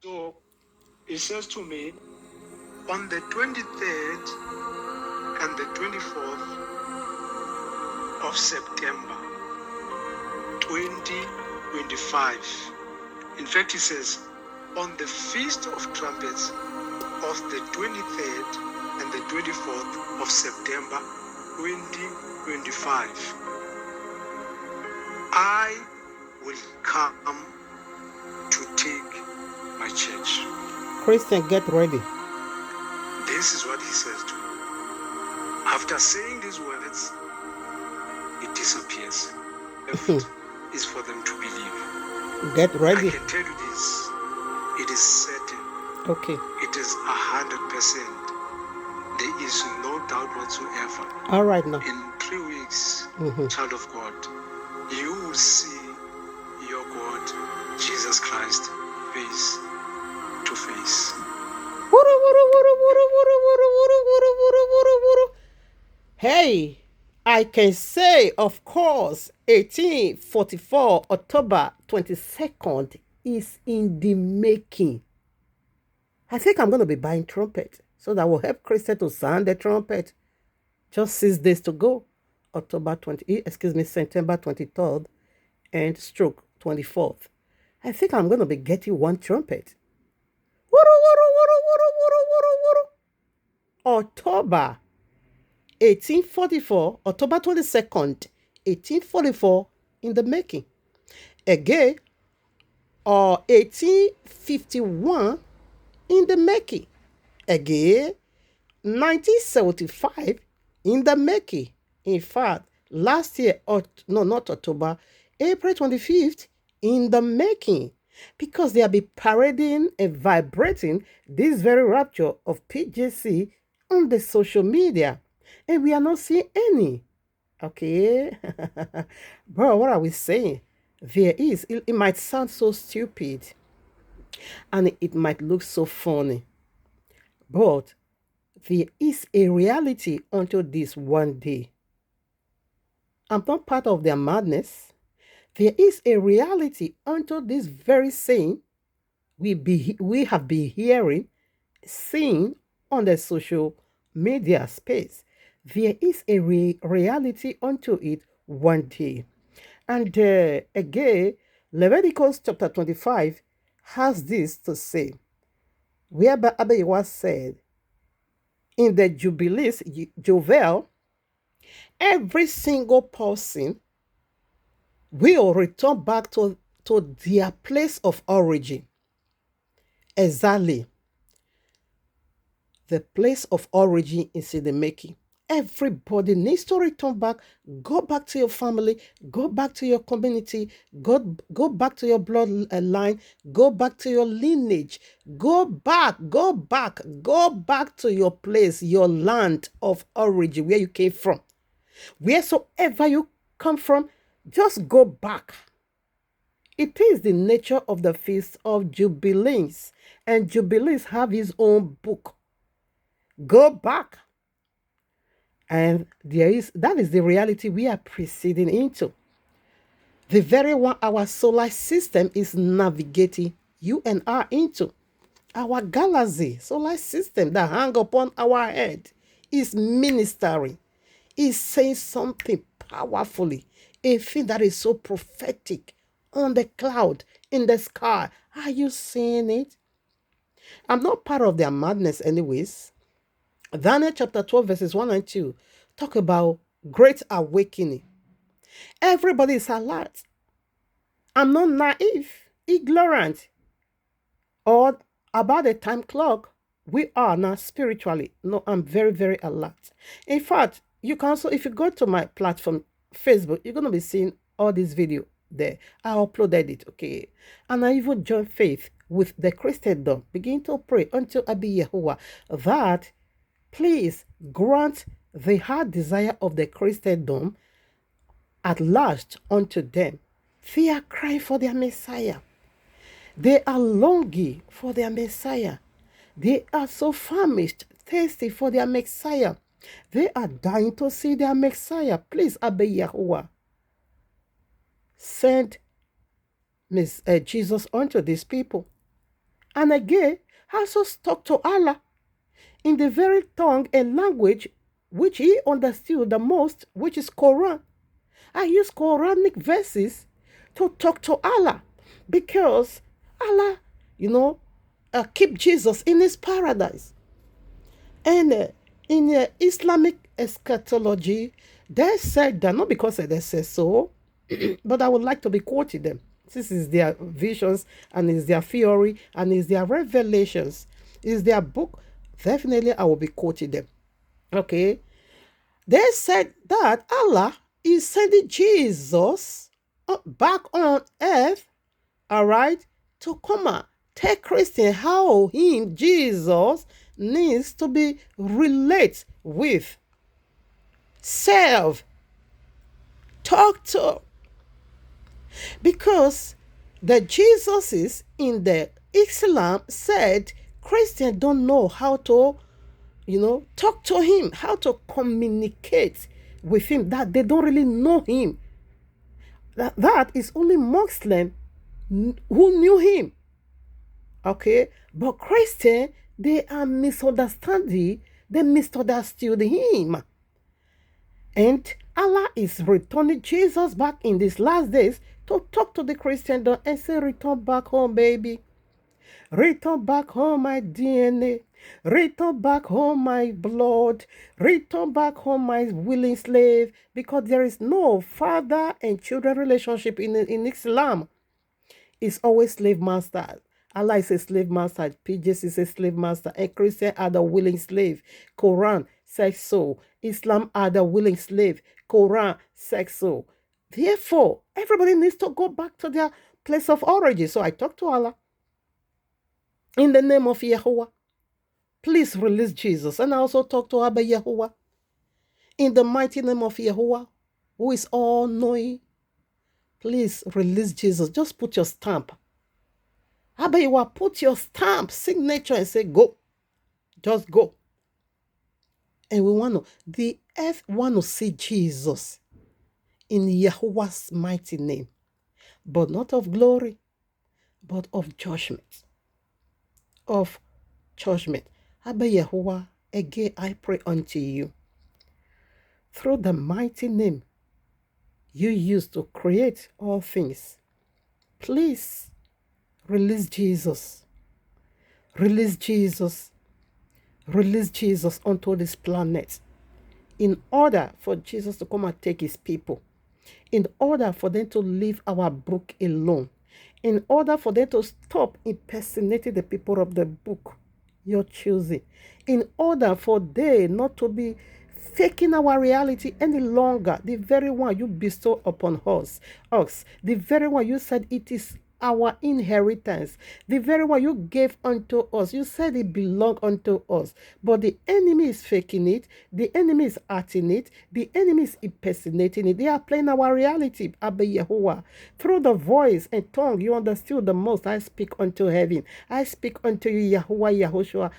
So he says to me, on the 23rd and the 24th of September 2025. In fact, he says, on the Feast of Trumpets of the 23rd and the 24th of September 2025, I will come to take my church. Christian, get ready. This is what he says to me. After saying these words, it disappears. Left is for them to believe. Get ready. I can tell you this. It is certain. Okay. It is 100%. There is no doubt whatsoever. All right now. In 3 weeks, child of God, you will see your God, Jesus Christ, face to face. Hey, I can say, of course, 1844, October 22nd is in the making. I think I'm going to be buying trumpet so that will help Christian to sound the trumpet. Just 6 days to go. September 23rd and stroke 24th. I think I'm going to be getting one trumpet. October 1844, October 22nd, 1844 in the making. Again, 1851 in the making. Again, 1975 in the making. In fact, last year, not October, April 25th in the making. Because they have been parading and vibrating this very rapture of PJC on the social media. And we are not seeing any. Okay? Bro, what are we saying? There is. It might sound so stupid. And it might look so funny. But there is a reality until this one day. I'm not part of their madness. There is a reality until this very saying we have been hearing, seeing on the social media space. There is a reality unto it one day. And again, Leviticus chapter 25 has this to say, whereby Abiyawa said, in the Jubilees, Jovel, every single person will return back to their place of origin. Exactly. The place of origin is in the making. Everybody needs to return back. Go back to your family. Go back to your community. Go back to your bloodline. Go back to your lineage. Go back to your place, your land of origin, where you came from. Wheresoever you come from, just go back. It is the nature of the Feast of Jubilees, and Jubilees have his own book. Go back. And that is the reality we are proceeding into. The very one our solar system is navigating you and I into. Our galaxy, solar system that hang upon our head is ministering, is saying something powerfully, a thing that is so prophetic on the cloud, in the sky. Are you seeing it? I'm not part of their madness anyways. Daniel chapter 12 verses 1 and 2 talk about great awakening. Everybody is alert. I'm not naive, ignorant, or about the time clock. We are now spiritually. No, I'm very, very alert. In fact, you can also, if you go to my platform, Facebook, you're going to be seeing all this video there. I uploaded it, okay? And I even joined faith with the Christendom. Begin to pray until Abi Yahuwah that please grant the heart desire of the Christendom at last unto them. They are crying for their Messiah. They are longing for their Messiah. They are so famished, thirsty for their Messiah. They are dying to see their Messiah. Please, Abba Yahuwah, send Jesus unto these people. And again, also talked to Allah in the very tongue and language which he understood the most, which is Quran. I use Quranic verses to talk to Allah because Allah, keep Jesus in his paradise. And in Islamic eschatology, they said that, not because they say so, but I would like to be quoting them. This is their visions and is their theory and is their revelations, is their book. Definitely, I will be quoting them. Okay. They said that Allah is sending Jesus back on earth, all right, to come and take Christian how him, Jesus, needs to be relate with, serve, talk to. Because the Jesus is in the Islam said Christians don't know how to, talk to him, how to communicate with him, that they don't really know him. That is only Muslim who knew him. Okay? But Christian, they are misunderstanding, they misunderstood him. And Allah is returning Jesus back in these last days to talk to the Christian and say, return back home, baby. Return back home, my DNA. Return back home, my blood. Return back home, my willing slave. Because there is no father and children relationship in Islam. It's always slave master. Allah is a slave master. PJs is a slave master. And Christian are the willing slave. Quran says so. Islam are the willing slave. Quran says so. Therefore, everybody needs to go back to their place of origin. So I talk to Allah. In the name of Yahuwah, please release Jesus. And I also talk to Abba Yahuwah. In the mighty name of Yahuwah, who is all-knowing, please release Jesus. Just put your stamp. Abba Yahuwah, put your stamp, signature, and say, go. Just go. And the earth want to see Jesus in Yahuwah's mighty name. But not of glory, but of judgment. Of judgment. Abba Yahuwah, again I pray unto you, through the mighty name you used to create all things, please release Jesus. Release Jesus. Release Jesus onto this planet in order for Jesus to come and take his people, in order for them to leave our book alone, in order for them to stop impersonating the people of the book you're choosing, in order for they not to be faking our reality any longer, the very one you bestow upon us, the very one you said it is our inheritance, the very one you gave unto us, you said it belonged unto us, but the enemy is faking it, the enemy is acting it, the enemy is impersonating it, they are playing our reality. Abba Yahuwah, through the voice and tongue you understood the most, I speak unto heaven, I speak unto you, Yahuwah Yahushua,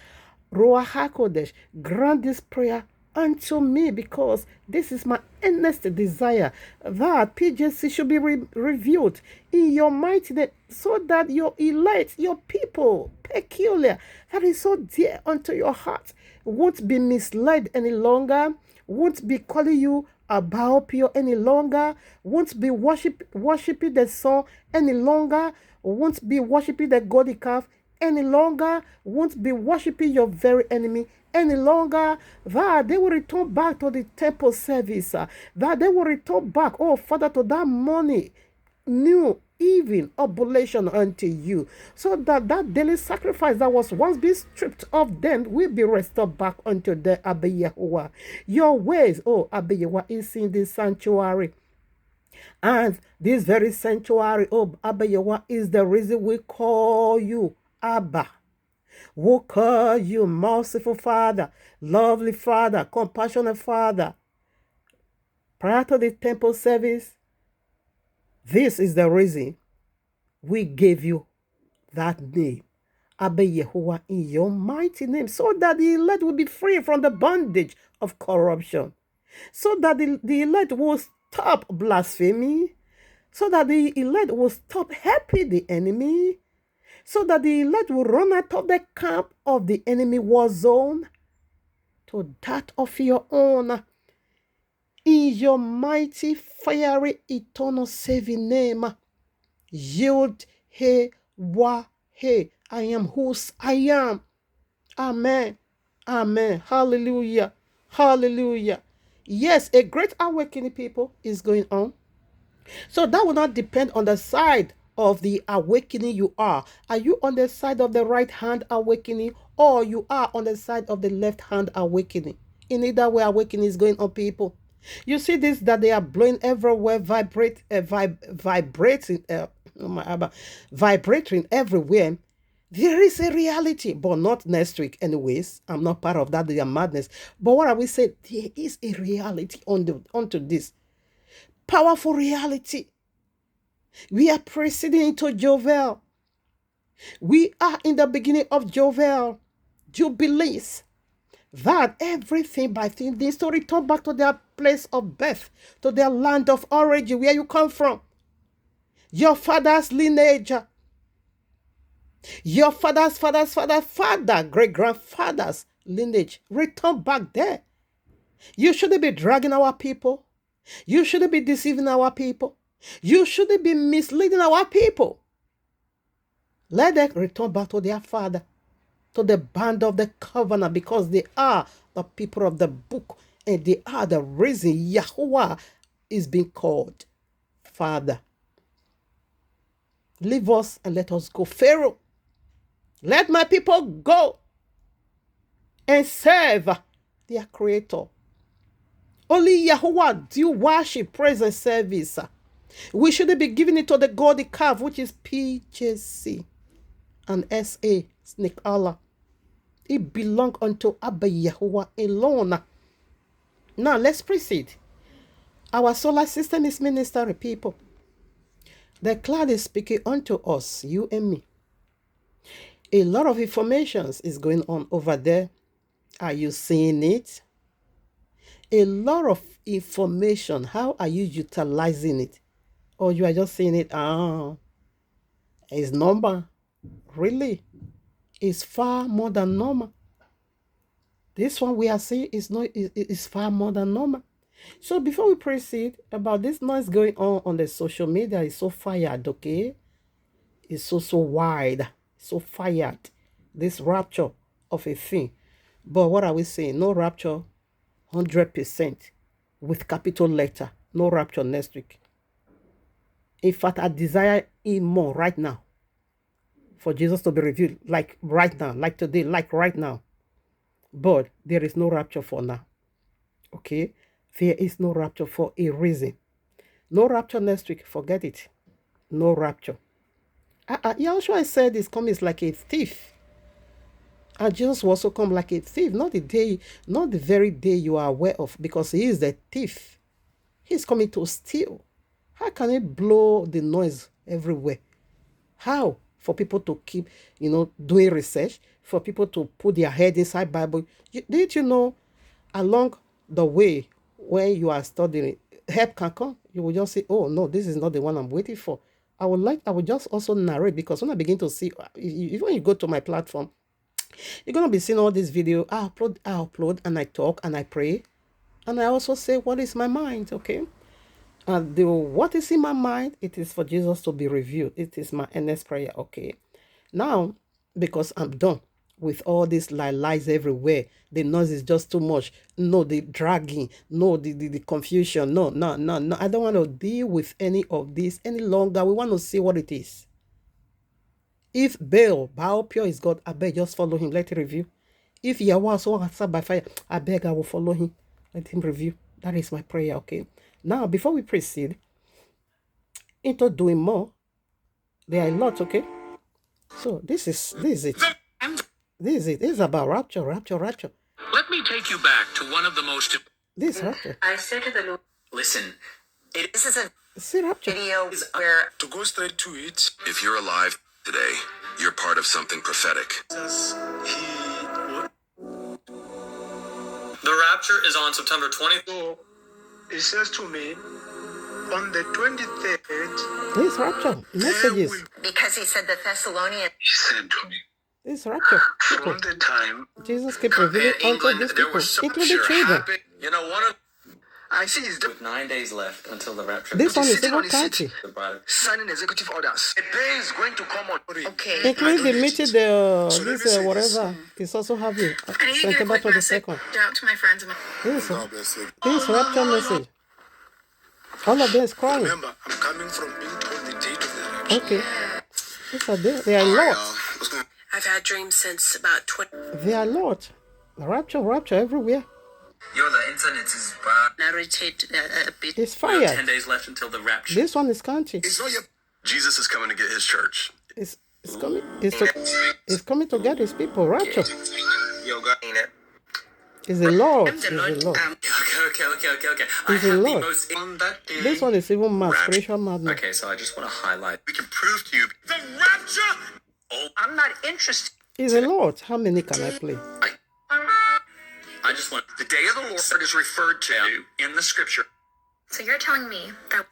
Ruach HaKodesh, grant this prayer unto me, because this is my earnest desire that PJC should be revealed in your mighty name, so that your elect, your people, peculiar, that is so dear unto your heart, won't be misled any longer, won't be calling you a Baal Peor any longer, won't be worshiping the sun any longer, won't be worshiping the golden calf any longer, won't be worshiping your very enemy any longer, that they will return back to the temple service, that they will return back, oh Father, to that money, new even oblation unto you, so that that daily sacrifice that was once being stripped of them will be restored back unto the Abba Yahuwah. Your ways, oh Abba Yahuwah, is in this sanctuary. And this very sanctuary, oh Abba Yahuwah, is the reason we call you Abba. We call you merciful Father, lovely Father, compassionate Father. Prior to the temple service, this is the reason we gave you that name, Abba Yahuwah, in your mighty name, so that the elect will be free from the bondage of corruption, so that the elect will stop blasphemy, so that the elect will stop helping the enemy, so that the elect will run out of the camp of the enemy war zone to that of your own. In your mighty, fiery, eternal saving name, yield he wa he. I am whose I am. Amen. Amen. Hallelujah. Hallelujah. Yes, a great awakening, people, is going on. So that will not depend on the side of the awakening you are. Are you on the side of the right hand awakening, or you are on the side of the left hand awakening? In either way, awakening is going on, people. You see this, that they are blowing everywhere, vibrating, vibrating everywhere. There is a reality, but not next week. Anyways, I'm not part of that. They are madness. But what I will say, there is a reality onto this. Powerful reality. We are proceeding into Jovel. We are in the beginning of Jovel. Jubilees. That everything by thing needs to return back to their place of birth, to their land of origin, where you come from. Your father's lineage. Your father's great grandfather's lineage. Return back there. You shouldn't be dragging our people. You shouldn't be deceiving our people. You shouldn't be misleading our people. Let them return back to their father, to the band of the covenant, because they are the people of the book, and they are the reason Yahweh is being called Father. Leave us and let us go. Pharaoh, let my people go and serve their Creator. Only Yahweh do worship, praise, and service. We shouldn't be giving it to the golden calf, which is PJC and SA, Snake Allah. It belongs unto Abba Yahweh alone. Now, let's proceed. Our solar system is ministering, people. The cloud is speaking unto us, you and me. A lot of information is going on over there. Are you seeing it? A lot of information. How are you utilizing it? Or you are just seeing it? It's normal. Really? It's far more than normal. This one we are seeing is far more than normal. So before we proceed about this noise going on the social media, is so fired, okay? It's so wide, so fired. This rapture of a thing. But what are we saying? No rapture, 100% with capital letter. No rapture next week. In fact, I desire it more right now for Jesus to be revealed, like right now, like today, like right now. But there is no rapture for now. Okay? There is no rapture for a reason. No rapture next week. Forget it. No rapture. Yahushua said his coming is like a thief. And Jesus will also come like a thief. Not the very day you are aware of, because he is the thief. He's coming to steal. How can it blow the noise everywhere? How? For people to keep, doing research, for people to put their head inside Bible. Did you know, along the way, when you are studying, help can come. You will just say, oh, no, this is not the one I'm waiting for. I would just also narrate, because when I begin to see, even when you go to my platform, you're going to be seeing all these videos. I upload, and I talk, and I pray. And I also say, what is my mind, okay? And what is in my mind, it is for Jesus to be revealed. It is my earnest prayer, okay? Now, because I'm done with all these lies everywhere, the noise is just too much. No, the dragging. No, the confusion. No. I don't want to deal with any of this any longer. We want to see what it is. If Baal Pure is God, I beg, just follow him. Let him review. If Yahweh so answered by fire, I beg, I will follow him. Let him review. That is my prayer, okay? Now, before we proceed into doing more, there are a lot, okay? So this is it. This is about rapture. Let me take you back to one of the most... This rapture. I said to the Lord, listen, this is a See rapture. video where... To go straight to it, If you're alive today, you're part of something prophetic. Jesus, The rapture is on September 20th. so he says to me, On the 23rd, This rapture messages. Because he said the Thessalonians. he said to me, This rapture. People. from the time Jesus kept revealing In unto England, these there people, was some including sure children. happen. You know, one of I see he's with 9 days left until the rapture. This one is sitting even on his seat. county, The bride. signing executive orders. A day is going to come on. Okay. including the meeting, the So let me this say whatever. It's also having I need to get a September quick message 22nd. out to my friends. This rapture message. All of them is crying. Remember, I'm coming from being told the date of the rapture. Okay, these are there. They are Lord. I've had dreams since about 20. They are Lord. Rapture everywhere. Yo, the internet is bad. Narrated a bit. It's We have 10 fired. days left until the rapture. This one is county. It's not your. Jesus is coming to get his church. It's coming. It's coming to get his people. Rapture Yo, God. Ain't it? is the Lord. I'm Is the the Lord. Lord. Okay. I Is the have the Lord. most on that day. This one is even mad. Spiritual madness. Okay, so I just want to highlight. We can prove to you the rapture. I'm not interested. Is the Lord. How many can I play? I just want. The day of the Lord is referred to in the scripture. So you're telling me that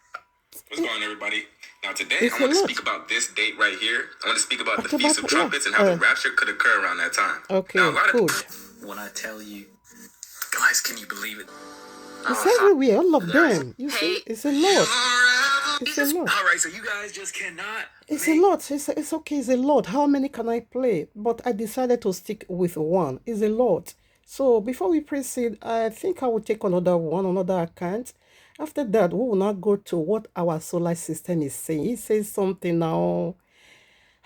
What's going on, everybody? Now, today, It's I want a to lot. speak about this date right here. I want to speak about What the Feast about- of Trumpets and how the rapture could occur around that time. Okay, Now, a lot good. When I tell you, guys, can you believe it? It's everywhere. All of them. You see, it's a Lord. It's a Lord. All right, so you guys just cannot. It's a lot. It's okay. It's a lot. How many can I play? But I decided to stick with one. It's a lot. So before we proceed, I think I will take another one, another account. After that, we will now go to what our solar system is saying. It says something now.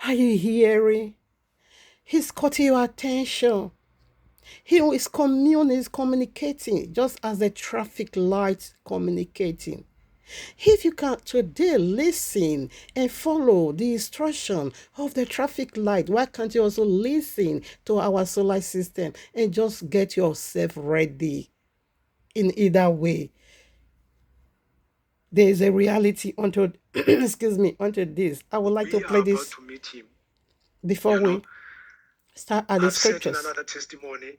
Are you hearing? He's cutting your attention. He is communicating just as the traffic lights communicating. If you can today listen and follow the instruction of the traffic light, why can't you also listen to our solar system and just get yourself ready in either way? There is a reality unto excuse me, unto this. I would like to We play are this about to meet him. before You know, we start at the I've said in scriptures. another testimony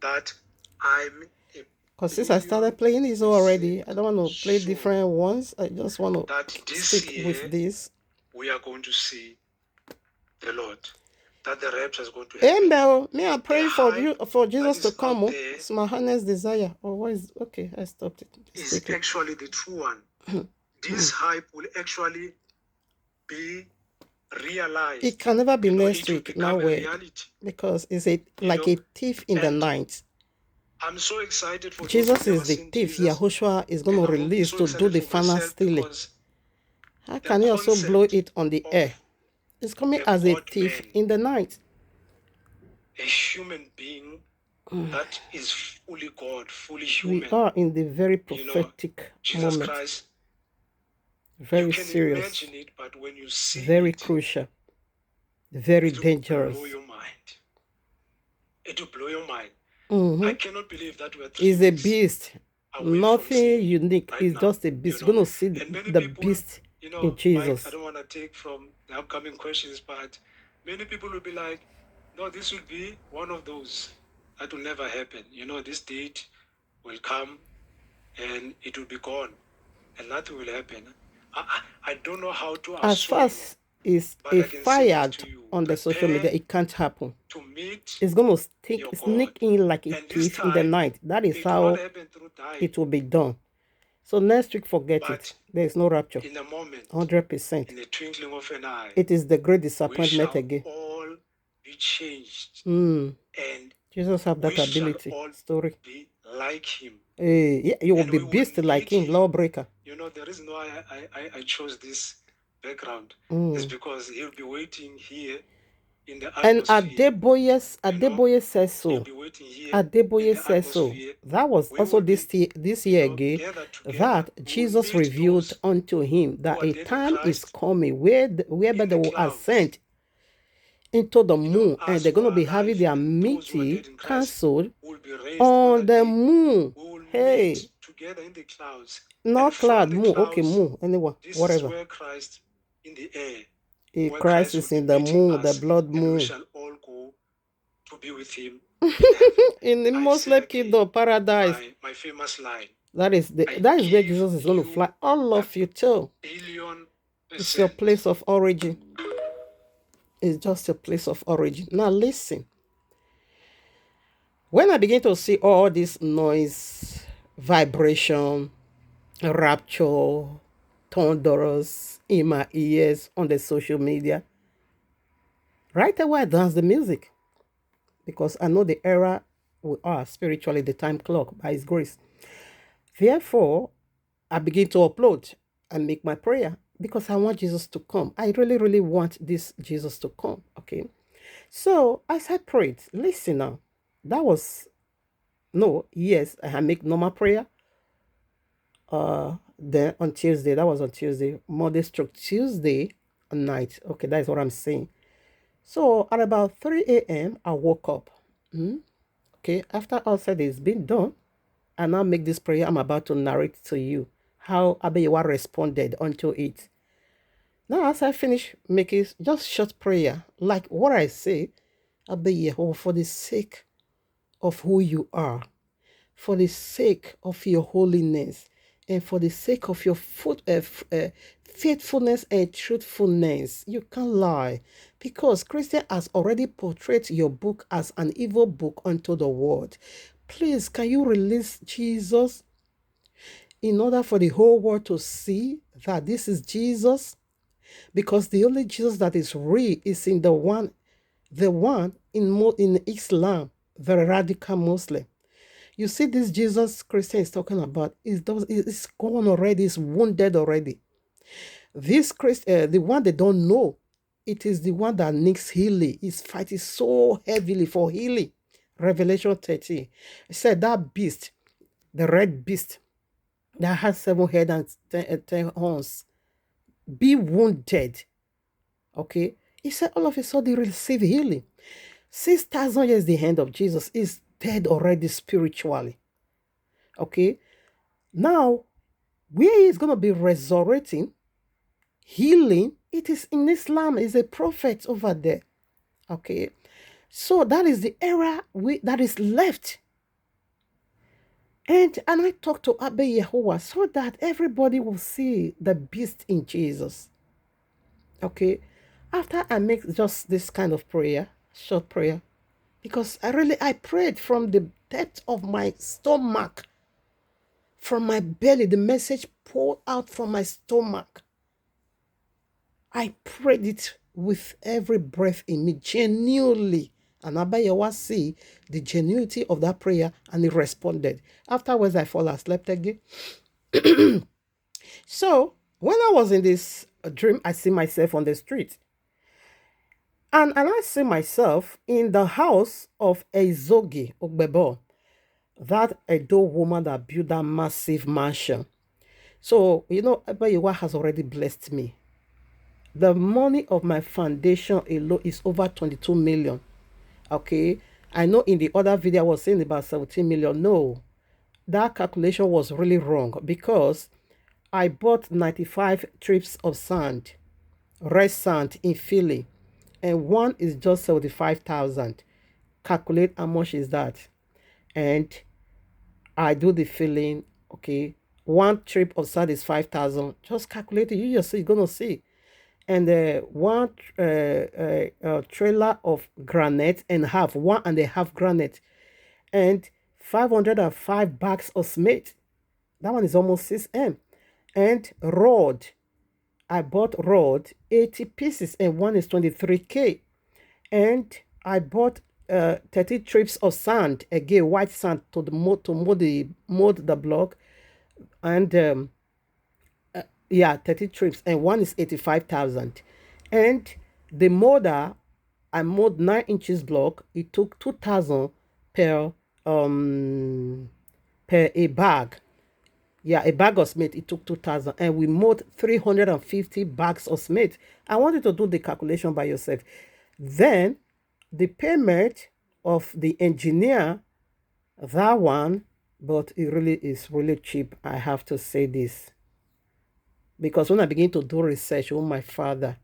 that I'm a Because since I started playing this already, I don't want to play different ones. I just want that to this stick year with this. we are going to see the Lord. That the rapture is going to happen. Amen. May I pray for hype you for Jesus that to is come? out Oh, there it's my honest desire. Or what is okay? I stopped it. Just is quickly. actually the true one. This hype will actually be realized. It can never be You know, next it will week. become No a way, reality. because it's a like know, a thief in the and night. I'm so excited for those Jesus who never is the seen thief. Jesus. Yahushua is going And to I'm release so to do excited the for final myself stealing. because How the can you also blow concept it on the of air? It's coming a as a God thief man, in the night. a human being that is fully God, fully We human. are in the very You know, prophetic Jesus moment. Christ, you Very can serious. imagine it, but when you see Very it, crucial. Very it will dangerous. blow your mind. It will blow your mind. Mm-hmm. I cannot believe that we're 3 Is a weeks beast. away from Nothing seeing him unique. right It's now. just a beast. You You're know, going to see and many the people, beast you know, in Mike, Jesus. I don't want to take from the upcoming questions, but many people will be like, no, this will be one of those that will never happen. You know, this date will come and it will be gone and nothing will happen. I don't know how to As assure far you, as is but a I can say this fired to you. on the social media, Prepare it can't happen. to meet It's going to your sneak God. in like a And this thief in the time, night. That is it will not how happen through time, it will be done. So next week, forget it. but There is no rapture. in a moment, 100%. in the twinkling of an eye, It is the great we disappointment shall again. all be changed Mm. and Jesus have we that shall ability. all Story. be like him. Yeah, you will And be we will beast like meet him, him. lawbreaker. You know, the reason why I chose this background is because he'll be waiting here in the And atmosphere. Adeboye says He'll so. be waiting here Adeboye in the says so. atmosphere. That was We also will be, this year again, gathered together. that We will Jesus meet revealed those unto him who that are a dead in time is Christ coming whereby in they the will clouds. ascend into the You know, moon, and us they're who going to are be having alive their and those who are meeting dead in Christ cancelled will be raised on on the that day. moon. We will Hey, meet together in the clouds. not And from cloud, the moon. Okay, clouds, moon. Anyone, this is whatever. where Christ in the air, A where Christ Christ will is be in the meeting moon, the us, blood and we moon. shall all go to be with him in heaven. In the I say Muslim again, kingdom paradise. my famous line. That is I that is where give Jesus is going to you fly all a of you to. billion It's your percent. place of origin. It's just your place of origin. Now listen. When I begin to see all this noise, vibration, rapture, thunderous in my ears on the social media, right away I dance the music because I know the era we are spiritually, the time clock by His grace. Therefore, I begin to upload and make my prayer because I want Jesus to come. I really, really want this Jesus to come. Okay. So as I prayed, listen now, that was no, yes, I make normal prayer. Then on Tuesday, that was on Tuesday, Monday stroke Tuesday night. Okay, that is what I'm saying. So at about 3 a.m., I woke up. Okay, after all said is been done, I now make this prayer. I'm about to narrate to you how Abeyewa responded unto it. Now, as I finish making just short prayer, like what I say, Abeyewa, for the sake of who you are, for the sake of your holiness, and for the sake of your faithfulness and truthfulness. You can't lie because Christian has already portrayed your book as an evil book unto the world. Please, can you release Jesus in order for the whole world to see that this is Jesus? Because the only Jesus that is real is in the one in Islam, the radical Muslim. You see, this Jesus Christian is talking about is gone already, is wounded already. This Christ, the one they don't know, it is the one that needs healing. Is fighting so heavily for healing. Revelation 13. It said that beast, the red beast that has 7 heads and 10 horns, be wounded. Okay. He said all of a sudden receive healing. 6,000 years the hand of Jesus is dead already spiritually. Okay. Now, where he's going to be resurrecting, healing, it is in Islam, is a prophet over there. Okay. So that is the era that is left. And I talk to Abeyewa so that everybody will see the beast in Jesus. Okay. After I make just this kind of prayer, short prayer, because I prayed from the depth of my stomach, from my belly, the message poured out from my stomach. I prayed it with every breath in me, genuinely. And Abayewa see the genuinity of that prayer, and he responded. Afterwards, I fall asleep again. So, when I was in this dream, I see myself on the street. And I see myself in the house of Ezogi Ogbebo, that Edo woman that built that massive mansion. So, Abayewa has already blessed me. The money of my foundation alone is over 22 million. Okay. I know in the other video I was saying about 17 million. No, that calculation was really wrong because I bought 95 trips of sand, red sand in Philly, and one is just 75,000. Calculate how much is that. And I do the filling. Okay. One trip of sand is 5,000. Just calculate it. You just see, you're going to see. And one trailer of granite and half, 1.5 granite, and 505 bags of cement. That one is almost 6M. And rod, I bought rod 80 pieces, and one is 23K. And I bought 30 trips of sand, again white sand, to mold the block, and 30 trips, and one is 85,000. And the molder, I mold 9 inches block. It took 2,000 per a bag. Yeah, a bag of cement, it took 2,000, and we mold 350 bags of cement. I want you to do the calculation by yourself. Then the payment of the engineer, that one, but it really is really cheap. I have to say this. Because when I begin to do research on my father,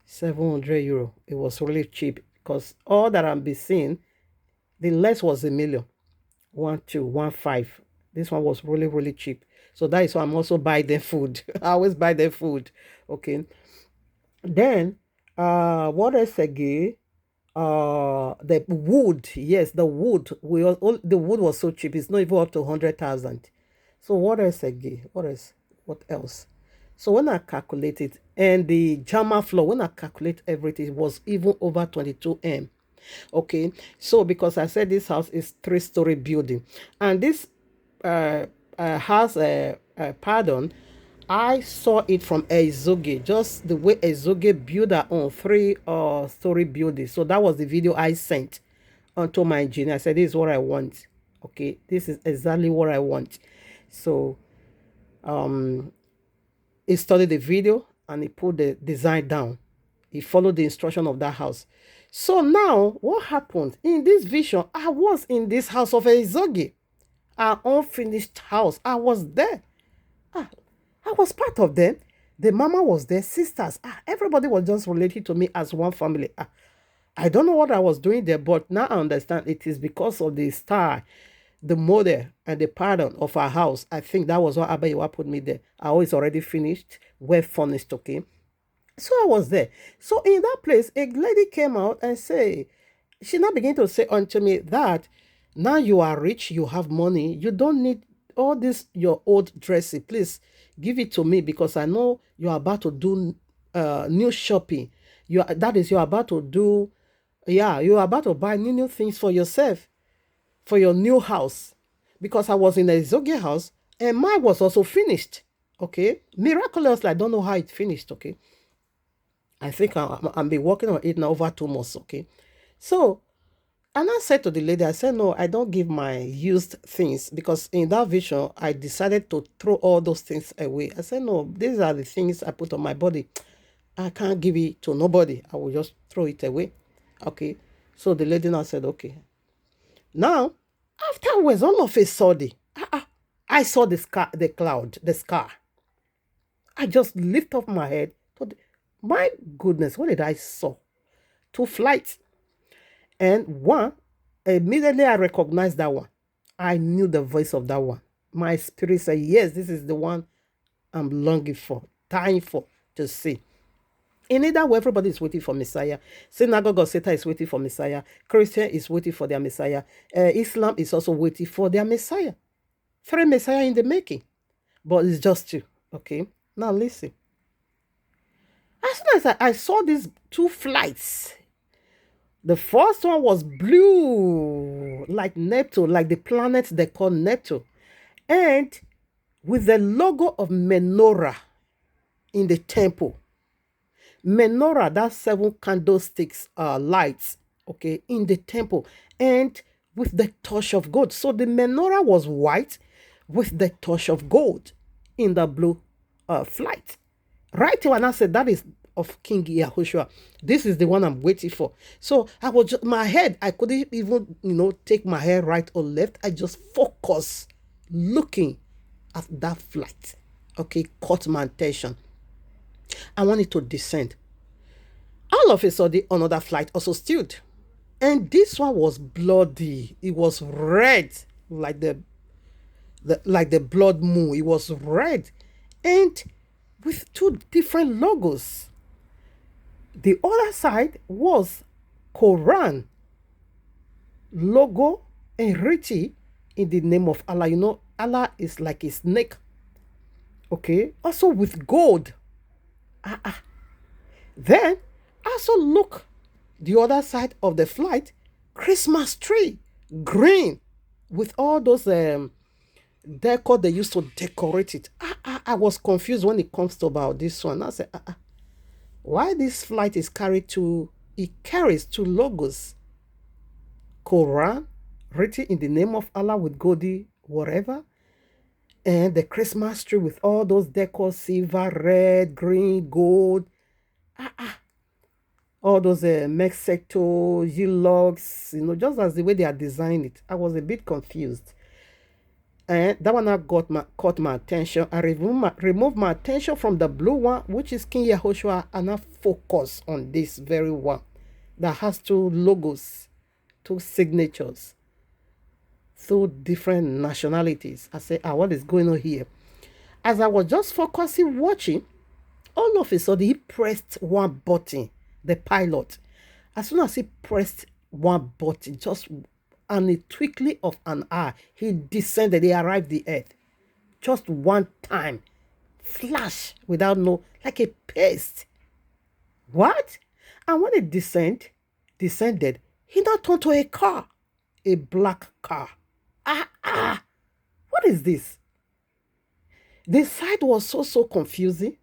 700 euro, it was really cheap. Because all that I'm be seeing, the less was a million. 1, 2, 1, 5. This one was really, really cheap. So that is why I'm also buying their food. I always buy their food. Okay. Then, what else again? The wood. Yes, the wood. The wood was so cheap. It's not even up to 100,000. So what else again? What else? What else? So when I calculate it, and the Jama floor, when I calculate everything, it was even over 22M. Okay, so because I said this house is 3-story building, and this has a pardon, I saw it from Ezoge, just the way Ezoge built her own 3-story building. So that was the video I sent onto my engineer. I said, this is what I want. Okay, this is exactly what I want. So he studied the video and he put the design down. He followed the instruction of that house. So now, what happened? In this vision, I was in this house of Ezoge, our unfinished house. I was there. I was part of them. The mama was there, sisters. Everybody was just related to me as one family. I don't know what I was doing there, but now I understand it is because of the style, the model, and the pattern of our house. I think that was what Abayiwa put me there. I was already finished, well furnished, okay? So I was there. So in that place, a lady came out and she now began to say unto me that now you are rich, you have money, you don't need all this, your old dressing. Please give it to me because I know you are about to do new shopping. You're about to do, you're about to buy new things for yourself, for your new house. Because I was in a Zoge house and mine was also finished. Okay, miraculously, I don't know how it finished. Okay, I think I'm been working on it now over 2 months. Okay, so and I said to the lady, I said, no, I don't give my used things because in that vision, I decided to throw all those things away. I said, no, these are the things I put on my body. I can't give it to nobody. I will just throw it away. Okay, so the lady now said, okay. Now, afterwards, all of a sudden, I saw the scar. I just lift up my head. My goodness, what did I saw? 2 flights. And one, immediately I recognized that one. I knew the voice of that one. My spirit said, yes, this is the one I'm longing for, dying for, to see. In either way, everybody is waiting for Messiah. Synagogue of Satan is waiting for Messiah. Christian is waiting for their Messiah. Islam is also waiting for their Messiah. 3 Messiah in the making. But it's just 2. Okay? Now listen. As soon as I saw these 2 flights, the first one was blue, like Neptune, like the planet they call Neptune, and with the logo of menorah in the temple. Menorah, that's 7 candlesticks, lights, okay, in the temple, and with the touch of gold. So the menorah was white with the touch of gold in the blue flight. Right when I said that is of King Yahushua, this is the one I'm waiting for. So I was just, my head, I couldn't even, take my head right or left. I just focus looking at that flight. Okay, caught my attention. I wanted to descend. All of a sudden, another flight also stood. And this one was bloody. It was red, like the blood moon. It was red. And with 2 different logos. The other side was Quran logo and written in the name of Allah. Allah is like a snake. Okay, also with gold. Then also look the other side of the flight, Christmas tree, green, with all those decor they used to decorate it. I was confused when it comes to about this one. I said, why this flight is it carries 2 logos. Quran, written in the name of Allah with goldy whatever, and the Christmas tree with all those decor, silver, red, green, gold. All those Mexico, G-Logs, just as the way they are designed it. I was a bit confused. And that one now caught my attention. I removed my attention from the blue one, which is King Yahushua, and I focus on this very one that has 2 logos, 2 signatures. through different nationalities. I said, what is going on here? As I was just focusing, watching, all of a sudden he pressed one button, the pilot. As soon as he pressed one button, just on a twinkling of an eye, he descended, he arrived the earth. Just one time. Flash without like a paste. What? And when it descended, he now turned to a car. A black car. What is this? The sight was so confusing.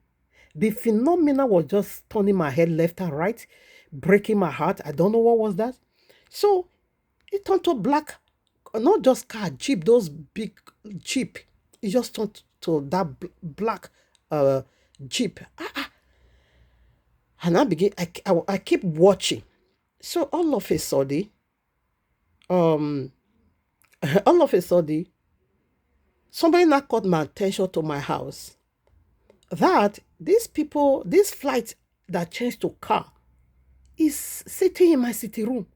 The phenomena was just turning my head left and right, breaking my heart. I don't know what was that. So it turned to black, not just car, Jeep, those big Jeep. It just turned to that black Jeep. And I keep watching. So all of a sudden, somebody now caught my attention to my house. That these flight that changed to car is sitting in my sitting room.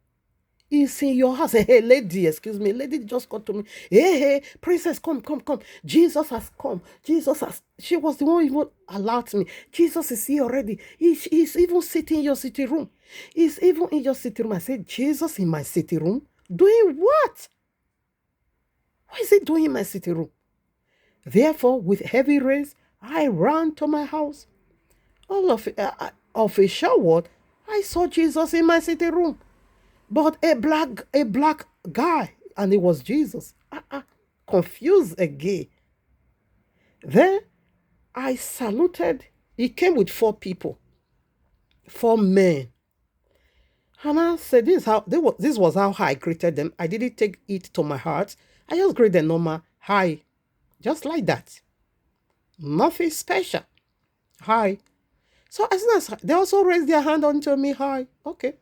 Is in your house. Hey, lady, excuse me. Lady just got to me. Hey, princess, come. Jesus has come. She was the one who allowed me. Jesus is here already. He's even sitting in your sitting room. He's even in your sitting room. I said, Jesus in my sitting room? Doing what? What is he doing in my sitting room? Therefore, with heavy rains, I ran to my house. All of a shower, I saw Jesus in my sitting room. But a black guy, and it was Jesus. Confused again. Then I saluted. He came with 4 people, 4 men. And I said, this was how I greeted them. I didn't take it to my heart. I just greeted them normal. Hi. Just like that. Nothing special. Hi. So as soon as they also raised their hand onto me, hi. Okay.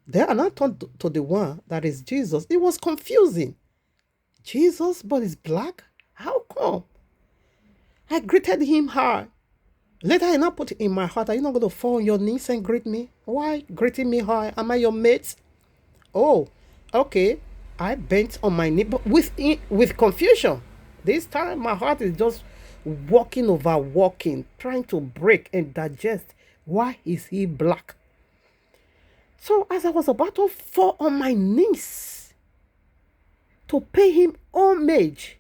Then I turned to the one that is Jesus. It was confusing. Jesus, but he's black? How come? I greeted him hard. Later I now put it in my heart, are you not going to fall on your knees and greet me? Why greeting me hard? Am I your mate? Oh, okay. I bent on my knee, but with confusion. This time my heart is just walking, trying to break and digest. Why is he black? So as I was about to fall on my knees to pay him homage,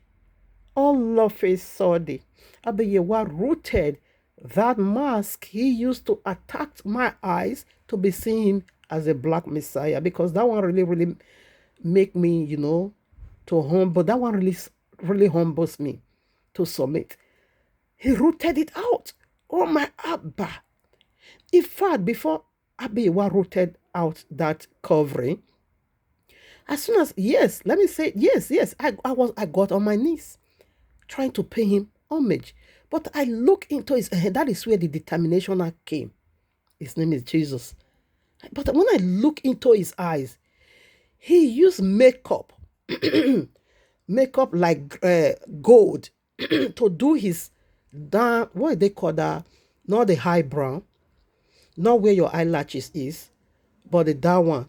all of a sudden, Abiyewa rooted that mask he used to attack my eyes to be seen as a black Messiah, because that one really make me, to humble. That one really humbles me to submit. He rooted it out. Oh my Abba. In fact, before Abiyewa rooted out that covering, as soon as, I got on my knees trying to pay him homage. But I look into his head. That is where the determination came. His name is Jesus. But when I look into his eyes, he used makeup like gold to do his down, what they call that? Not the high brow, not where your eyelashes is, but the down one.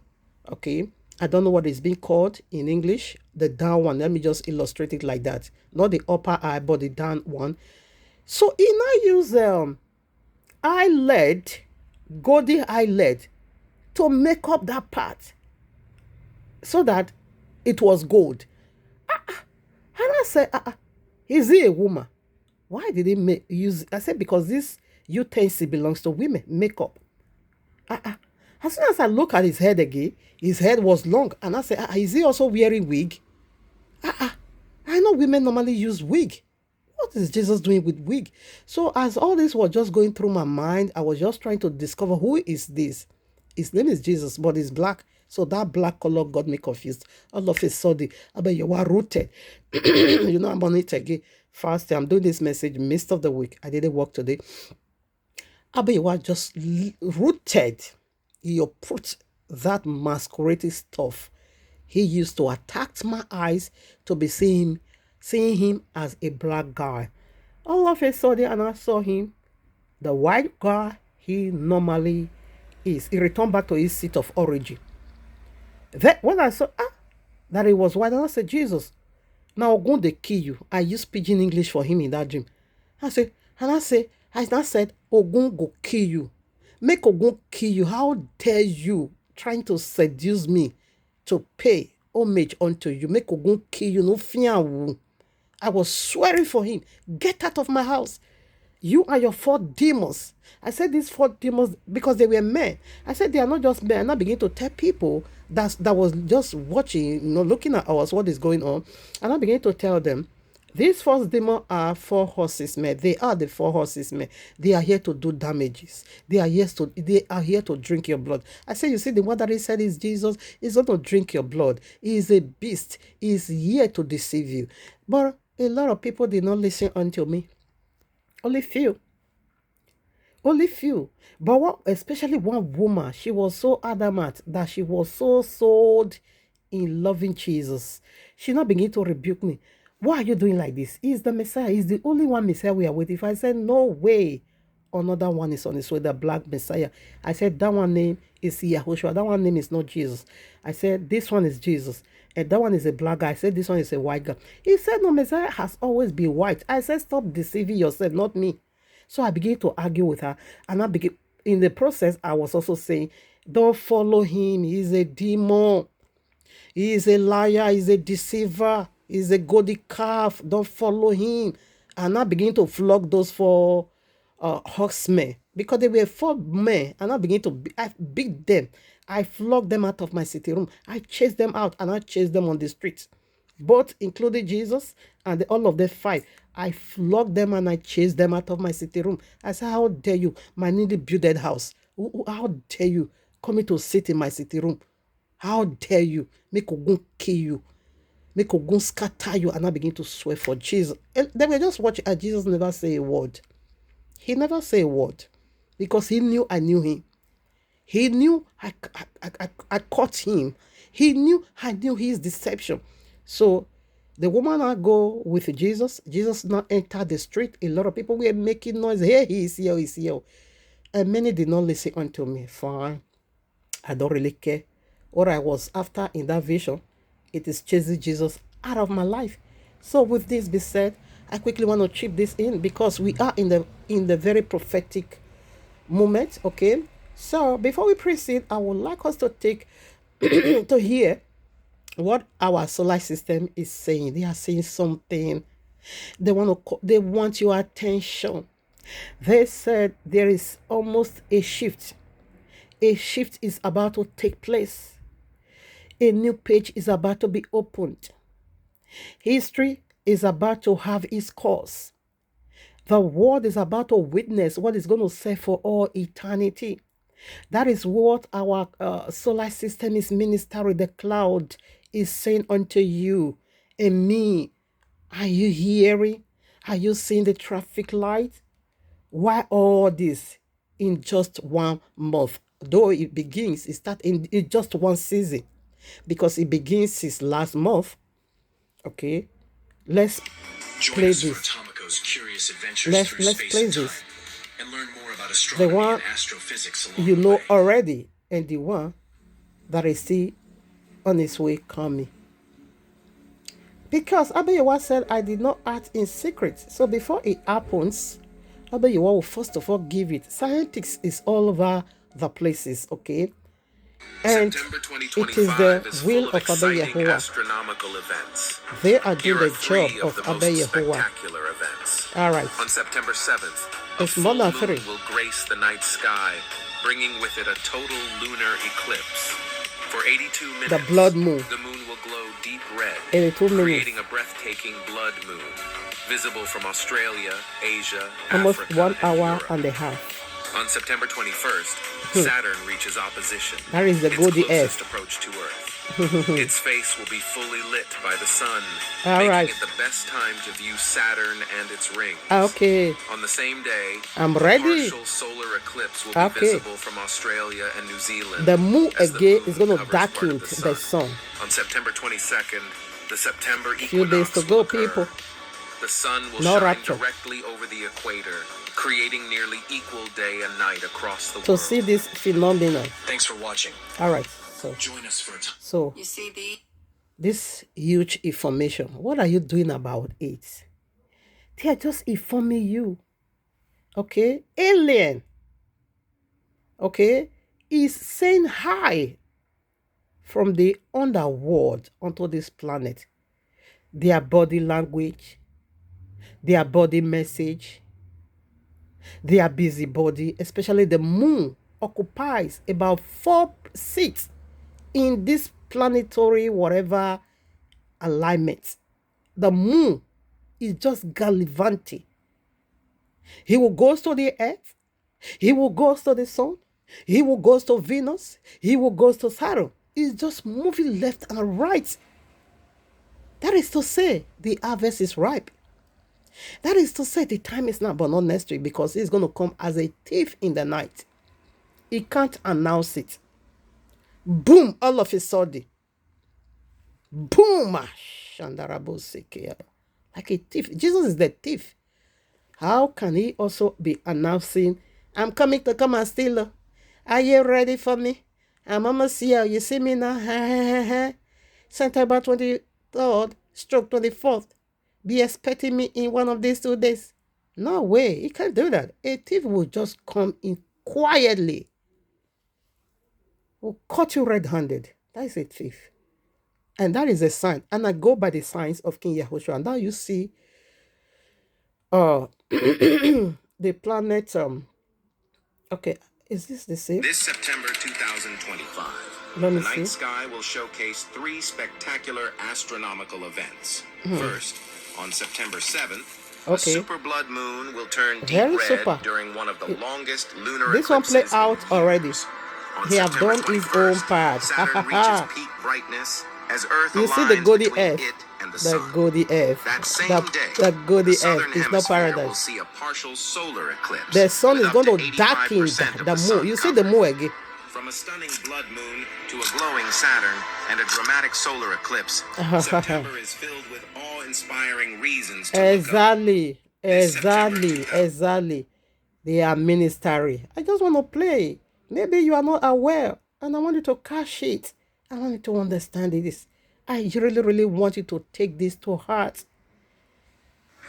Okay, I don't know what it's being called in English. The down one. Let me just illustrate it like that. Not the upper eye, but the down one. So he now use eyelid, golden eyelid, to make up that part, so that it was gold. And I said, is he a woman? Why did he use? I said, because this utensil belongs to women, makeup. As soon as I look at his head again, his head was long, and I said, is he also wearing wig? I know women normally use wig. What is Jesus doing with wig? So as all this was just going through my mind, I was just trying to discover, who is this? His name is Jesus, but he's black. So that black color got me confused. All of a sudden, you were rooted. I'm on it again. First, I'm doing this message midst of the week. I didn't work today. You were just rooted. You put that masquerading stuff he used to attack my eyes to be seeing him as a black guy. All of a sudden, and I saw him, the white guy he normally is. He returned back to his seat of origin. Then when I saw that it was white, and I said, Jesus, Now Ogun they kill you. I use pidgin English for him in that dream. I said, I now said, Ogun go kill you. Make Ogun kill you. How dare you trying to seduce me to pay homage unto you? Make Ogun kill you. No fear. I was swearing for him. Get out of my house. You are your 4 demons. I said these 4 demons because they were men. I said they are not just men. And I begin to tell people that was just watching, looking at us, what is going on. And I begin to tell them, these 4 demons are 4 horses men. They are the 4 horses men. They are here to do damages. They are here to drink your blood. I said, you see, the one that he said is Jesus is going to drink your blood. He is a beast. He is here to deceive you. But a lot of people did not listen unto me. Only few. But especially one woman, she was so adamant that she was so sold in loving Jesus. She now began to rebuke me. Why are you doing like this? He's the Messiah. He's the only one Messiah we are waiting for. I said, no way. Another one is on his way, the black Messiah. I said, that one name is Yahushua. That one name is not Jesus. I said, this one is Jesus. And that one is a black guy. I said, this one is a white guy. He said, no, Messiah has always been white. I said, stop deceiving yourself, not me. So I began to argue with her. And in the process, I was also saying, don't follow him. He's a demon. He is a liar. He's a deceiver. He's a golden calf. Don't follow him. And I begin to flog those 4 horsemen because they were 4 men. And I begin to I beat them. I flogged them out of my sitting room. I chased them out and I chased them on the streets. Both including Jesus and all of them 5. I flogged them and I chased them out of my sitting room. I said, how dare you, my newly built house? How dare you come to sit in my sitting room? How dare you? Make Ogun kill you. Make Ogun scatter you. And I begin to swear for Jesus. And they were just watching and Jesus never say a word. He never say a word because he knew I knew him. He knew I caught him. He knew I knew his deception. So the woman I go with Jesus. Jesus now entered the street. A lot of people were making noise. Hey, he's here, he's here. And many did not listen unto me. Fine. I don't really care. What I was after in that vision, it is chasing Jesus out of my life. So with this being said, I quickly want to chip this in because we are in the very prophetic moment, okay? So before we proceed, I would like us to take to hear what our solar system is saying. They are saying something. They want your attention. They said there is almost a shift. A shift is about to take place. A new page is about to be opened. History is about to have its course. The world is about to witness what is going to say for all eternity. That is what our solar system is ministering. The cloud is saying unto you and me. Are you hearing? Are you seeing the traffic light? Why all this in just 1 month? Though it starts in just 1 season. Because it begins since last month. Okay. Let's play this. Let's play this. And learn more about astronomy The one and astrophysics along you the know way. already, and the one that is still on its way coming. Because Abayewa said, I did not act in secret. So before it happens, Abayewa will first of all give it. Scientists is all over the places, okay? And September it is the 2025 will full of exciting Abayewa. astronomical events. They are Here doing are the 3 job of of the most Abayewa. spectacular events. All right. On September 7th, a It's full more than moon 3. will grace the night sky, bringing with it a total lunar eclipse. For 82 minutes, The blood moon. the moon will glow deep red, 82 minutes. creating a breathtaking blood moon, visible from Australia, Asia, Almost Africa, 1 and hour Europe. and a half. On September 21st, Saturn reaches opposition. That is the its Goldie closest Earth. approach to Earth. Its face will be fully lit by the sun, All making right. it the best time to view Saturn and its rings. Okay. On the same day, I'm a ready. partial solar eclipse will be Okay. visible from Australia and New Zealand. The moon as the again moon is going to covers part darken of the sun. On September 22nd, the September Few days equinox to will go, occur. people. The sun will No shine rapture. directly over the equator, creating nearly equal day and night across the To world. see this phenomenon. Thanks for watching. All right. So, Join us for a time. so You see the This huge information. What are you doing about it? They are just informing you. Okay? Alien. Okay? Is saying hi from the underworld onto this planet. Their body language, their body message, their busybody, especially the moon, occupies about 4 seats in this planetary whatever alignment. The moon is just gallivanting. He will go to the earth, he will go to the sun, he will go to Venus, he will go to Saturn. He's just moving left and right. That is to say, the harvest is ripe. That is to say, the time is now, but not necessary, because he's going to come as a thief in the night. He can't announce it. Boom, all of a sudden. Boom. Like a thief. Jesus is the thief. How can he also be announcing, I'm coming to come and steal? Are you ready for me? I'm almost here. You see me now? September 23rd, stroke 24th. Be expecting me in one of these 2 days. No way. He can't do that. A thief will just come in quietly. Will cut you red-handed. That is a thief. And that is a sign. And I go by the signs of King Yahushua. And now you see the planet. Okay, is this the same? This September 2025, Let me the night see. sky will showcase 3 spectacular astronomical events. First, on September 7th, a Okay. super blood moon will turn deep Very red super. during one of the longest lunar This one play eclipses in out already. years. On He have September done his 21st, own part. Saturn reaches peak brightness as Earth You see the aligns Godi between F. it and the The sun. Godi F. That same The day, Godi the F southern is not hemisphere will paradise. see a partial solar eclipse. The sun with is up going to to darken 85% of the sun moon. You see the covered. moon again. From a stunning blood moon to a glowing Saturn and a dramatic solar eclipse, September is filled with awe-inspiring reasons to look up. Exactly. This Exactly. September, Exactly. They are ministry. I just want to play. Maybe you are not aware, and I want you to catch it. I want you to understand this. I really, really want you to take this to heart.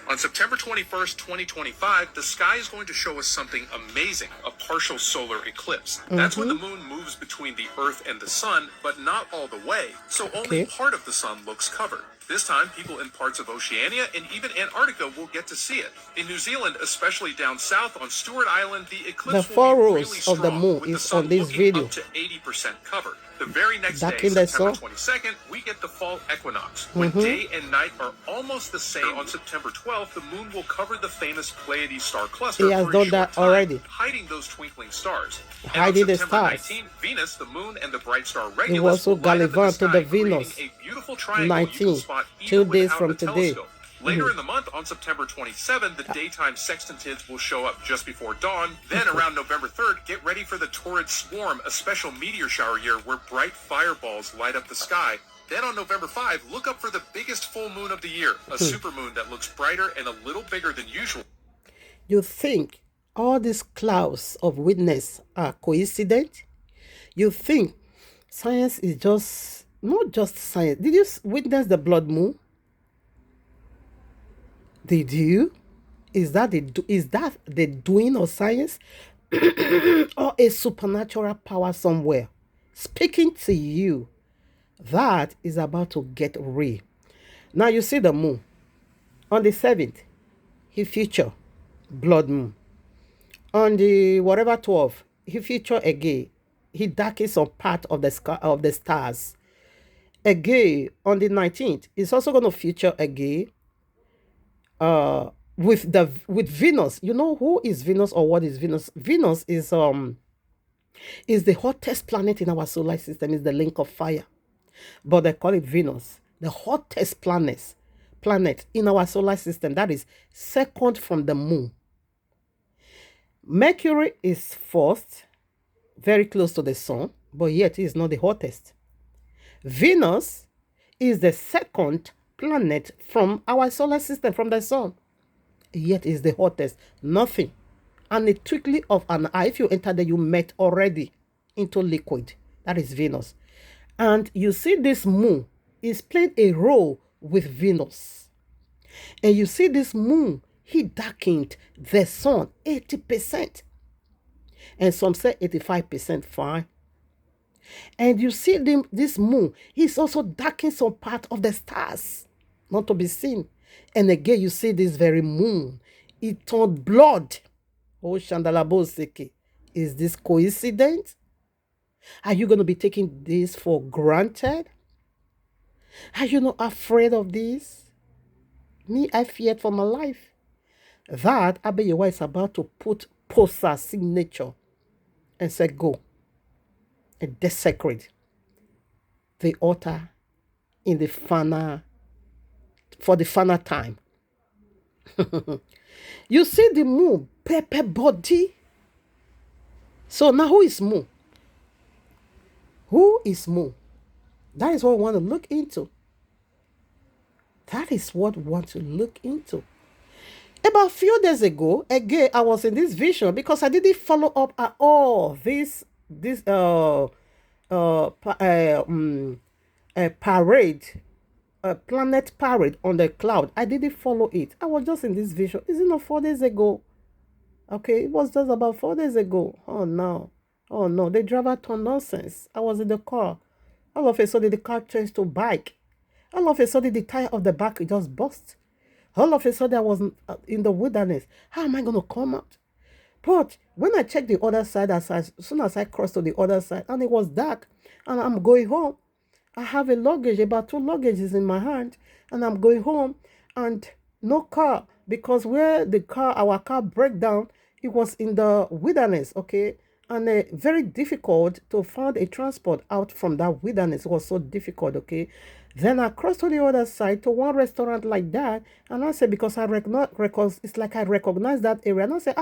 On September 21st, 2025, the sky is going to show us something amazing, a partial solar eclipse. That's when the moon moves between the Earth and the sun, but not all the way, so only Okay. part of the sun looks covered. This time, people in parts of Oceania and even Antarctica will get to see it. In New Zealand, especially down south on Stewart Island, the eclipse The will be photos really of the strong, moon with the is sun on this looking video. up to 80% covered. The very next Back day, in the September sun. 22nd, we get the fall equinox, when day and night are almost the same. On September 12th, the moon will cover the famous Pleiades star cluster He has for a done short that time, already. hiding those twinkling stars. Hiding and the on September stars. 19th, Venus, the moon, and the bright star He Regulus was so will light up in gallivant to sky, the Venus. creating a beautiful triangle you 19, can spot 2 even days without from a today. telescope. Later in the month, on September 27th, the daytime sextantids will show up just before dawn. Then, around November 3rd, get ready for the Torrid Swarm, a special meteor shower year where bright fireballs light up the sky. Then on November 5, look up for the biggest full moon of the year, a supermoon that looks brighter and a little bigger than usual. You think all these clouds of witness are coincident? You think science is just, not just science. Did you witness the blood moon? Did you? Is that the doing of science? Or a supernatural power somewhere speaking to you that is about to get real? Now you see the moon. On the 7th, he feature blood moon. On the whatever 12th, he feature again. He darkens some part of the sky, of the stars. Again, on the 19th, he's also going to feature again with Venus. You know who is Venus or what is Venus? Venus is the hottest planet in our solar system, is the link of fire. But they call it Venus, the hottest planet in our solar system. That is second from the moon. Mercury is first, very close to the sun, but yet is not the hottest. Venus is the second planet from our solar system, from the sun, yet is the hottest. Nothing. And a twinkling of an eye, if you enter there, you melt already into liquid. That is Venus. And you see this moon is playing a role with Venus. And you see this moon, he darkened the sun 80%. And some say 85% fine. And you see this moon, he's also darkening some part of the stars, not to be seen. And again, you see this very moon, it turned blood. Oh, Shandalaboseke. Is this coincidence? Are you going to be taking this for granted? Are you not afraid of this? Me, I feared for my life. That Abayewa is about to put Posa signature and say, go and desecrate the altar in the final, for the final time. You see the moon, pepper body. So now who is moon? Who is moon? That is what we want to look into. That is what we want to look into. About a few days ago, again, I was in this vision because I didn't follow up at all this parade, planet parade on the cloud. I didn't follow it. I was just in this vision. Is it not 4 days ago? Okay, it was just about 4 days ago. Oh no, the driver turned nonsense. I was in the car. All of a sudden, the car changed to bike. All of a sudden, the tire of the back just burst. All of a sudden, I was in the wilderness. How am I going to come out? But when I checked the other side, as soon as I crossed to the other side, and it was dark, and I'm going home, I have a luggage, about 2 luggages in my hand, and I'm going home, and no car, because where our car broke down, it was in the wilderness, okay? And very difficult to find a transport out from that wilderness. It was so difficult, okay? Then I crossed to the other side to one restaurant like that. And I said, because it's like I recognize that area. And I said,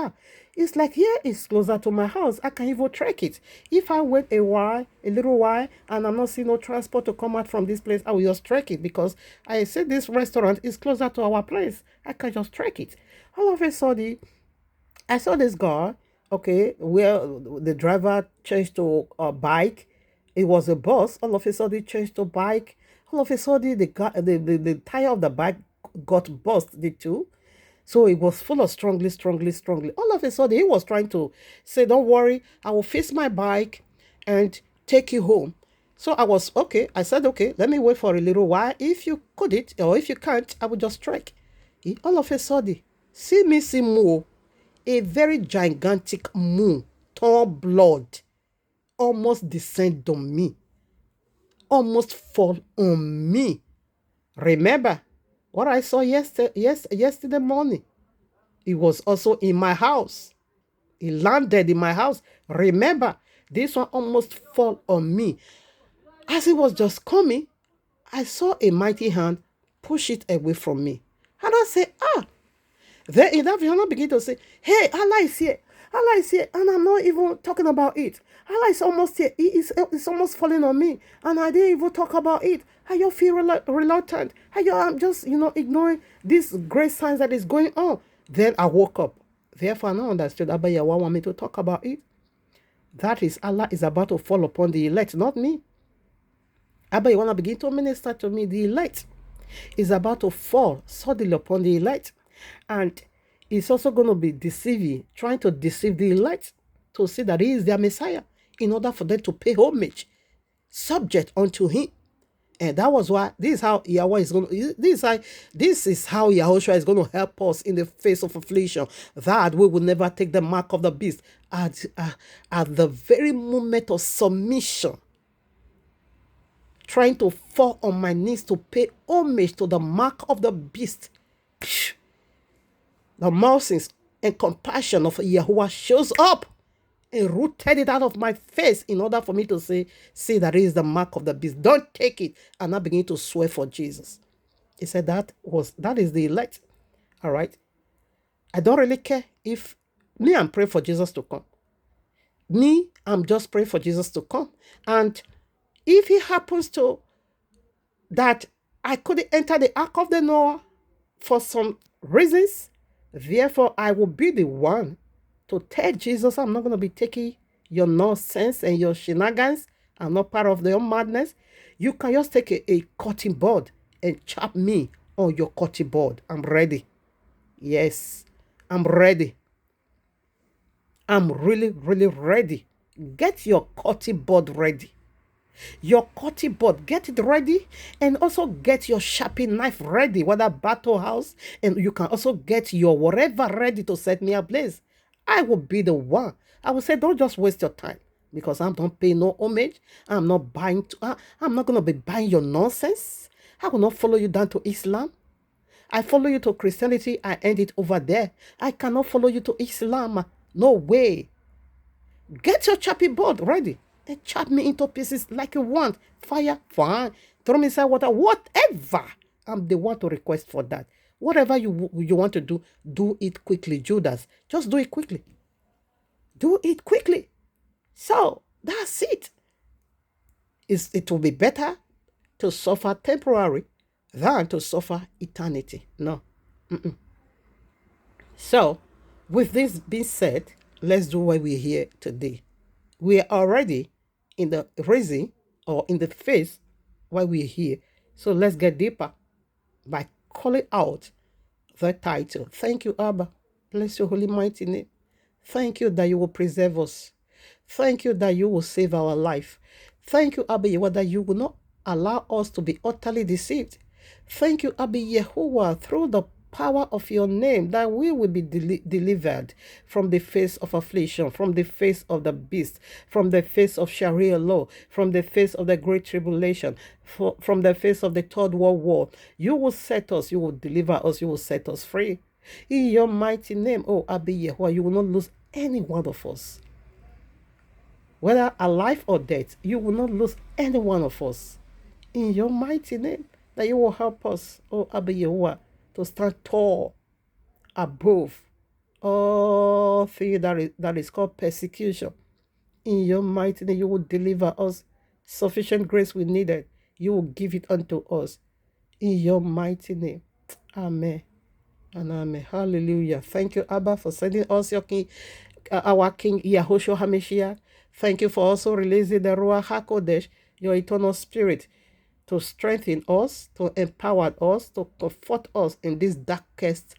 it's like here is closer to my house. I can even track it. If I wait a little while, and I'm not seeing no transport to come out from this place, I will just track it. Because I said this restaurant is closer to our place. I can just track it. All of a sudden, I saw this guy, okay, where the driver changed to a bike. It was a bus. All of a sudden, it changed to bike. All of a sudden, the tire of the bike got busted too. So it was full of strongly. All of a sudden, he was trying to say, don't worry, I will fix my bike and take you home. So I was, okay. I said, okay, let me wait for a little while. If you couldn't, or if you can't, I will just strike. All of a sudden, see more. A very gigantic moon, tall blood, almost descend on me, almost fall on me. Remember what I saw yesterday morning? It was also in my house. It landed in my house. Remember, this one almost fall on me. As it was just coming, I saw a mighty hand push it away from me. And I said, then in that vision, I begin to say, hey, Allah is here. Allah is here. And I'm not even talking about it. Allah is almost here. It's almost falling on me. And I didn't even talk about it. How you feel reluctant? How I'm just, ignoring this great signs that is going on. Then I woke up. Therefore, I now understood Abayawa want me to talk about it. That is, Allah is about to fall upon the elect, not me. Abayawa begin to minister to me. The elect is about to fall suddenly upon the elect. And it's also going to be trying to deceive the elect to say that he is their Messiah in order for them to pay homage, subject unto him. And that was why this is how Yahweh is going to, this is how Yahushua is going to help us in the face of affliction, that we will never take the mark of the beast at the very moment of submission, trying to fall on my knees to pay homage to the mark of the beast. The mercies and compassion of Yahuwah shows up and rooted it out of my face in order for me to say that it is the mark of the beast. Don't take it. And I begin to swear for Jesus. He said that is the elect. All right. I don't really care if I'm praying for Jesus to come. I'm just praying for Jesus to come. And if it happens to that I couldn't enter the Ark of the Noah for some reasons, therefore, I will be the one to tell Jesus, I'm not going to be taking your nonsense and your shenanigans I'm not part of your madness. You can just take a cutting board and chop me on your cutting board. I'm ready. Yes, I'm ready. I'm really, really ready. Get your cutting board ready. Your cutting board, get it ready, and also get your sharpening knife ready, whether battle house, and you can also get your whatever ready to set me ablaze. I will be the one. I will say, don't just waste your time, because I'm not paying no homage. I'm not buying. I'm not gonna be buying your nonsense. I will not follow you down to Islam. I follow you to Christianity. I end it over there. I cannot follow you to Islam. No way. Get your chopping board ready and chop me into pieces like you want. Fire, fine. Throw me inside water, whatever. I'm the one to request for that. Whatever you want to do it quickly, Judas. Just do it quickly. Do it quickly. So, that's it. It will be better to suffer temporary than to suffer eternity. No. So, with this being said, let's do why we're here today. We are already in the reason or in the phase why we're here. So let's get deeper by calling out the title. Thank you, Abba. Bless your holy mighty name. Thank you that you will preserve us. Thank you that you will save our life. Thank you, Abba Yehovah, that you will not allow us to be utterly deceived. Thank you, Abba Yehovah, through the power of your name, that we will be delivered from the face of affliction, from the face of the beast, from the face of Sharia law, from the face of the great tribulation, from the face of the third world war. You will set us, you will deliver us, you will set us free. In your mighty name, oh Abba Yehovah, you will not lose any one of us. Whether alive or dead, you will not lose any one of us. In your mighty name, that you will help us, oh Abba Yehovah, to stand tall above all things that is called persecution. In your mighty name, you will deliver us. Sufficient grace we needed, you will give it unto us. In your mighty name. Amen and amen. Hallelujah. Thank you, Abba, for sending us your King, our King Yahushua HaMashiach. Thank you for also releasing the Ruach HaKodesh, your eternal spirit, to strengthen us, to empower us, to comfort us in this darkest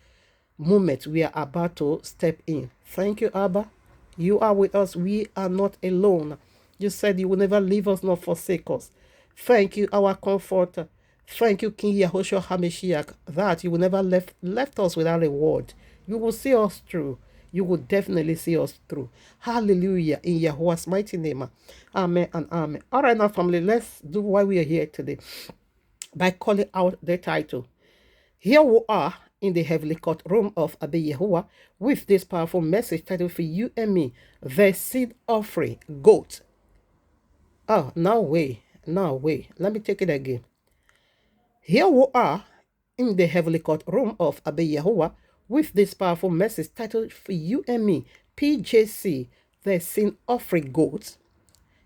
moment we are about to step in. Thank you, Abba. You are with us. We are not alone. You said you will never leave us nor forsake us. Thank you, our comforter. Thank you, King Yahushua HaMashiach, that you will never left us without a word. You will see us through. You will definitely see us through. Hallelujah. In Yahuwah's mighty name. Amen and amen. All right, now, family, let's do why we are here today by calling out the title. Here we are in the heavenly courtroom of Abba Yehovah with this powerful message titled for you and me, the seed offering goat. Oh, no way. Let me take it again. Here we are in the heavenly courtroom of Abba Yehovah with this powerful message titled for you and me, PJC, the sin offering goats.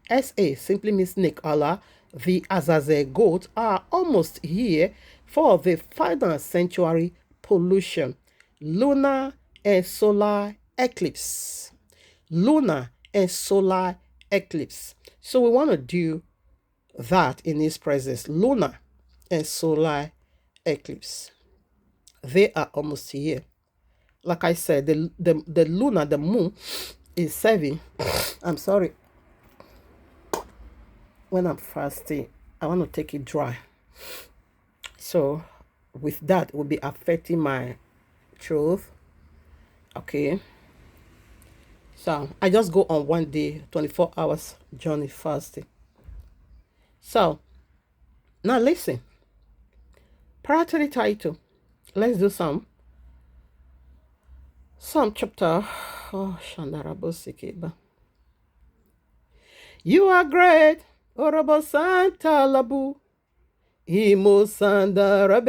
SA simply means snake. Allah, the Azazel goats are almost here for the final sanctuary pollution, lunar and solar eclipse. Lunar and solar eclipse. So we want to do that in his presence, lunar and solar eclipse. They are almost here. Like I said, the lunar, the moon, is serving. I'm sorry. When I'm fasting, I want to take it dry. So, with that, it will be affecting my throat. Okay. So, I just go on one day, 24 hours journey fasting. So, now listen. Prior to the title, let's do some chapter. Oh, Shandarabosikeba. You are great, Orobo Santa Labu. Imo Sandarabe.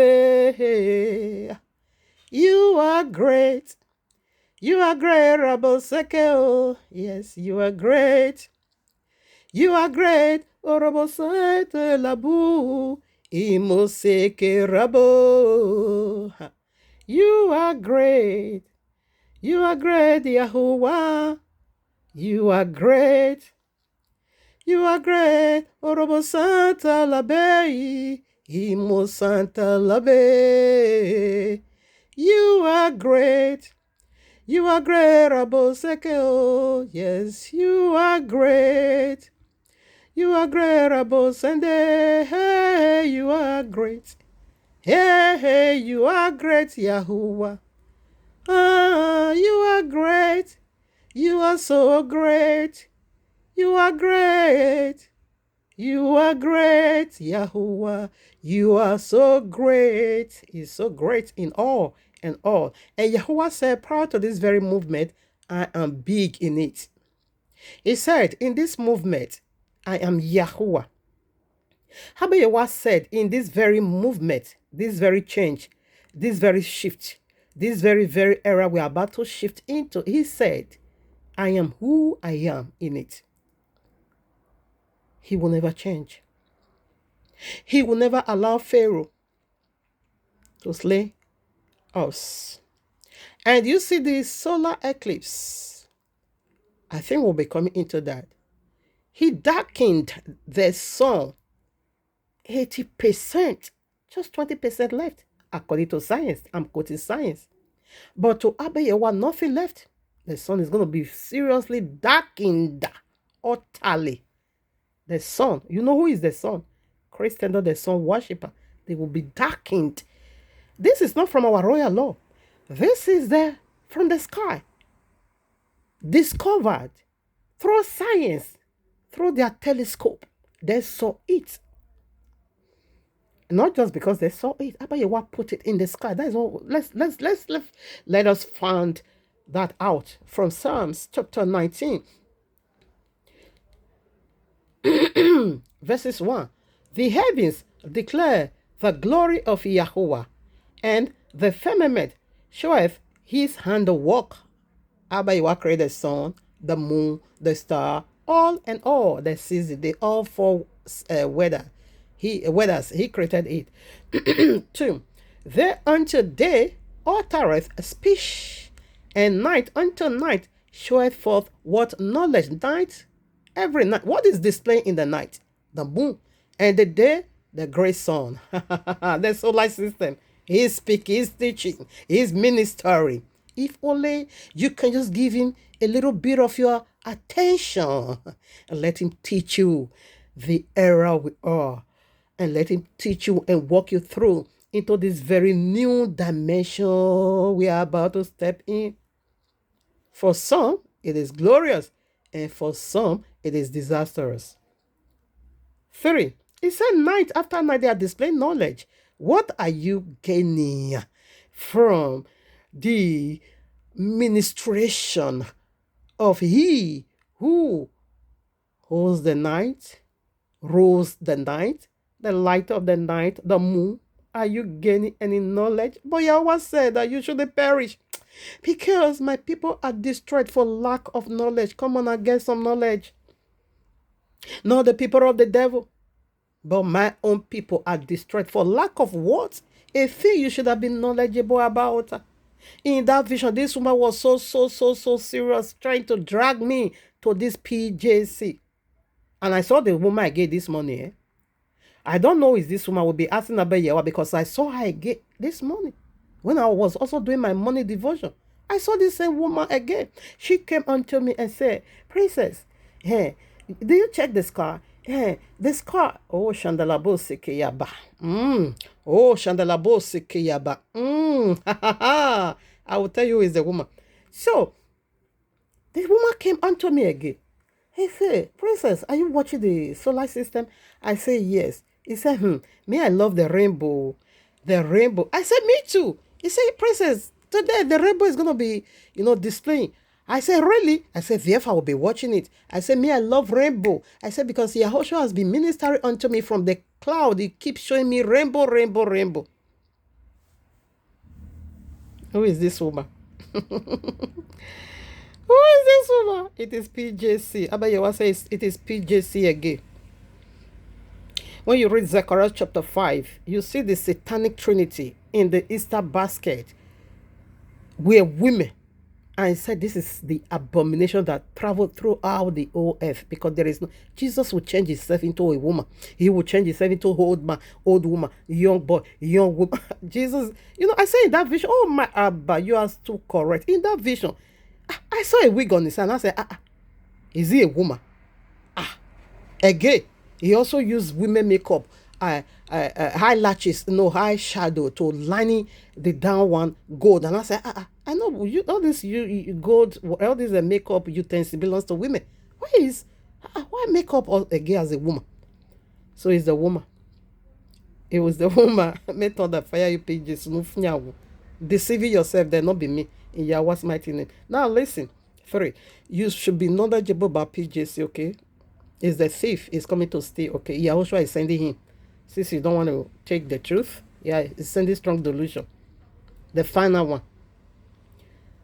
You are great. You are great, Rabo Sekeo. Yes, you are great. You are great, Orobo Santa Labu. Imo Seke Rabo. You are great. You are great, Yahuwah. You are great. You are great. Orobo Santa Labe. Imo Santa Labe. You are great. You are great, Raboseke. Yes, you are great. You are great, Rabosende. Hey, you are great. Hey, you are great, Yahuwah. Ah, you are great. You are so great. You are great. You are great, Yahuwah. You are so great. He's so great in all and all. And Yahuwah said, prior to this very movement, I am big in it. He said, in this movement, I am Yahuwah. Yahuwah said, in this very movement, this very change, this very shift, this very era we are about to shift into, he said, I am who I am in it. He will never change. He will never allow Pharaoh to slay us. And you see the solar eclipse. I think we'll be coming into that. He darkened the sun 80%, just 20% left, according to science. I'm quoting science. But to Abayewa, nothing left. The sun is going to be seriously darkened, utterly. The sun, you know who is the sun? Christians are the sun worshipper. They will be darkened. This is not from our royal law. This is from the sky. Discovered through science, through their telescope. They saw it. Not just because they saw it. Abayewa put it in the sky. That is all. Let us find that out from Psalms chapter 19. Verses 1. The heavens declare the glory of Yahuwah, and the firmament showeth his handiwork. Abayewa created the sun, the moon, the star, all and all the seasons, the all four weathers. He created it. 2. There unto day uttereth speech, and night unto night showeth forth what knowledge. Night, every night. What is displayed in the night? The moon. And the day, the great sun. The solar system. He's speaking, he's teaching, he's ministering. If only you can just give him a little bit of your attention and let him teach you the era we are. And let him teach you and walk you through into this very new dimension we are about to step in. For some, it is glorious. And for some, it is disastrous. 3. It said night after night they are displaying knowledge. What are you gaining from the ministration of he who holds the night, rules the night, the light of the night, the moon? Are you gaining any knowledge? But Yahweh said that you shouldn't perish because my people are destroyed for lack of knowledge. Come on, I get some knowledge. Not the people of the devil, but my own people are destroyed for lack of what? A thing you should have been knowledgeable about. In that vision, this woman was so serious, trying to drag me to this PJC. And I saw the woman I gave this money. I don't know if this woman will be asking about Yawa because I saw her again this morning when I was also doing my morning devotion. I saw this same woman again. She came unto me and said, Princess, hey, do you check this car? Hey, this car. Oh, Shandalabo Sikiyaba. Oh, Shandalabo Sikiyaba. I will tell you who is the woman. So, this woman came unto me again. He said, Princess, are you watching the solar system? I said, yes. He said, me, I love the rainbow. The rainbow. I said, me too. He said, Princess, today the rainbow is going to be, displaying. I said, really? I said, therefore I will be watching it. I said, me, I love rainbow. I said, because Yahushua has been ministering unto me from the cloud. He keeps showing me rainbow, rainbow, rainbow. Who is this woman? Who is this woman? It is PJC. Abayewa says it is PJC again. When you read Zechariah chapter 5, you see the satanic trinity in the Easter basket where women And he said this is the abomination that traveled throughout the whole earth, because there is no Jesus will change himself into a woman. He will change himself into old man, old woman, young boy, young woman. Jesus, I say in that vision, oh my Abba, you are too correct. In that vision, I saw a wig on his hand. I said, is he a woman? Again, he also used women makeup, high lashes, high shadow to lining the down one gold. And I said, I know all this you gold, all this makeup utensil belongs to women. Why makeup again as a woman? So it's the woman. It was the woman method that fire you pages, deceiving yourself. There not be me in Yahweh's mighty name. Now listen, 3, you should be knowledgeable about PJC. Okay, is the thief is coming to steal. Okay, Yahushua is sending him. Since you don't want to take the truth, it's sending strong delusion. The final one.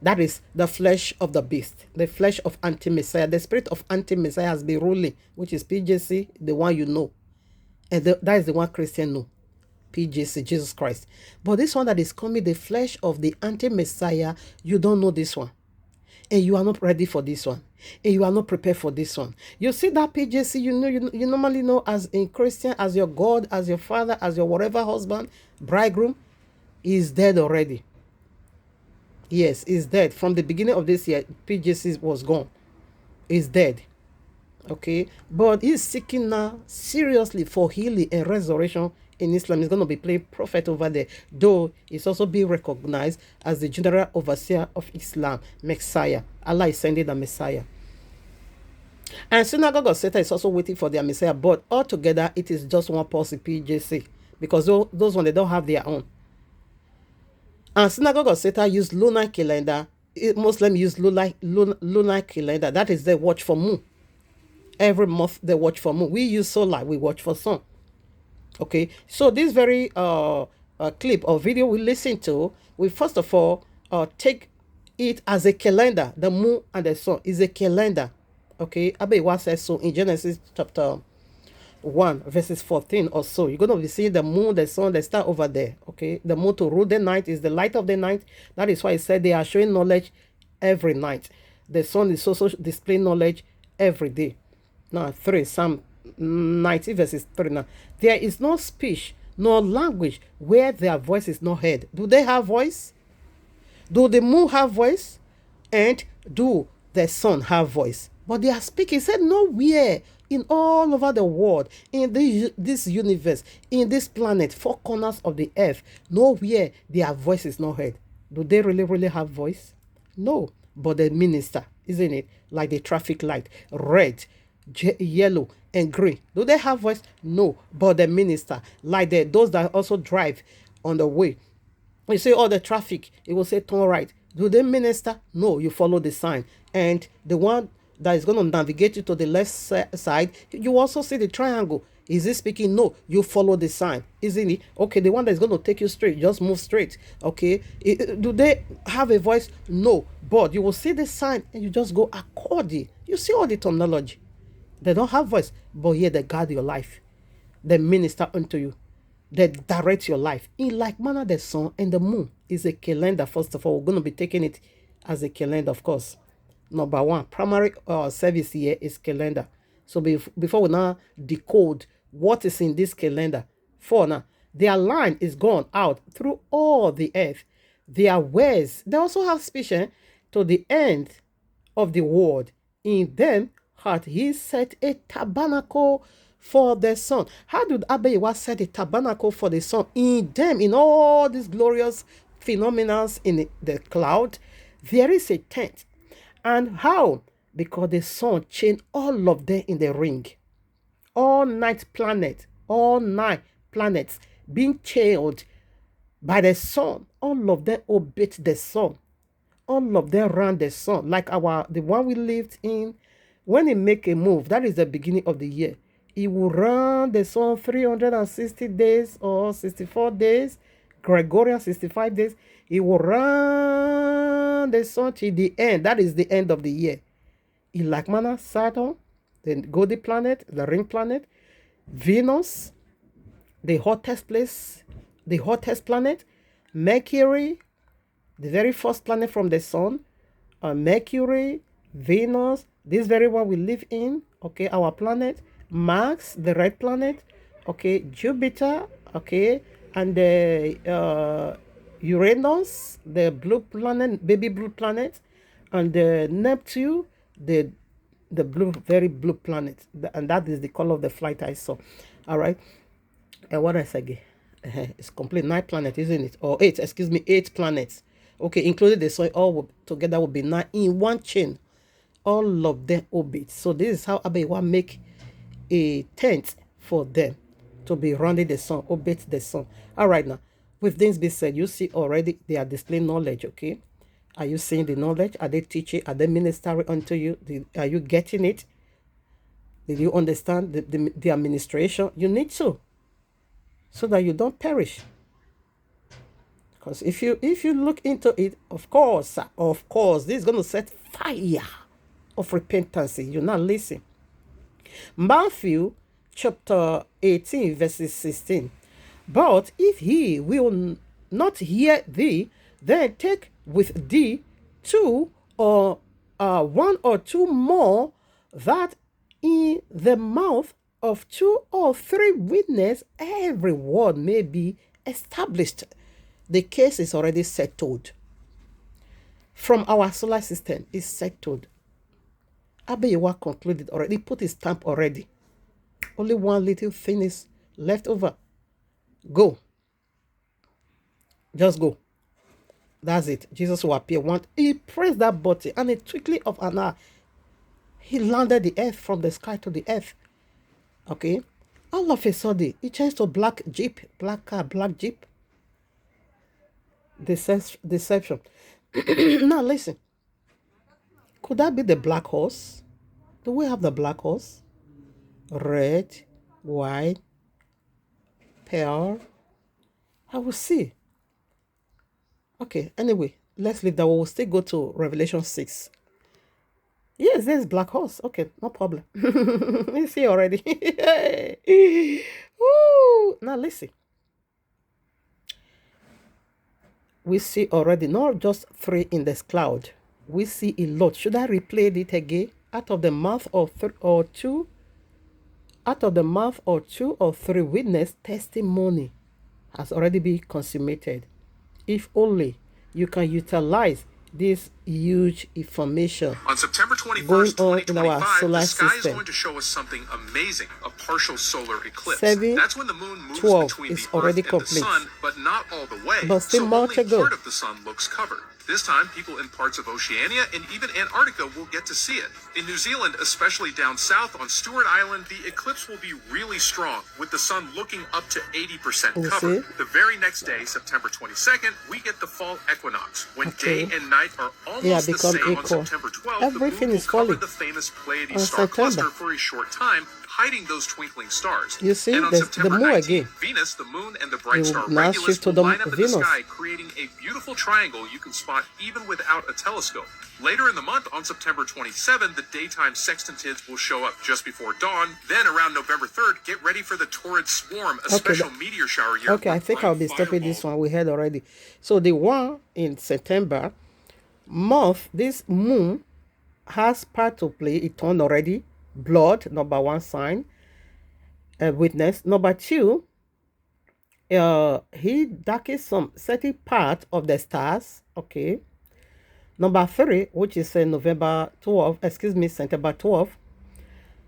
That is the flesh of the beast, the flesh of anti-Messiah. The spirit of anti-Messiah has been ruling, which is PJC, the one you know. And that is the one Christian know. PJC, Jesus Christ. But this one that is coming, the flesh of the anti-Messiah, you don't know this one. And you are not ready for this one. And you are not prepared for this one. You see that PJC, you normally know as a Christian, as your God, as your father, as your whatever husband, bridegroom, is dead already. Yes, is dead. From the beginning of this year, PJC was gone. He's dead. Okay? But he's seeking now seriously for healing and resurrection in Islam. He's going to be playing prophet over there. Though he's also being recognized as the general overseer of Islam, Messiah. Allah is sending the Messiah. And Synagogue of Satan is also waiting for their Messiah. But altogether, it is just one person, PJC. Because those ones, they don't have their own. And Synagogue of Satan use lunar calendar. Muslims use lunar calendar. That is they watch for moon. Every month they watch for moon. We use solar. We watch for sun. Okay. So this very clip or video we listen to, we first of all take it as a calendar. The moon and the sun is a calendar. Okay. Abewa says so in Genesis chapter 1 verses 14 or so. You're going to be seeing the moon, the sun, the star over there. Okay, the moon to rule the night is the light of the night. That is why it said they are showing knowledge every night. The sun is also displaying knowledge every day. Now 3 Psalm 90 verses 3. Now there is no speech nor language where their voice is not heard. Do they have voice? Do the moon have voice? And do the sun have voice? But they are speaking. He said nowhere in all over the world, in this universe, in this planet, 4 corners of the earth, nowhere their voice is not heard. Do they really have voice? No, but the minister, isn't it? Like the traffic light, red, yellow, and green. Do they have voice? No, but the minister, like those that also drive on the way. You see all the traffic, it will say turn right. Do they minister? No, you follow the sign. And the one that is going to navigate you to the left side, you also see the triangle. Is he speaking? No, you follow the sign, isn't it? Okay, the one that is going to take you straight, just move straight. Okay, do they have a voice? No, but you will see the sign and you just go according. You see all the terminology. They don't have voice, but here they guard your life. They minister unto you. They direct your life. In like manner, the sun and the moon is a calendar. First of all, we're going to be taking it as a calendar, of course. Number 1, primary service here is calendar. So before we now decode what is in this calendar, 4 now, their line is gone out through all the earth. Their ways, they also have speech to the end of the world. In them hath he set a tabernacle for the sun. How did Abewa set a tabernacle for the sun? In them, in all these glorious phenomena in the cloud, there is a tent. And how? Because the sun chained all of them in the ring. All 9 planets being chained by the sun. All of them obeyed the sun. All of them ran the sun. Like the one we lived in. When he make a move, that is the beginning of the year. He will run the sun 360 days or 64 days. Gregorian 65 days. He will run the sun till the end. That is the end of the year. In like manner, Saturn, the golden planet, the ring planet, Venus, the hottest place, the hottest planet, Mercury, the very first planet from the sun, Mercury, Venus, this very one we live in, okay, our planet, Mars, the red planet, okay, Jupiter, okay, and the Uranus, the blue planet, baby blue planet, and the Neptune, the blue, very blue planet, and that is the color of the flight I saw. All right, and what else again? It's complete 9 planets, isn't it? Or 8, excuse me, 8 planets. Okay, including the sun, all together will be 9 in one chain. All of them orbit. So this is how Abewa make a tent for them to be running the sun, orbit the sun. All right, now, with this being said, you see already they are displaying knowledge, okay? Are you seeing the knowledge? Are they teaching? Are they ministering unto you? Are you getting it? Did you understand the administration? You need to, so that you don't perish. Because if you look into it, of course, this is going to set fire of repentance. You're not listening. Matthew chapter 18, verses 16. But if he will not hear thee, then take with thee 2 or 1 or 2 more, that in the mouth of 2 or 3 witnesses every word may be established. The case is already settled. From our solar system is settled. Abeyewa concluded already, put his stamp already. Only one little thing is left over. Go. Just go. That's it. Jesus will appear. He pressed that button, and a twinkling of an eye, he landed the earth from the sky to the earth. Okay? All of a sudden, he changed to black jeep, black car, black jeep. Deception. Now listen. Could that be the black horse? Do we have the black horse? Red, white, pearl. I will see. Okay, anyway, let's leave that. We'll still go to Revelation 6. Yes, there's black horse. Okay, no problem. You see already. Woo! Now listen. We see already not just 3 in this cloud. We see a lot. Should I replay it again? Out of the mouth of 3 or 2, out of the mouth of 2 or 3 witness, testimony has already been consummated. If only you can utilize this huge information on September 21st, going on in our 2025, solar the sky system. is going to show us something amazing, a partial solar eclipse. 7, That's when the moon moves 12 between is the already Earth and complete. the sun, but not all the way. But still so more only to go. part of the sun looks covered. This time, people in parts of Oceania and even Antarctica will get to see it. In New Zealand, especially down south on Stewart Island, the eclipse will be really strong, with the sun looking up to 80% You covered. see? The very next day, September 22nd, we get the fall equinox, when Okay. day and night are almost Yeah, the become same. On equal. September 12th, Everything the moon is will cover falling the famous Pleiades on star September. cluster for a short time, hiding those twinkling stars. You see, and on there's the September moon 19th, again. Venus, the moon, and the bright You star now Regulus shift to will the line up in Venus. the sky, creating a beautiful triangle you can spot even without a telescope. Later in the month, on September 27th, the daytime sextantids will show up just before dawn. Then, around November 3rd, get ready for the Torrid Swarm, a special meteor shower year. Okay, I think I'll be stopping this one. We had already. So the one in September month, this moon has part to play. It turned already. Blood, number 1 sign. Witness. Number 2, he darkens some certain part of the stars. Okay. Number 3, which is September 12.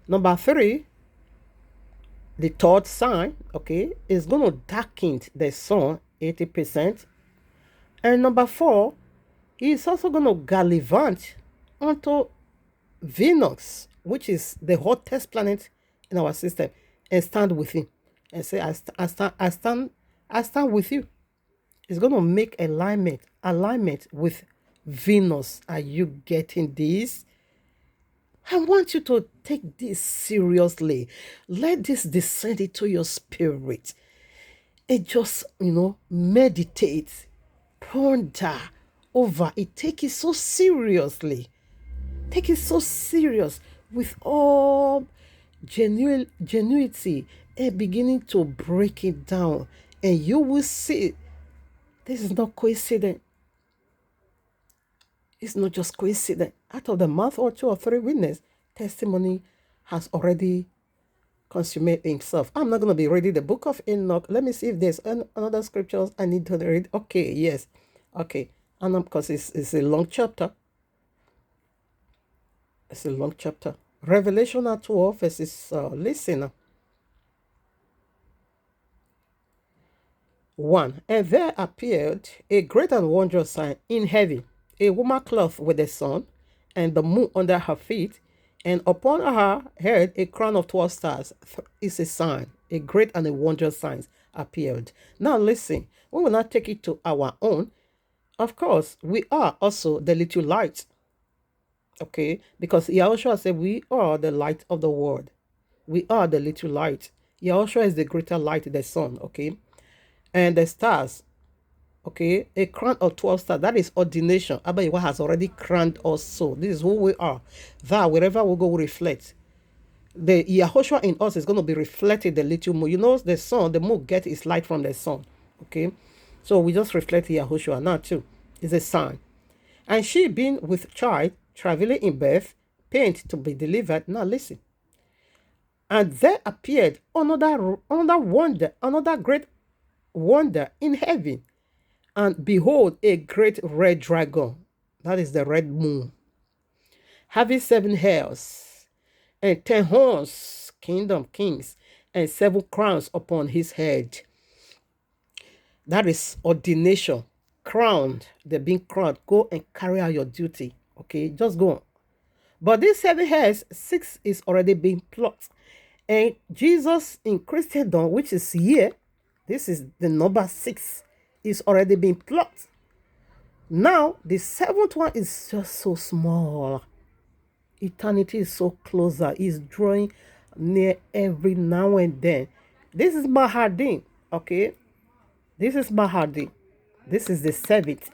Number 3, the 3rd sign, okay, is going to darken the sun 80%. And number 4, he is also going to gallivant onto Venus, which is the hottest planet in our system, and stand with him and say, I stand with you. It's going to make alignment with Venus. Are you getting this? I want you to take this seriously. Let this descend into your spirit. And just, meditate, ponder over it. Take it so seriously. Take it so serious with all genuinity and beginning to break it down. And you will see this is not coincidence. It's not just coincidence. Out of the mouth or two or three witnesses, testimony has already consummated himself. I'm not going to be reading the book of Enoch. Let me see if there's another scriptures I need to read. Okay, yes. Okay. And because it's a long chapter. It's a long chapter. Revelation 12 verses, listen. 1. And there appeared a great and wondrous sign in heaven, a woman clothed with the sun, and the moon under her feet, and upon her head a crown of 12 stars. Is a sign, a great and a wondrous sign appeared. Now listen, we will not take it to our own. Of course, we are also the little light. Okay, because Yahushua said we are the light of the world. We are the little light. Yahushua is the greater light, the sun. Okay. And the stars, okay, a crown of 12 stars, that is ordination. Abba Yahweh has already crowned us so. This is who we are. That wherever we go, we reflect. The Yahushua in us is going to be reflected the little moon. You know, the sun, the moon gets its light from the sun. Okay, so we just reflect Yahushua now too. It's a sign. And she being with child, traveling in birth, pained to be delivered. Now listen. And there appeared another wonder, another great wonder in heaven, and behold, a great red dragon, that is the red moon, having 7 hairs and 10 horns, kings, and 7 crowns upon his head. That is ordination, crowned. They're being crowned. Go and carry out your duty. Okay, just go on. But these 7 hairs, 6 is already being plucked, and Jesus in Christendom, which is here. This is the number 6 is already being plucked. Now, the 7th one is just so small. Eternity is so closer. It's drawing near every now and then. This is Mahadi, okay? This is Mahadi. This is the 7th.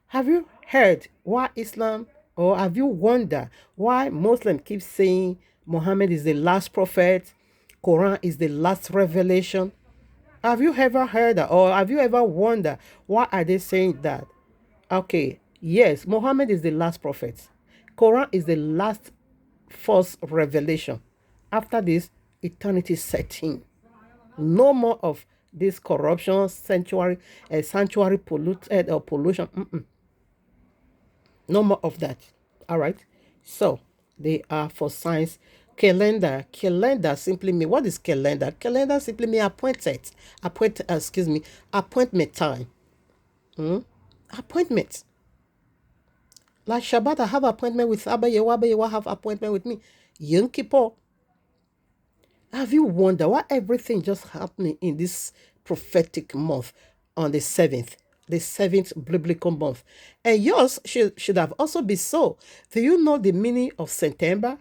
Have you heard why Islam, or have you wondered why Muslims keep saying Muhammad is the last prophet, Quran is the last revelation? Have you ever heard that, or have you ever wondered why are they saying that? Okay, yes, Muhammad is the last prophet. Quran is the last false revelation. After this, eternity set in. No more of this corruption, sanctuary polluted or pollution. No more of that. All right. So they are for science. Calendar simply mean, what is calendar? Calendar simply mean appointment time. Appointment. Like Shabbat, I have appointment with Abba Yewa have appointment with me. Yom Kippur. Have you wondered why everything just happening in this prophetic month on the 7th? The 7th biblical month. And yours should have also been so. Do you know the meaning of September?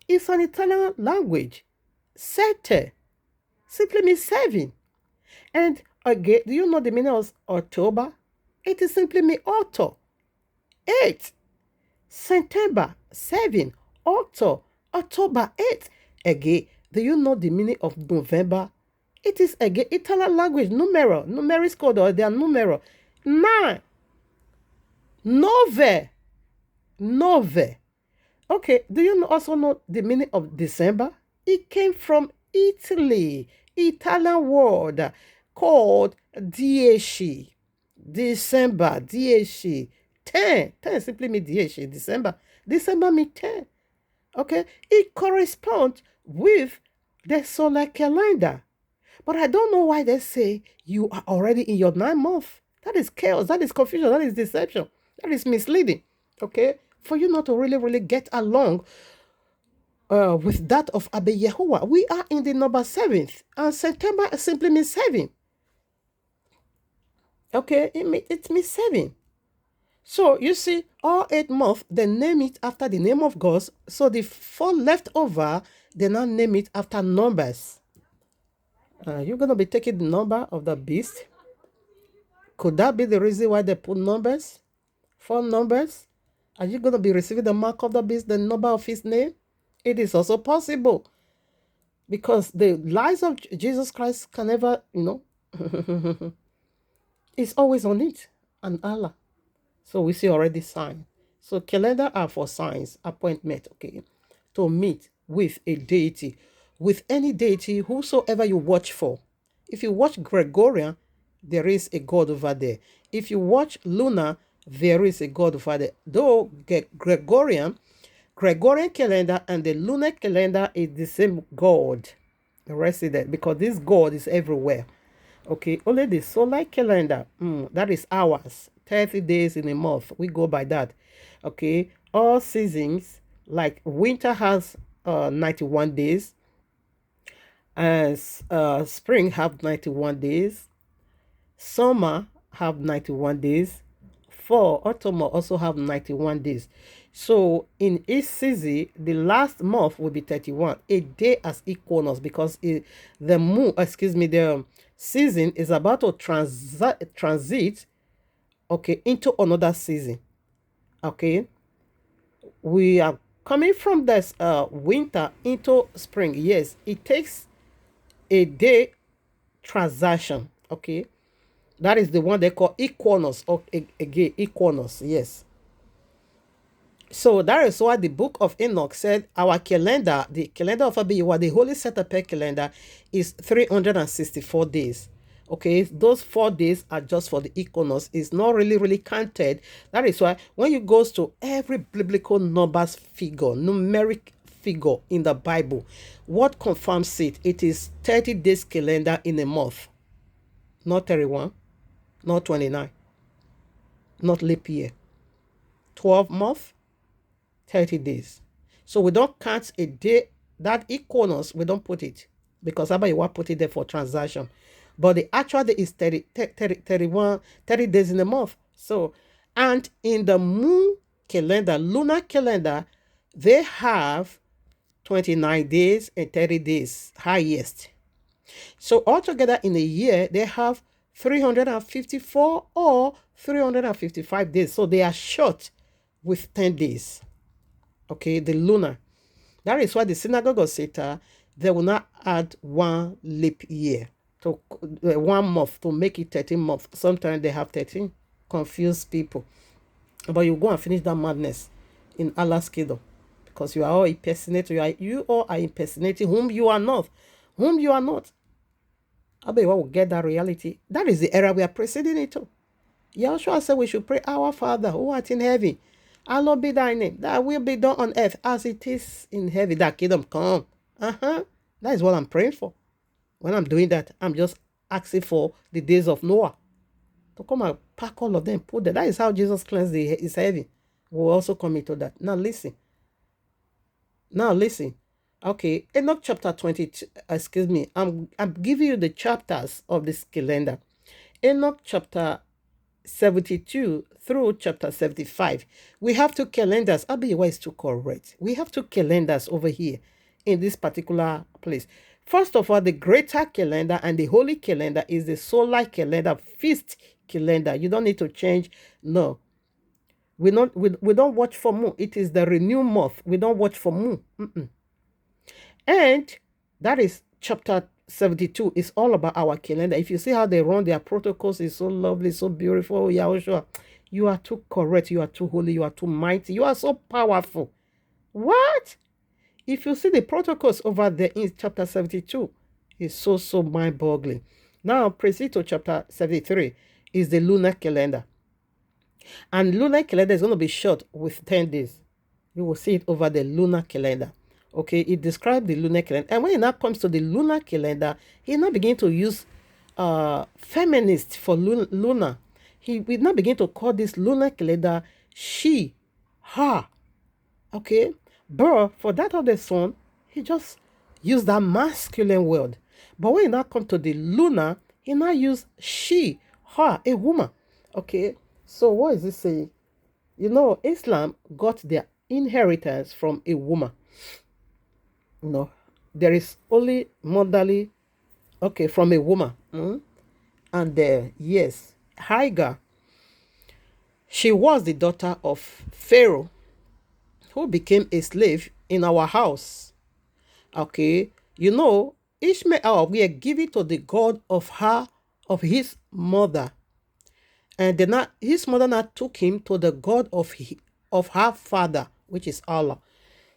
It's an Italian language. Sette simply means 7. And again, do you know the meaning of October? It is simply mean auto. 8. September 7. October 8. Again, do you know the meaning of November? It is again Italian language, numeris code, or they are numero. 9. Nove. Okay, do you also know the meaning of December? It came from Italy, Italian word called Dieci. December, Dieci. 10 simply means Dieci, December. December means 10. Okay, it corresponds with the solar calendar. But I don't know why they say you are already in your 9 month. That is chaos, that is confusion, that is deception, that is misleading. Okay, for you not to really get along with that of Abba Yehoah. We are in the number 7th, and September simply means 7. Okay, it means 7. So you see, all 8 months, they name it after the name of God. So the 4 left over, they now name it after numbers. You're going to be taking the number of the beast. Could that be the reason why they put numbers? 4 numbers? Are you going to be receiving the mark of the beast, the number of his name? It is also possible. Because the lies of Jesus Christ can never, it's always on it. And Allah. So we see already sign. So calendar are for signs, appointment, okay, to meet with a deity, with any deity, whosoever you watch for. If you watch Gregorian, there is a god over there. If you watch lunar, there is a god over there. Though Gregorian calendar and the lunar calendar is the same god resident, because this god is everywhere. Okay, only the solar calendar, that is ours, 30 days in a month. We go by that. Okay, all seasons, like winter has 91 days, and spring have 91 days, summer have 91 days, fall, autumn also have 91 days. So in each season, the last month will be 31, a day as equinox, because the season is about to transit, okay, into another season. Okay, we are coming from this winter into spring. Yes, it takes a day transaction. Okay, that is the one they call equinox, or again equinox. Yes. So that is why the book of Enoch said our calendar, the calendar of Abiyawa, the holy September calendar, is 364 days. Okay, those 4 days are just for the equinox. It's not really counted. That is why when you go to every biblical numbers figure, numeric figure in the Bible, what confirms it? It is 30 days calendar in a month. Not 31, not 29, not leap year. 12 months, 30 days. So we don't count a day, that equinox, we don't put it, because Abayawa put it there for transaction. But the actual day is 30 days in a month. So, and in the moon calendar, lunar calendar, they have 29 days and 30 days, highest. So altogether in a year, they have 354 or 355 days. So they are short with 10 days. Okay, the lunar. That is why the synagogue of Satan, they will not add one leap year to 1 month to make it 13 months. Sometimes they have 13. Confuse people. But you go and finish that madness in Allah's kingdom, because you are all impersonating. You all are impersonating whom you are not. Whom you are not. Abayawa will get that reality. That is the era we are proceeding into. Yahushua said we should pray, our Father who art in heaven, hallowed be thy name. That will be done on earth as it is in heaven. That kingdom come. That is what I'm praying for. When I'm doing that, I'm just asking for the days of Noah to come and pack all of them, put that. That is how Jesus cleansed his heaven. We'll also come into that. Now listen. Okay, Enoch chapter 22. Excuse me. I'm giving you the chapters of this calendar. Enoch chapter 72 through chapter 75. We have 2 calendars. Abiyawa is too correct. We have 2 calendars over here in this particular place. First of all, the greater calendar and the holy calendar is the solar calendar, feast calendar. You don't need to change. No. We don't watch for moon. It is the renew month. We don't watch for moon. And that is chapter 72. It's all about our calendar. If you see how they run their protocols, it's so lovely, so beautiful. Yahushua, you are too correct. You are too holy. You are too mighty. You are so powerful. What? If you see the protocols over there in chapter 72, it's so mind-boggling. Now, proceed to chapter 73 is the lunar calendar. And lunar calendar is going to be short with 10 days. You will see it over the lunar calendar. Okay, it describes the lunar calendar. And when it now comes to the lunar calendar, he now begin to use feminist for lunar. He will now begin to call this lunar calendar she, her. Okay, but for that of the sun, he just used that masculine word. But when he now comes to the lunar, he now use she, her, a woman. Okay, so what is it saying? You know, Islam got their inheritance from a woman. No, there is only motherly, okay, from a woman. And yes, Hagar, she was the daughter of Pharaoh, who became a slave in our house. Okay, you know, Ishmael, we are giving to the God of his mother. And then his mother now took him to the God of of her father, which is Allah.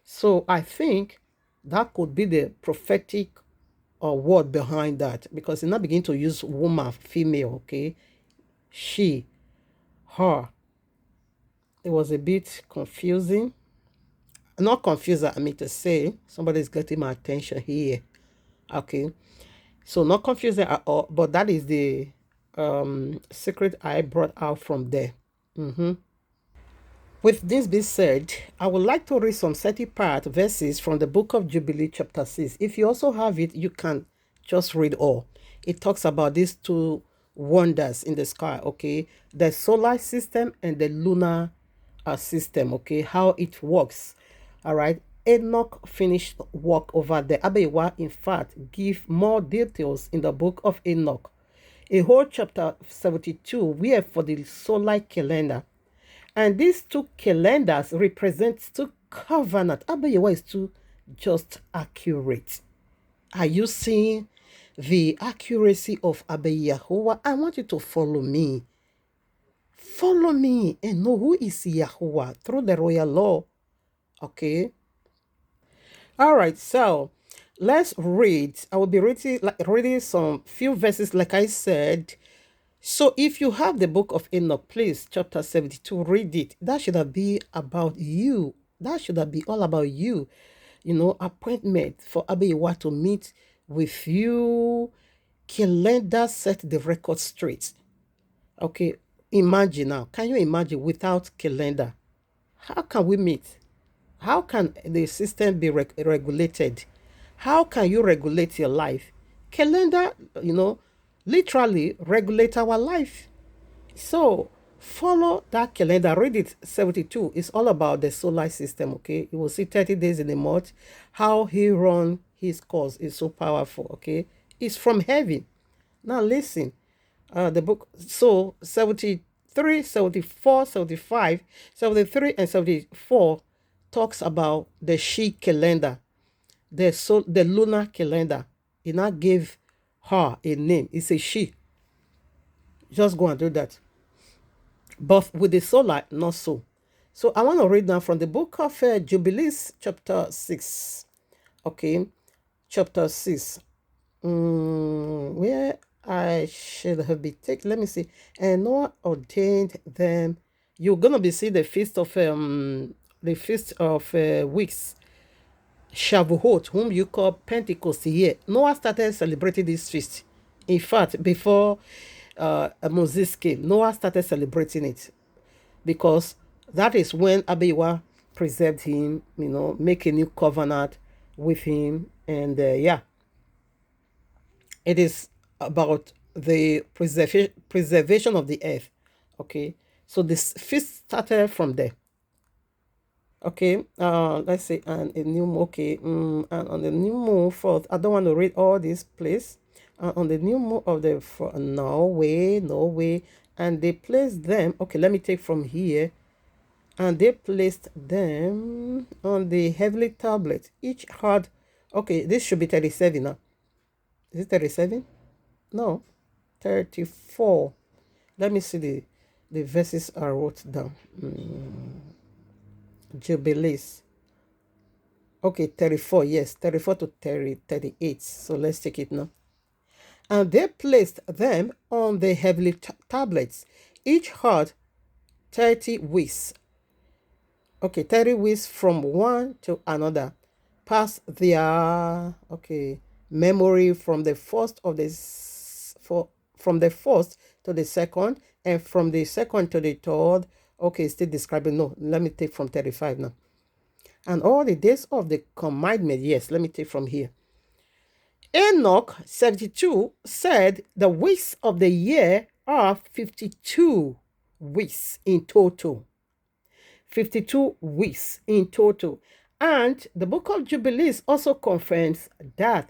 So I think that could be the prophetic word behind that, because he now begin to use woman, female, okay? She, her. It was a bit confusing. Not confusing, I mean to say. Somebody's getting my attention here. Okay. So not confusing at all, but that is the secret I brought out from there. With this being said, I would like to read some 30 part verses from the book of Jubilee chapter 6. If you also have it, you can just read all. It talks about these two wonders in the sky, okay? The solar system and the lunar system, okay? How it works, all right? Enoch finished work over there. Abewa, in fact, give more details in the book of Enoch. A whole chapter 72, where for the solar calendar. And these two calendars represent two covenant. Abeyewa is too just accurate. Are you seeing the accuracy of Abeyahuwa? I want you to follow me. Follow me and know who is Yahuwah through the royal law. Okay? All right, so let's read. I will be reading some few verses, like I said. So if you have the book of Enoch, please, chapter 72, read it. That should have been about you. That should have been all about you. You know, appointment for Abeyewa to meet with you. Calendar set the record straight. Okay, imagine now. Can you imagine without calendar? How can we meet? How can the system be regulated? How can you regulate your life? Calendar, you know, literally regulate our life. So follow that calendar. Read it. 72. It's all about the solar system, okay? You will see 30 days in a month. How he run his course is so powerful, okay? It's from heaven. Now listen. The book, so 73, 74, 75, 73, and 74 talks about the she calendar, the lunar calendar. He now gave her a name. It's a she. Just go and do that. But with the solar, not so. So I want to read now from the book of Jubilees, chapter 6. Okay, chapter 6. Where I should have been taken. Let me see. And Noah ordained them. You're gonna be seeing the feast of weeks, Shavuot, whom you call Pentecost here. Noah started celebrating this feast. In fact, before Moses came, Noah started celebrating it, because that is when Abeyewa preserved him, you know, make a new covenant with him. And yeah, it is about the preservation of the earth. Okay, so this feast started from there. Okay, let's say, and a new moon. Okay, and on the new moon fourth, I don't want to read all this place. On the new moon of the no way, and they placed them. Okay, let me take from here. And they placed them on the heavenly tablet. Each had, okay, this should be 37 now. Is it 37? No, 34. Let me see the verses I wrote down. Jubilees. Okay, 34, yes, 34 to 38. So let's take it now. And they placed them on the heavenly tablets. Each had 30 weeks. Okay, 30 weeks from one to another. Pass their, okay, memory from the first of from the first to the second, and from the second to the third. Okay, still describing. No, let me take from 35 now. And all the days of the commandment. Yes, let me take from here. Enoch 72 said the weeks of the year are 52 weeks in total. 52 weeks in total. And the book of Jubilees also confirms that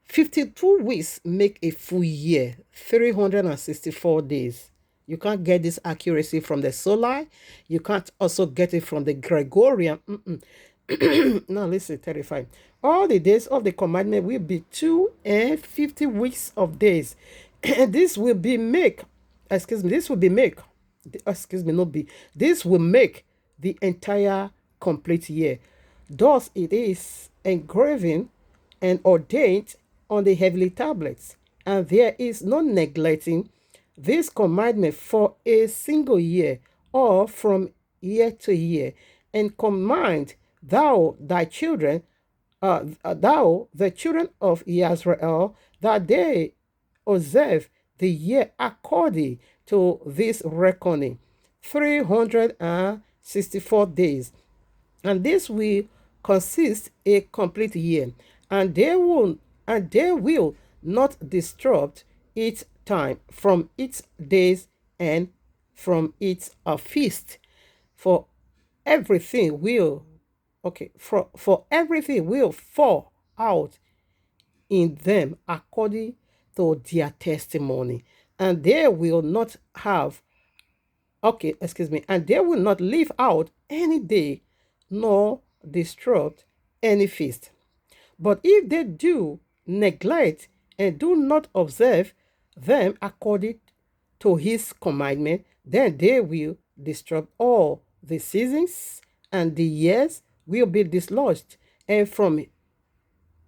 52 weeks make a full year, 364 days. You can't get this accuracy from the solar. You can't also get it from the Gregorian. Now listen, 35. All the days of the commandment will be 250 weeks of days. And this will be make, this will make the entire complete year. Thus it is engraven and ordained on the heavenly tablets, and there is no neglecting this commandment for a single year or from year to year. And command thou thy children, thou the children of Israel, that they observe the year according to this reckoning, 364 days, and this will consist a complete year, and they will not disrupt its time from its days and from its feast, for everything will for everything will fall out in them according to their testimony, and they will not have and they will not leave out any day nor disrupt any feast. But if they do neglect and do not observe them according to his commandment, then they will disrupt all the seasons, and the years will be dislodged and from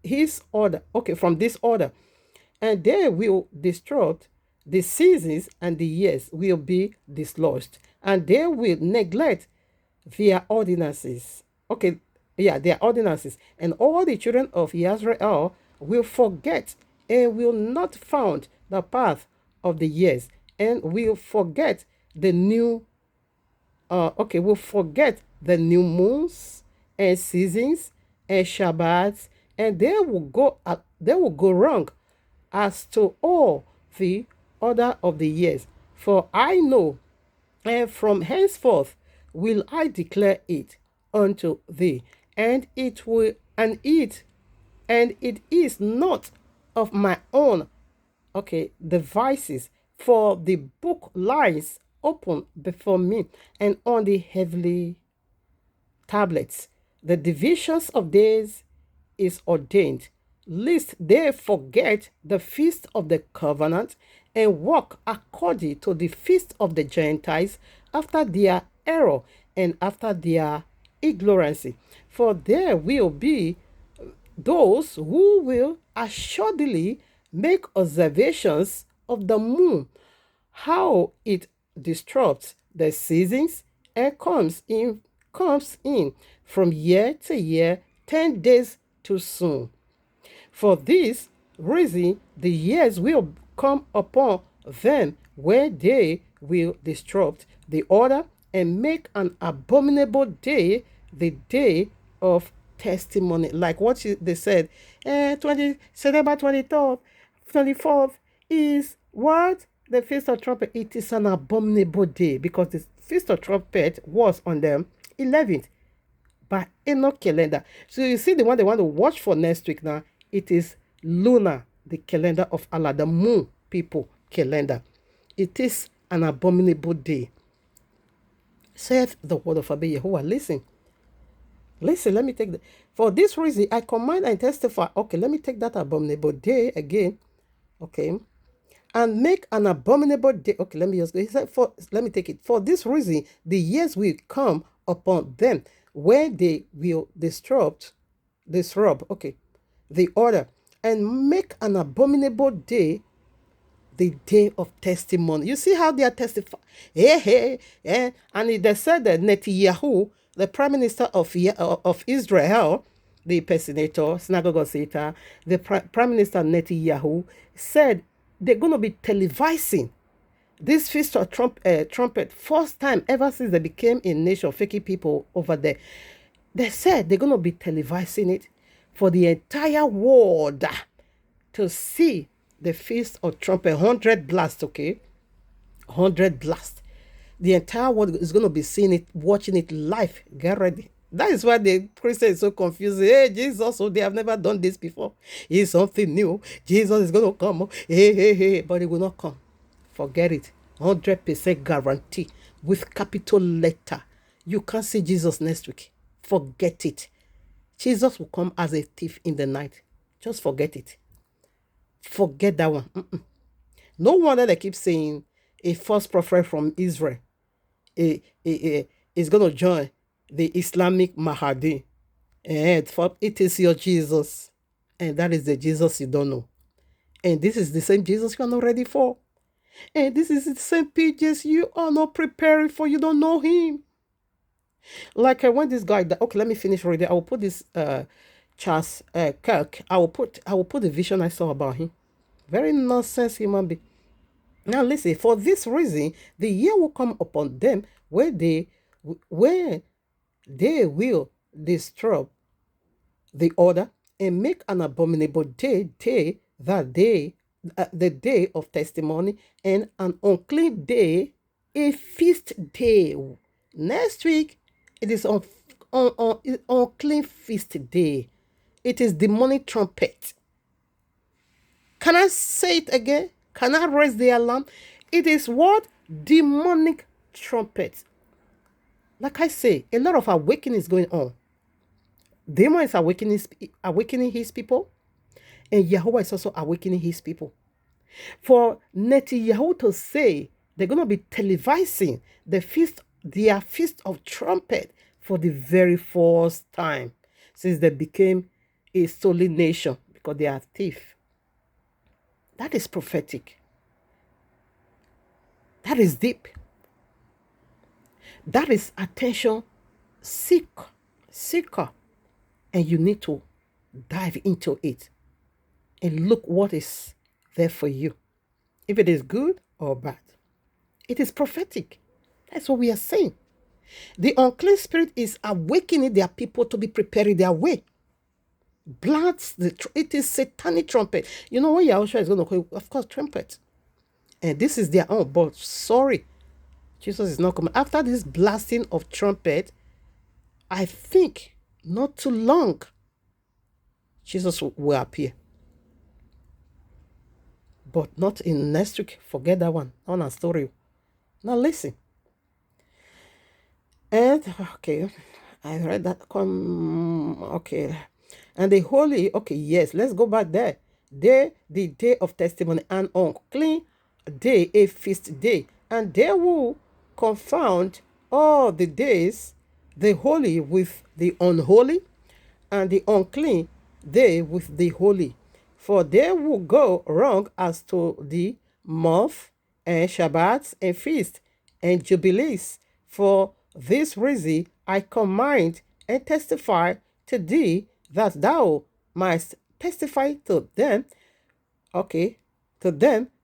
from this order, and they will disrupt the seasons, and the years will be dislodged, and they will neglect their ordinances. Their ordinances, and all the children of Israel will forget and will not found the path of the years, and will forget the new will forget the new moons and seasons and Shabbats, and they will go wrong as to all the order of the years. For I know, and from henceforth will I declare it unto thee, and it is not of my own devices, for the book lies open before me and on the heavenly tablets. The divisions of days is ordained, lest they forget the feast of the covenant and walk according to the feast of the Gentiles after their error and after their ignorance. For there will be those who will assuredly make observations of the moon, how it disrupts the seasons and comes in from year to year 10 days too soon. For this reason, the years will come upon them where they will disrupt the order and make an abominable day the day of testimony. Like what they said, 20 September 23rd, 24th is what? The Feast of Trumpet. It is an abominable day because the Feast of Trumpet was on the 11th by Enoch calendar. So you see the one they want to watch for next week now, it is lunar, the calendar of Allah, the moon people calendar. It is an abominable day. Saith the word of Abba Yehovah. Listen, let me take that. For this reason, I command and testify. Okay, let me take that abominable day again. Okay. And make an abominable day. Okay, let me just go. He said, let me take it. For this reason, the years will come upon them where they will disrupt, the order, and make an abominable day the day of testimony. You see how they are testifying. And they said that Netanyahu, the prime minister of Israel, the personator, synagogue Osita, the prime minister Netanyahu, said they're going to be televising this Feast of Trumpet, first time ever since they became a nation, faking people over there. They said they're going to be televising it for the entire world to see the Feast of Trumpet, 100 blasts, 100 blasts. The entire world is going to be seeing it, watching it live. Get ready. That is why the Christian is so confused. Hey, Jesus, they have never done this before. It's something new. Jesus is going to come. Hey, but it will not come. Forget it. 100% guarantee with capital letter. You can't see Jesus next week. Forget it. Jesus will come as a thief in the night. Just forget it. Forget that one. No wonder they keep saying a false prophet from Israel is going to join the Islamic Mahdi. And for it is your Jesus. And that is the Jesus you don't know. And this is the same Jesus you are not ready for. And this is the same pages you are not preparing for. You don't know him. Like when this guy, okay, let me finish reading. I will put this Charles Kirk. I will put the vision I saw about him. Very nonsense human being. Now listen, for this reason, the year will come upon them where they will destroy the order and make an abominable day the day of testimony, and an unclean day, a feast day. Next week, it is on unclean feast day. It is demonic trumpet. Can I say it again? Can I raise the alarm? It is what? Demonic trumpet. Like I say, a lot of awakening is going on. Demon is awakening his people, and Yahweh is also awakening his people. For Netanyahu to say they're going to be televising their feast of trumpet for the very first time since they became a stolen nation because they are thieves. That is prophetic. That is deep. That is attention seeker. And you need to dive into it and look what is there for you. If it is good or bad. It is prophetic. That's what we are saying. The unclean spirit is awakening their people to be preparing their way. It is satanic trumpet. You know what Yahushua is going to call? Of course, trumpet. And this is their own. But sorry, Jesus is not coming. After this blasting of trumpet, I think not too long, Jesus will appear. But not in next week. Forget that one. On a story. Now listen. And, okay, I read that. Okay. And the holy, okay, yes, let's go back there. The day of testimony, and unclean day, a feast day. And they will confound all the days, the holy with the unholy, and the unclean day with the holy. For they will go wrong as to the month, and Shabbats, and feasts, and jubilees. For this reason I command and testify to thee, that thou mightst testify to them,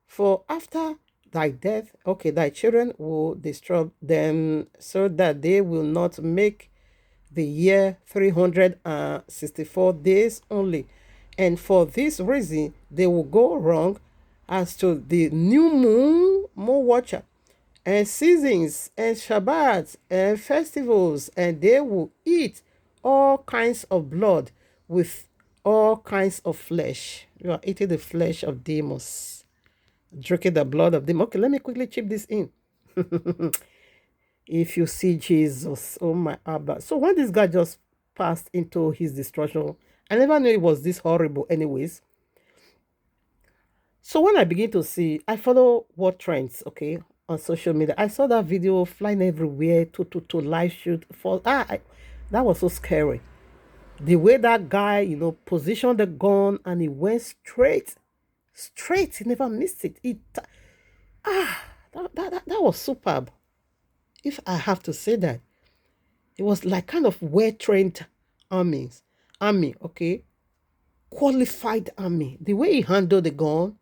for after thy death, thy children will destroy them, so that they will not make the year 364 days only. And for this reason they will go wrong as to the new moon watcher, and seasons, and Shabbats, and festivals, and they will eat all kinds of blood with all kinds of flesh. You are eating the flesh of demons, drinking the blood of demons. Okay, let me quickly chip this in. If you see Jesus, oh my Abba. So when this guy just passed into his destruction, I never knew it was this horrible anyways. So when I begin to see, I follow what trends, on social media. I saw that video flying everywhere to live shoot. That was so scary. The way that guy, positioned the gun and he went straight. He never missed it. That was superb. If I have to say that. It was like kind of well-trained army, qualified army. The way he handled the gun,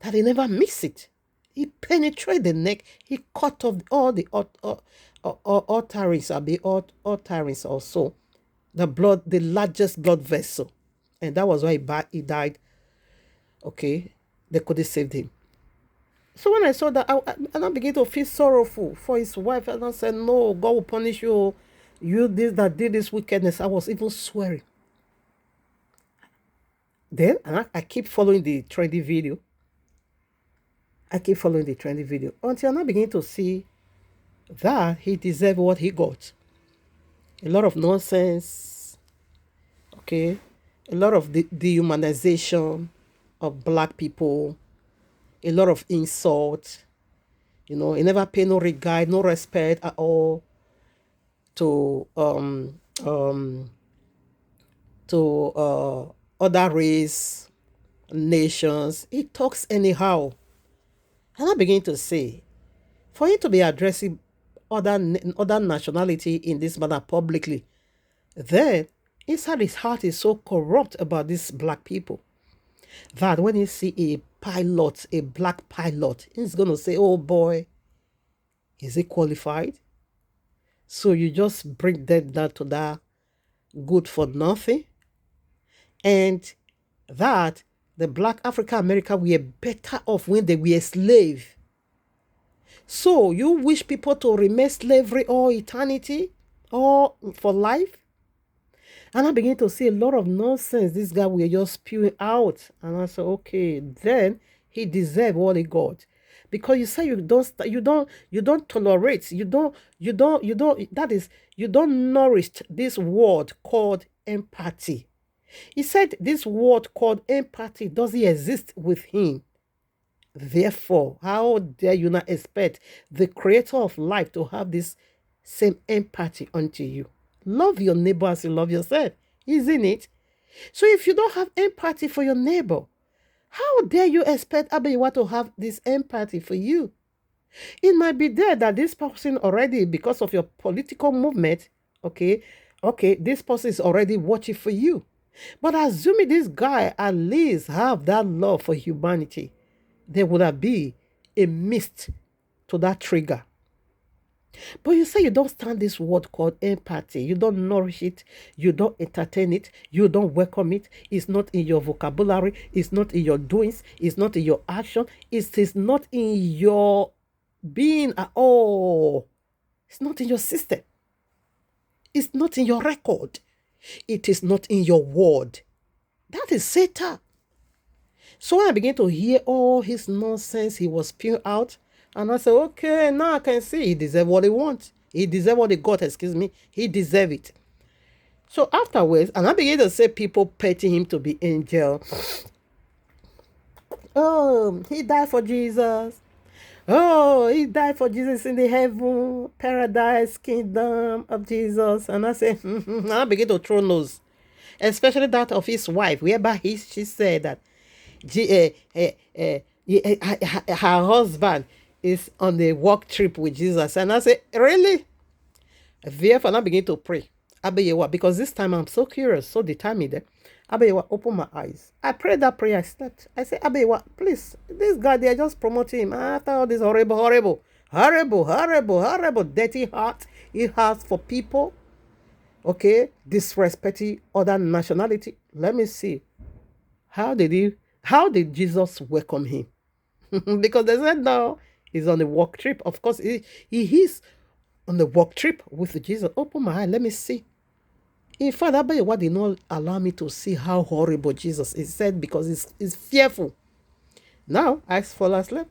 that he never missed it. He penetrated the neck. He cut off all the arteries also. The blood, the largest blood vessel. And that was why he died. Okay. They couldn't save him. So when I saw that, I began to feel sorrowful for his wife. And I said, no, God will punish you. You that did this wickedness. I was even swearing. Then I keep following the trendy video. Until I begin to see that he deserved what he got. A lot of nonsense. A lot of dehumanization of black people. A lot of insult. He never paid no regard, no respect at all. to other race nations. He talks anyhow. And I begin to say, for him to be addressing other nationality in this manner publicly, then inside his heart is so corrupt about these black people that when he see a pilot, a black pilot, he's going to say, oh boy, is he qualified? So you just bring them down to that good for nothing. And that the black African American were better off when they were slave. So you wish people to remain slavery all eternity or for life? And I begin to see a lot of nonsense this guy will just spewing out. And I said, okay, then he deserves what he got. Because you say you don't tolerate, you don't nourish this word called empathy. He said this word called empathy doesn't exist with him. Therefore, how dare you not expect the creator of life to have this same empathy unto you? Love your neighbor as you love yourself, isn't it? So if you don't have empathy for your neighbor, how dare you expect Abeyiwa to have this empathy for you? It might be there that this person already, because of your political movement, okay, this person is already watching for you. But assuming this guy at least have that love for humanity, there would have been a mist to that trigger. But you say you don't stand this word called empathy. You don't nourish it. You don't entertain it. You don't welcome it. It's not in your vocabulary. It's not in your doings. It's not in your action. It is not in your being at all. It's not in your system. It's not in your record. It is not in your word. That is Satan. So when I began to hear all his nonsense he was spewing out, and I said, okay, now I can see he deserves what he wants. He deserves what he got, He deserves it. So afterwards, and I began to say people petting him to be angel. Oh, he died for Jesus. Oh, he died for Jesus in the heaven, paradise, kingdom of Jesus. And I said, and I began to throw nose. Especially that of his wife, whereby she said that her husband is on the work trip with Jesus. And I said, really? Therefore, I begin to pray. Abeyiwa, because this time I'm so curious, so determined. Abeyiwa, open my eyes. I prayed that prayer. I slept. I said, Abeyiwa, please, this guy, they are just promoting him. After all this horrible, dirty heart he has for people. Okay, disrespecting other nationality. Let me see. How did Jesus welcome him? Because they said no, he's on the work trip. Of course, he is on the work trip with Jesus. Open my eye, let me see. In fact, Abeyiwa did not allow me to see how horrible Jesus is. He said because he's fearful. Now, I fall asleep.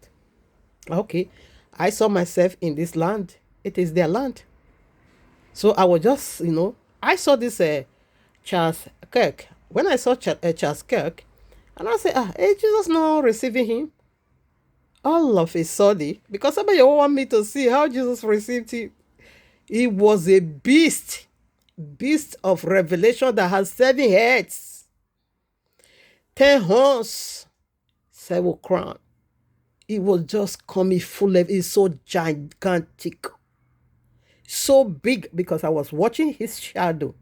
Okay, I saw myself in this land. It is their land. So I was just, I saw this Charles Kirk. When I saw Charles Kirk, and I said, is Jesus not receiving him? All of a sudden, because somebody want me to see how Jesus received him. He was a beast of revelation that has 7 heads, 10 horns, 7 crowns. It was just coming full of, it's so gigantic, so big, because I was watching his shadow.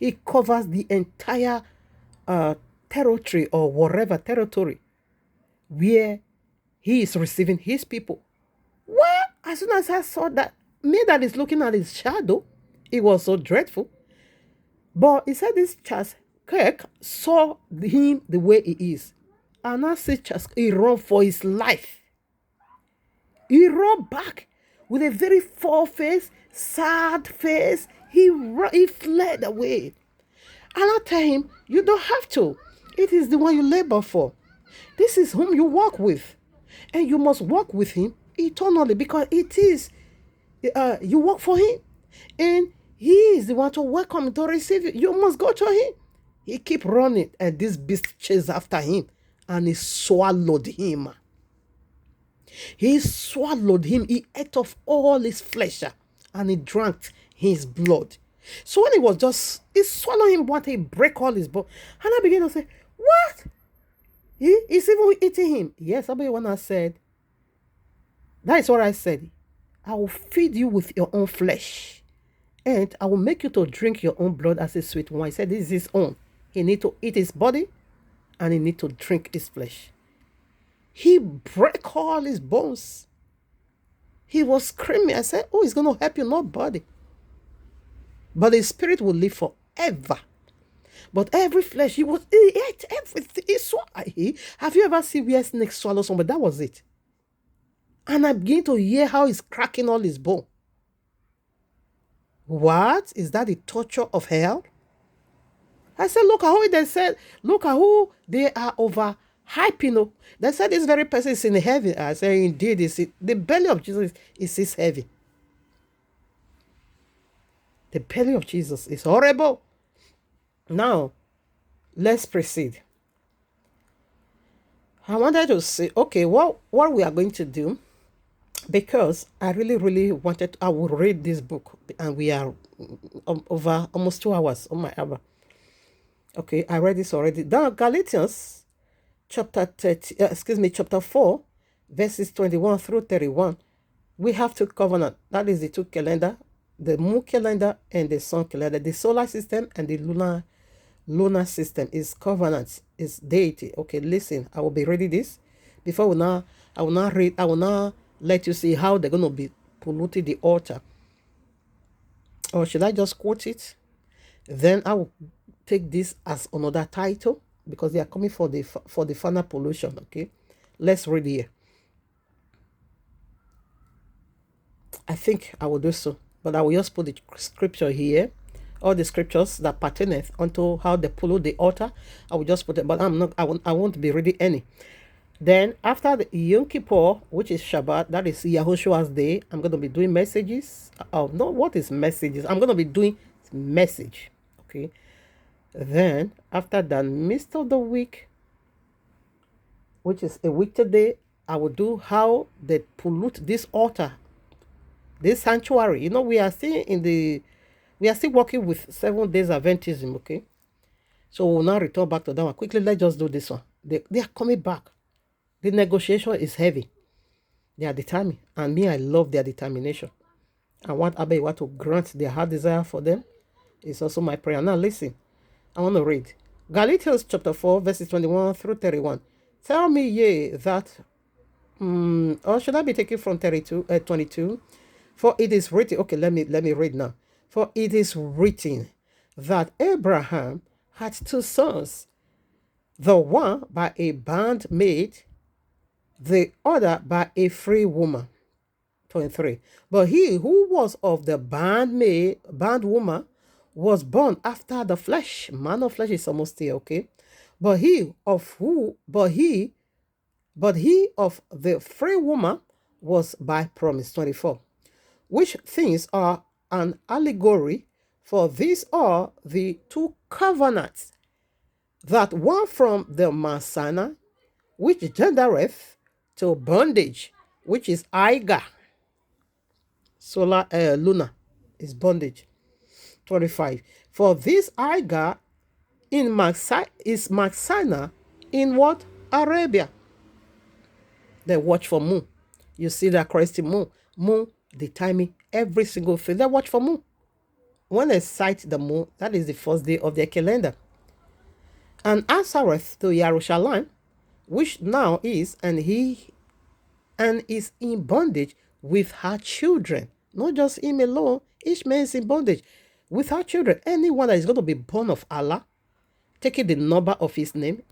It covers the entire territory or whatever territory where he is receiving his people. Well, as soon as I saw that, me that is looking at his shadow, it was so dreadful. But he said this Charles Kirk saw him the way he is. And I see Charles, he ran for his life. He ran back with a very foul face, sad face. He fled away. And I tell him, you don't have to. It is the one you labor for. This is whom you walk with. And you must walk with him eternally, because it is, you work for him. And he is the one to welcome, to receive you. You must go to him. He keep running, and this beast chased after him, and he swallowed him. He swallowed him. He ate off all his flesh, and he drank his blood. So when it swallowed him, what he break all his bone. And I began to say, what? He's even eating him. Yes, somebody when I said, that is what I said. I will feed you with your own flesh. And I will make you to drink your own blood as a sweet wine. He said, this is his own. He need to eat his body and he need to drink his flesh. He break all his bones. He was screaming. I said, oh, he's going to help you, not body. But his spirit will live forever. But every flesh, he ate everything. Have you ever seen where snake swallow somebody? That was it. And I begin to hear how he's cracking all his bone. What? Is that the torture of hell? I said, look at who they are over hyping. They said this very person is in heaven. I said, indeed, the belly of Jesus is his heaven. The belly of Jesus is horrible. Now, let's proceed. I wanted to say, okay, what we are going to do, because I really, really wanted, I will read this book, and we are over almost 2 hours. Oh my God. Okay, I read this already. Now, Galatians chapter 4, verses 21 through 31. We have two covenant. That is the two calendar, the moon calendar and the sun calendar. The solar system and the lunar system is covenants, is deity. Okay, listen, I will be reading this. I will now let you see how they're going to be polluting the altar. Or should I just quote it? Then I will take this as another title because they are coming for the final pollution. Okay, let's read here. I think I will do so, but I will just put the scripture here. All the scriptures that pertaineth unto how they pollute the altar, I will just put it. But I won't be reading any. Then after the Yom Kippur, which is Shabbat, that is Yahushua's day, I'm going to be doing messages. Oh no, what is messages? I'm going to be doing message. Okay. Then after the midst of the week, which is a week today, I will do how they pollute this altar, this sanctuary. You know, we are still working with 7 days Adventism. Okay, so we'll now return back to that one quickly. Let's just do this one. They are coming back. The negotiation is heavy. They are determined, and me, I love their determination. I want Abewa to grant their heart desire for them. It's also my prayer. Now listen, I want to read Galatians chapter 4, verses 21 through 31. Tell me ye that, or should I be taking from 22? For it is written, okay, let me read now. For it is written that Abraham had 2 sons, the one by a bondmaid, the other by a free woman. 23. But he who was of the bondwoman was born after the flesh. Man of flesh is almost here, okay? But he of the free woman was by promise. 24. Which things are an allegory, for these are the 2 covenants, that one from the Messiah, which gendereth to bondage, which is Aiga. Lunar is bondage. 25. For this Aiga is Messiah in what? Arabia. They watch for moon. You see that crazy moon. Moon, the timing, every single thing. They watch for moon. When they sight the moon, that is the first day of their calendar. And answereth to Jerusalem, which now is, and is in bondage with her children. Not just him alone, each man is in bondage with her children. Anyone that is going to be born of Allah, taking the number of his name,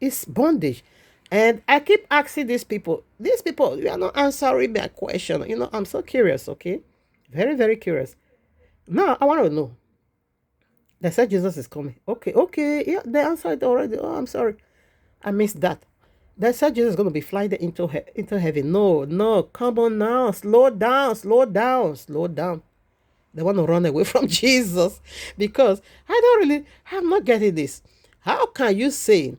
is bondage. And I keep asking these people, you are not answering my question. You know, I'm so curious, okay? Very, very curious. Now, I want to know. They said Jesus is coming. Okay. Yeah, they answered already. Oh, I'm sorry. I missed that. They said Jesus is going to be flying into heaven. No, come on now. Slow down. They want to run away from Jesus because I'm not getting this. How can you say,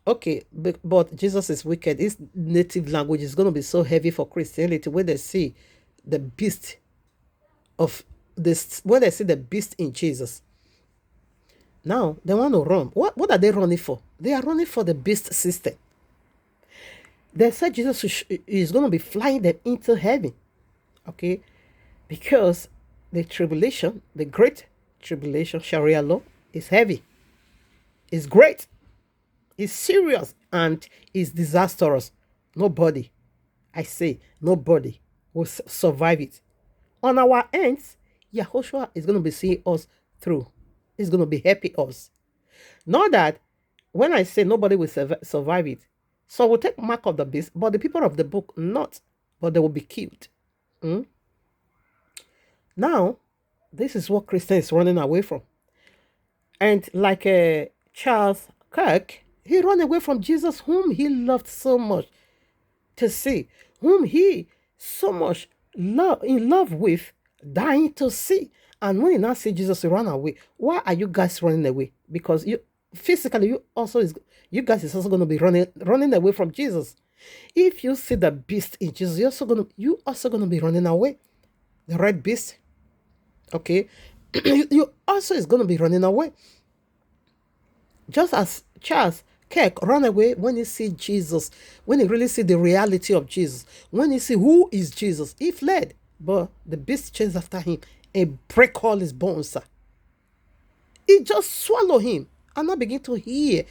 okay, but Jesus is wicked. His native language is going to be so heavy for Christianity when they see the beast of this when they see the beast in Jesus, now they want to run. What are they running for? They are running for the beast system. They said Jesus is going to be flying them into heaven. Okay? Because the tribulation, the great tribulation, Sharia law, is heavy. It's great. It's serious and it's disastrous. Nobody, I say, nobody will survive it. On our ends, Yahushua is going to be seeing us through. He's going to be happy us. Not that when I say nobody will survive it, so we'll take mark of the beast, but the people of the book not, but they will be killed. Now, this is what Christian is running away from. And like Charles Kirk, he ran away from Jesus, whom he loved so much to see, whom he so much in love with, dying to see. And when you now see Jesus, you run away. Why are you guys running away? Because you physically, you guys is also going to be running away from Jesus. If you see the beast in Jesus, you also going to be running away. The red beast, okay, you also is going to be running away. Just as Charles Kirk ran away when he see Jesus, when he really see the reality of Jesus, when he see who is Jesus, he fled. But the beast chased after him and break all his bones. He just swallow him. And I begin to hear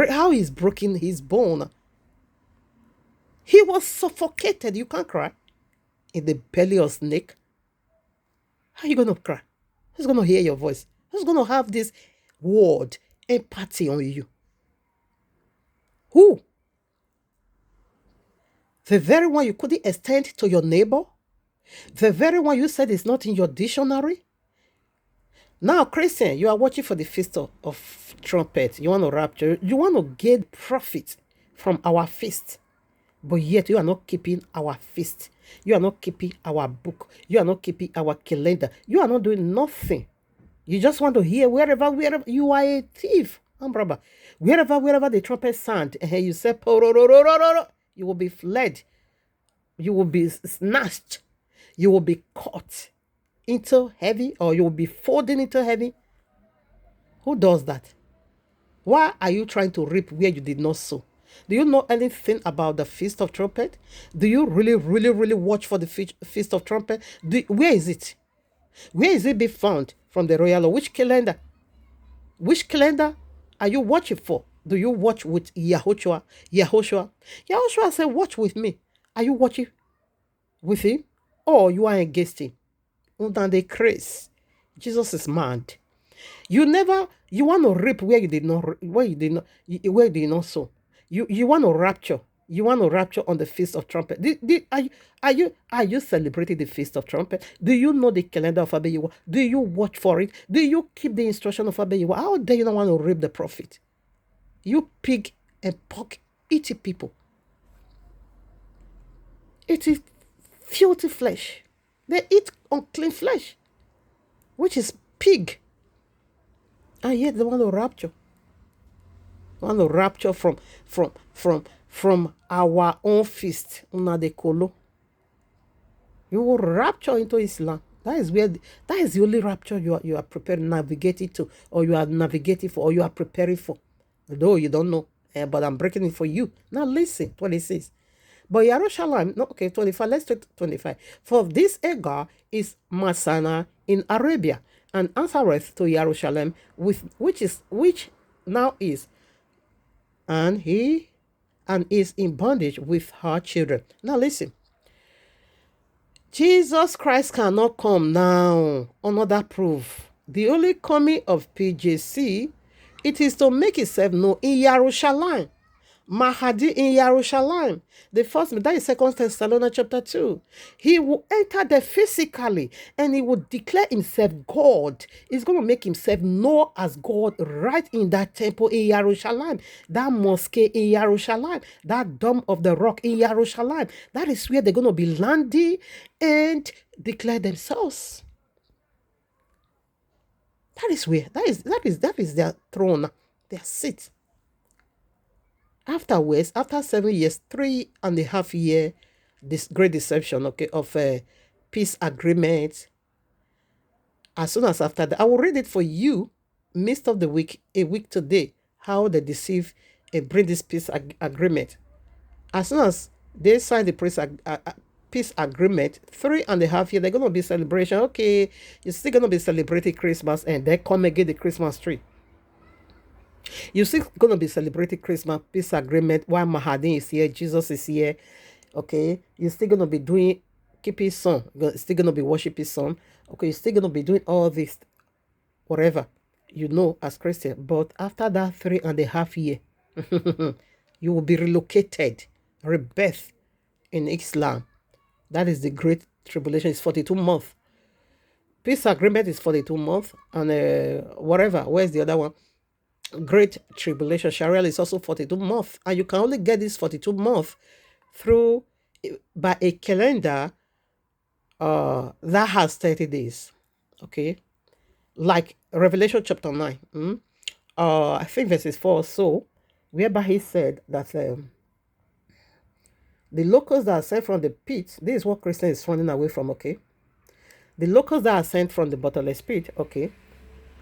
how he's broken his bone. He was suffocated. You can't cry in the belly of snake. How are you going to cry? Who's going to hear your voice? Who's going to have this word, empathy on you? Who? The very one you couldn't extend to your neighbor? The very one you said is not in your dictionary? Now, Christian, you are watching for the feast of trumpet. You want to rapture. You want to get profit from our feast. But yet you are not keeping our feast. You are not keeping our book. You are not keeping our calendar. You are not doing nothing. You just want to hear wherever you are a thief. Brother. Wherever the trumpet sound, and you say, you will be fled. You will be snatched. You will be caught into heaven, or you will be folding into heaven. Who does that? Why are you trying to reap where you did not sow? Do you know anything about the Feast of Trumpet? Do you really watch for the Feast of Trumpet? Where is it? Where is it be found from the royal law? Which calendar? Which calendar are you watching for? Do you watch with Yahushua? Yahushua said, watch with me. Are you watching with him? Or you are against him? Under the grace. Jesus is mad. You want to reap where you did not sow. You want to rapture. You want to rapture on the Feast of Trumpet. Are you celebrating the Feast of Trumpet? Do you know the calendar of Abeyiwa? Do you watch for it? Do you keep the instruction of Abeyiwa? How dare you not want to reap the profit? You pig and pork eating people. It is filthy flesh. They eat unclean flesh, which is pig. And yet they want to rapture. They want to rapture from our own feast. You will rapture into Islam. That is the only rapture you are prepared to navigate to, or you are navigating for, or you are preparing for. Though you don't know, but I'm breaking it for you. Now listen, 26. But Yerushalayim, no, okay, 25, let's take 25. For this Agar is Masana in Arabia, and answereth to Yerushalayim, which now is, and is in bondage with her children. Now listen. Jesus Christ cannot come now. Another proof. The only coming of PJC, it is to make itself known in Yerushalayim. Mahdi in Yerushalayim. The first, that is 2 Thessalonians chapter 2. He will enter there physically and he will declare himself God. He's going to make himself known as God right in that temple in Yerushalayim. That mosque in Yerushalayim. That dome of the rock in Yerushalayim. That is where they're going to be landing and declare themselves. That is where. That is their throne, their seat. Afterwards, after 7 years, 3.5 years, this great deception, okay, of peace agreement, As soon as after that, I will read it for you, midst of the week, a week today, how they deceive and bring this peace agreement. As soon as they sign the peace agreement, 3.5 years, they're going to be celebration. Okay, you're still going to be celebrating Christmas, and then come and get the Christmas tree. You're still going to be celebrating Christmas, peace agreement, while Mahadi is here, Jesus is here. Okay, you're still going to be doing, keep his son, still going to be worship his son. Okay, you're still going to be doing all this, whatever, as Christian. But after that 3.5 year, you will be relocated, rebirth in Islam. That is the great tribulation. It's 42 months. Peace agreement is 42 months. And whatever, where's the other one? Great tribulation, Sharia, is also 42 months. And you can only get this 42 months through, by a calendar that has 30 days. Okay? Like Revelation chapter 9. I think verses 4 or so, whereby he said that the locusts that are sent from the pit, this is what Christian is running away from, okay? The locusts that are sent from the bottomless pit, okay,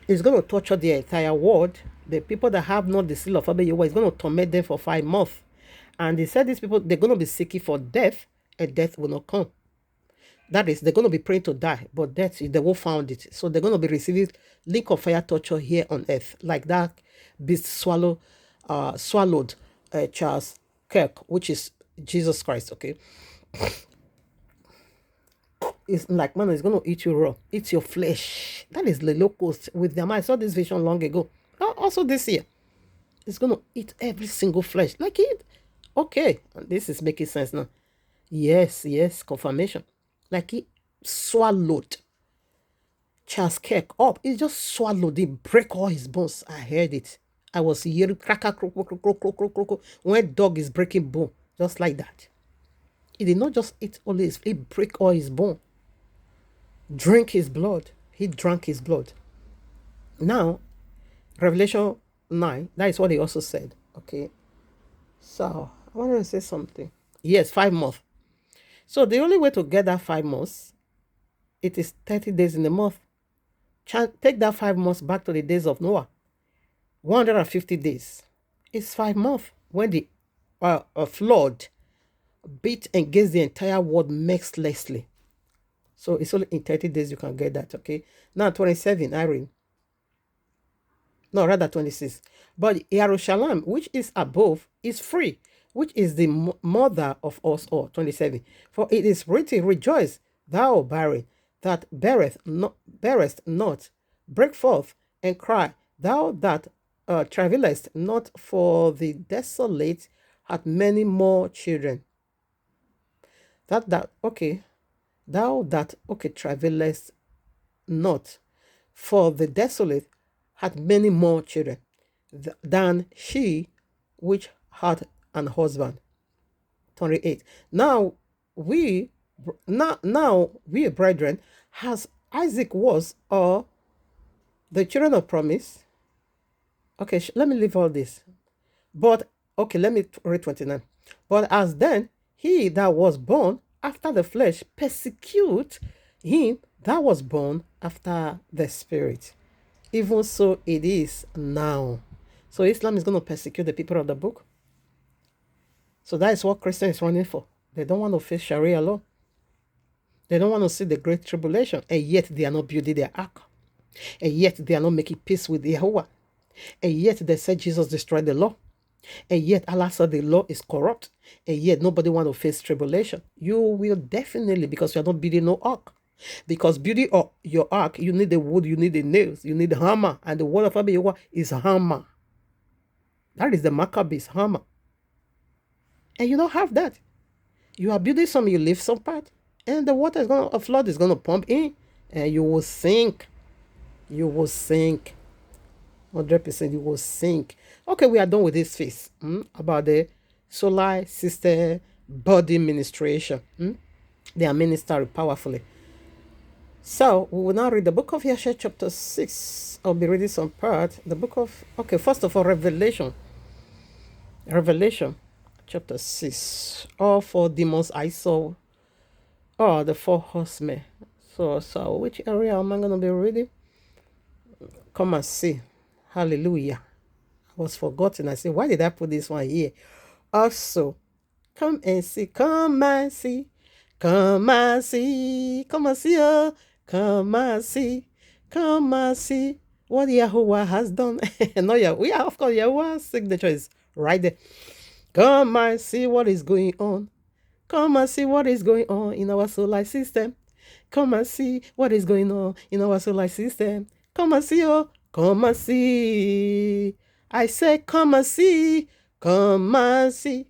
is going to torture the entire world. The people that have not the seal of Abba Yehovah is going to torment them for 5 months. And they said these people, they're going to be seeking for death, and death will not come. That is, they're going to be praying to die, but death, they won't find it. So they're going to be receiving link of fire torture here on earth, like that beast swallowed Charles Kirk, which is Jesus Christ, okay? It's like, man, it's going to eat you raw, eat your flesh. That is the locust with them. I saw this vision long ago. Also this year. It's going to eat every single flesh. Like it. Okay, this is making sense now. Yes, confirmation. Like he swallowed Charles Kirk up. He just swallowed it, break all his bones. I heard it. I was hearing crack, when dog is breaking bone, just like that. He did not just eat only his, he break all his bone. Drink his blood. He drank his blood. Now, Revelation 9, that is what he also said. Okay. So, I wanted to say something. Yes, 5 months. So, the only way to get that 5 months, it is 30 days in a month. Take that 5 months back to the days of Noah. 150 days. It's 5 months when the flood beat against the entire world mercilessly. So it's only in 30 days you can get that, okay? Now 27, Irene. No, rather 26. But Yerushalayim, which is above, is free, which is the mother of us all. 27. For it is written, rejoice, thou barren, that bearest not, break forth and cry, thou that travailest not, for the desolate hath many more children. Thou that travailest not, for the desolate hath many more children than she which had an husband. 28. Now we brethren, as Isaac was, or the children of promise. Okay, let me leave all this. But okay, let me read 29. But as then he that was born after the flesh persecute him that was born after the spirit. Even so it is now. So Islam is going to persecute the people of the book. So that is what Christian is running for. They don't want to face Sharia law. They don't want to see the great tribulation. And yet they are not building their ark. And yet they are not making peace with Yahweh. And yet they said Jesus destroyed the law. And yet Allah said the law is corrupt. And yet nobody want to face tribulation. You will definitely, because you are not building no ark. Because building your ark, you need the wood, you need the nails, you need the hammer. And the word of Abba Yehovah is hammer. That is the Maccabees hammer. And you don't have that. You are building some, you leave some part. And the water is going to, a flood is going to pump in. And you will sink. You will sink. 100% you will sink. Okay, we are done with this phase about the solar system body ministration. They are ministered powerfully. So we will now read the book of Yeshua chapter 6. I'll be reading some part. The book of, okay, first of all, Revelation. Revelation chapter 6. All 4 demons I saw. Oh, the 4 horsemen. So which area am I going to be reading? Come and see. Hallelujah. I was forgotten. I said, why did I put this one here? Also, come and see. Come and see. Come and see. Come and see. Oh. Come and see. Come and see what Yahuwah has done. No, yeah, of course, Yahuwah's signature is right there. Come and see what is going on. Come and see what is going on in our solar system. Come and see what is going on in our solar system. Come and see, oh, come and see. I say, come and see. Come and see.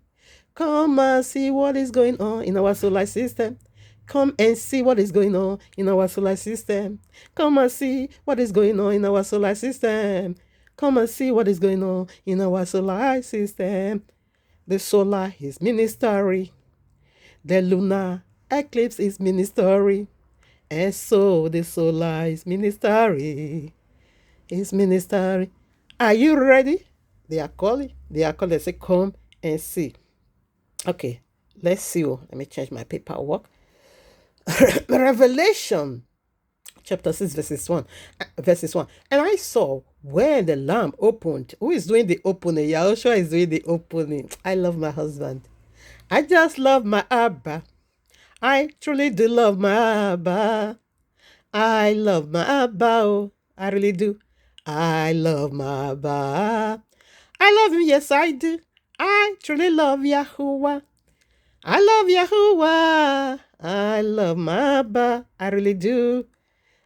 Come and see what is going on in our solar system. Come and see what is going on in our solar system. Come and see what is going on in our solar system. Come and see what is going on in our solar system. The solar is ministry. The lunar eclipse is ministry. And so the solar is ministry. It's ministry. Are you ready? They are calling. They say, come and see. Okay, let's see. Let me change my paperwork. Revelation chapter 6, verses 1. And I saw when the Lamb opened. Who is doing the opening? Yahushua is doing the opening. I love my husband. I just love my Abba. I truly do love my Abba. I love my Abba. Oh, I really do. I love my Abba. I love him. Yes, I do. I truly love Yahuwah. I love Yahuwah. I love my Abba. I really do.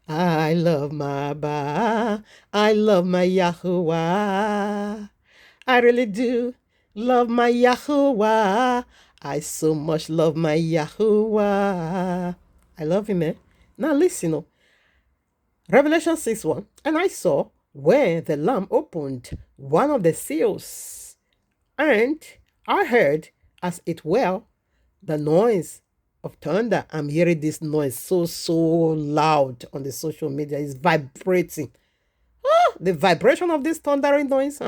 I love my Abba. I love my Yahuwah. I really do love my Yahuwah. I so much love my Yahuwah. I love him, man. Now listen, Revelation 6:1. And I saw when the Lamb opened one of the seals, and I heard as it were the noise of thunder. I'm hearing this noise so loud on the social media. It's vibrating. The vibration of this thundering noise.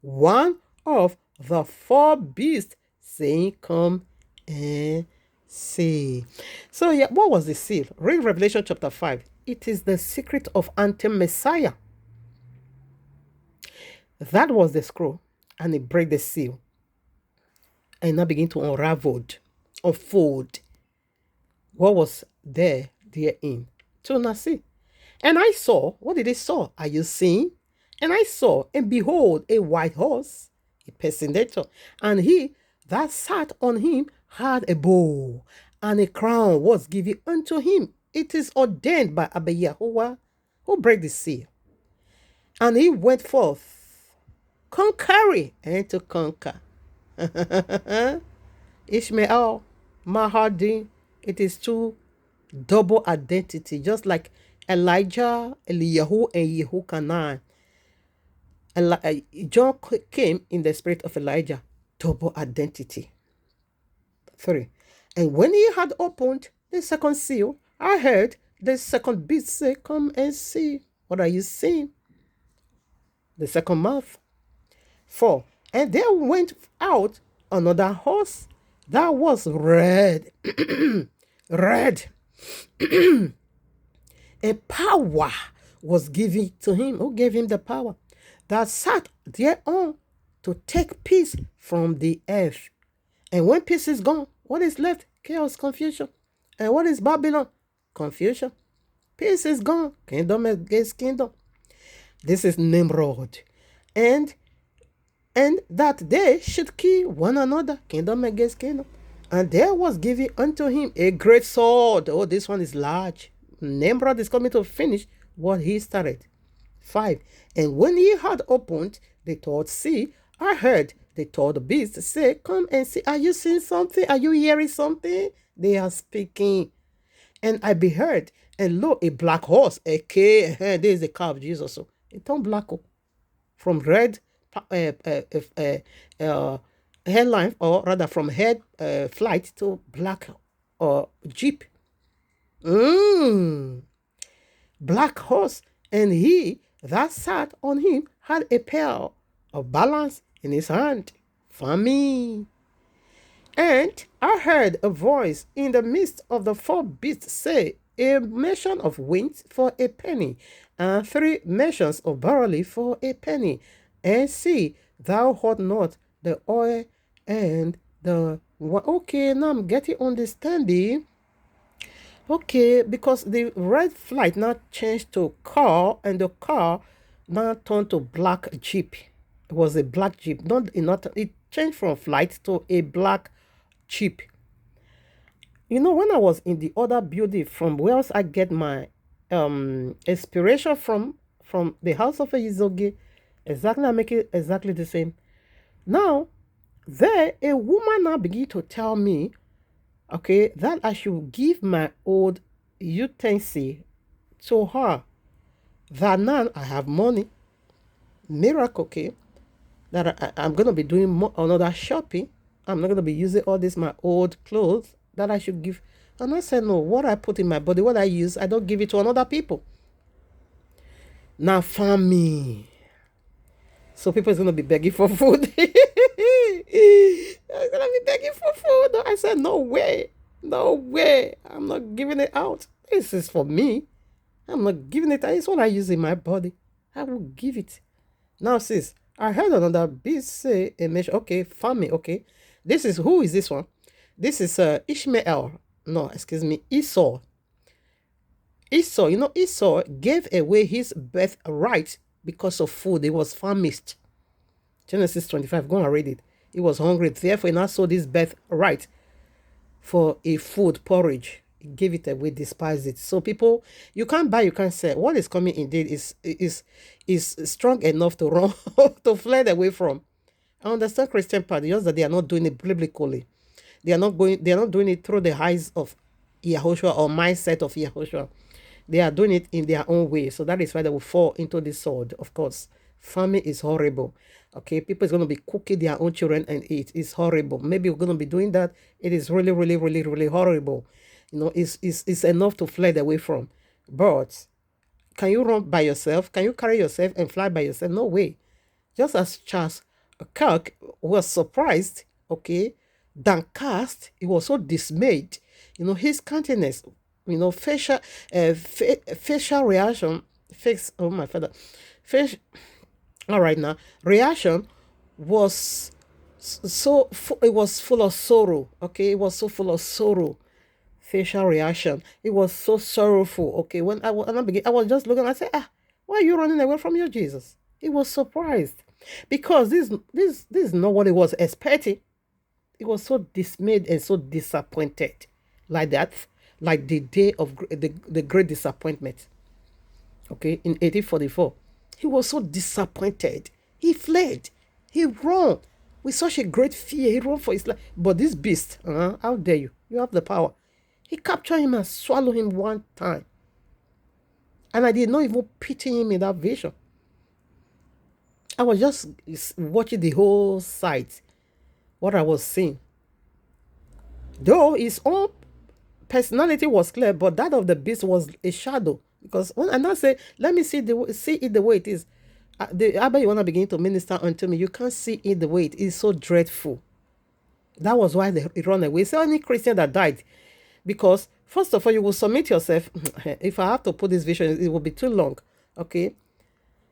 One of the four beasts saying, come and see. So yeah, what was the seal? Read Revelation chapter 5. It is the secret of anti-Messiah. That was the scroll, and it break the seal. And now begin to unfold what was therein. To now see. And I saw, what did I saw? Are you seeing? And I saw, and behold, a white horse, a personator, and he that sat on him had a bow, and a crown was given unto him. It is ordained by Abba Yahuwah, who break the seal. And he went forth, conquering and to conquer. Ishmael, Mahadi, it is two double identity, just like Elijah, Eliyahu, and Yehochanan. John came in the spirit of Elijah, double identity. 3. And when he had opened the second seal, I heard the second beast say, come and see. What are you seeing? The second mouth. 4. And there went out another horse that was red. Red. A power was given to him. Who gave him the power? That sat thereon to take peace from the earth. And when peace is gone, what is left? Chaos, confusion. And what is Babylon? Confusion. Peace is gone. Kingdom against kingdom. This is Nimrod. And that they should kill one another. Kingdom against kingdom. And there was given unto him a great sword. Oh, this one is large. Nimrod is coming to finish what he started. 5. And when he had opened the third sea, I heard the third beast say, come and see. Are you seeing something? Are you hearing something? They are speaking. And I beheld, and lo, a black horse. Okay, there is the car of Jesus. So it turned black from red headline, or rather from head flight to black jeep. Black horse, and he that sat on him had a pair of balance in his hand. For me. And I heard a voice in the midst of the four beasts say, a measure of wheat for a penny, and 3 measures of barley for a penny. And see, thou art not the oil and the okay, now I'm getting understanding. Okay, because the red flight now changed to car, and the car now turned to black jeep. It was a black jeep, not it changed from flight to a black jeep. You know, when I was in the other building, from where else I get my inspiration from the house of Izoge, exactly, I make it exactly the same. Now, there a woman now begin to tell me, okay, that I should give my old utensil to her. That now I have money, miracle, okay, that I'm gonna be doing another shopping. I'm not gonna be using all this my old clothes that I should give. And I said, no, what I put in my body, what I use, I don't give it to another people. Now, family. So people is gonna be begging for food. They're gonna be begging for food. I said, no way. No way. I'm not giving it out. This is for me. I'm not giving it. It's what I use in my body. I will give it. Now, sis, I heard another beat say a measure. Okay, family. Okay. This is, who is this one? This is Ishmael. No, excuse me, Esau. Esau, you know, Esau gave away his birthright because of food. He was famished. Genesis 25, go and read it. He was hungry. Therefore, he now sold his birthright for a food porridge. He gave it away, despised it. So people, you can't buy, you can't sell. What is coming indeed is strong enough to run, to fly away from. I understand Christian part, just that they are not doing it biblically. They are not doing it through the eyes of Yahushua or mindset of Yahushua. They are doing it in their own way. So that is why they will fall into this sword. Of course, famine is horrible. Okay, people is going to be cooking their own children and eat. It's horrible. Maybe we're going to be doing that. It is really, really, really, really horrible. You know, it's enough to fly away from. But can you run by yourself? Can you carry yourself and fly by yourself? No way. Just as Charles Kirk was surprised, okay, downcast, he was so dismayed. You know, his countenance, you know, facial reaction, oh my father, all right now, reaction was it was full of sorrow, okay, it was so full of sorrow, facial reaction, it was so sorrowful, okay, when I was just looking, I said, why are you running away from your Jesus? He was surprised, because this is not what he was expecting. He was so dismayed and so disappointed, like that, like the day of the great disappointment. Okay, in 1844, he was so disappointed. He fled. He ran with such a great fear. He ran for his life. But this beast, how dare you? You have the power. He captured him and swallowed him one time. And I did not even pity him in that vision. I was just watching the whole sight, what I was seeing. Though his own personality was clear, but that of the beast was a shadow. Because when I now say, let me see it the way it is. The Abba, you want to begin to minister unto me, you can't see it the way it is, so dreadful. That was why they run away. So any Christian that died, because first of all, you will submit yourself. If I have to put this vision, it will be too long. Okay,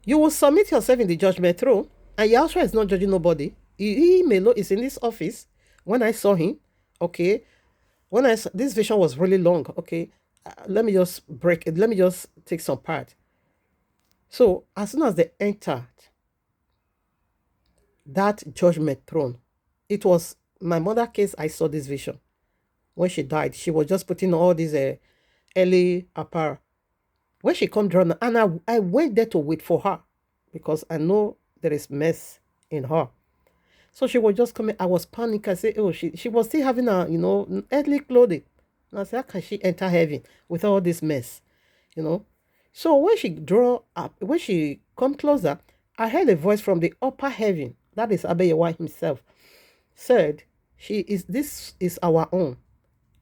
you will submit yourself in the judgment throne, and Yahshua is not judging nobody. He is in this office. When I saw him, okay, this vision was really long. Okay, let me just take some part. So as soon as they entered that judgment throne, it was my mother case. I saw this vision when she died. She was just putting all these early apparel. When she come down, and I went there to wait for her, because I know there is mess in her. So she was just coming. I was panicking. I said, oh, she was still having a, earthly clothing. And I said, how can she enter heaven with all this mess? So when she come closer, I heard a voice from the upper heaven. That is Abba Yahweh himself. Said, this is our own.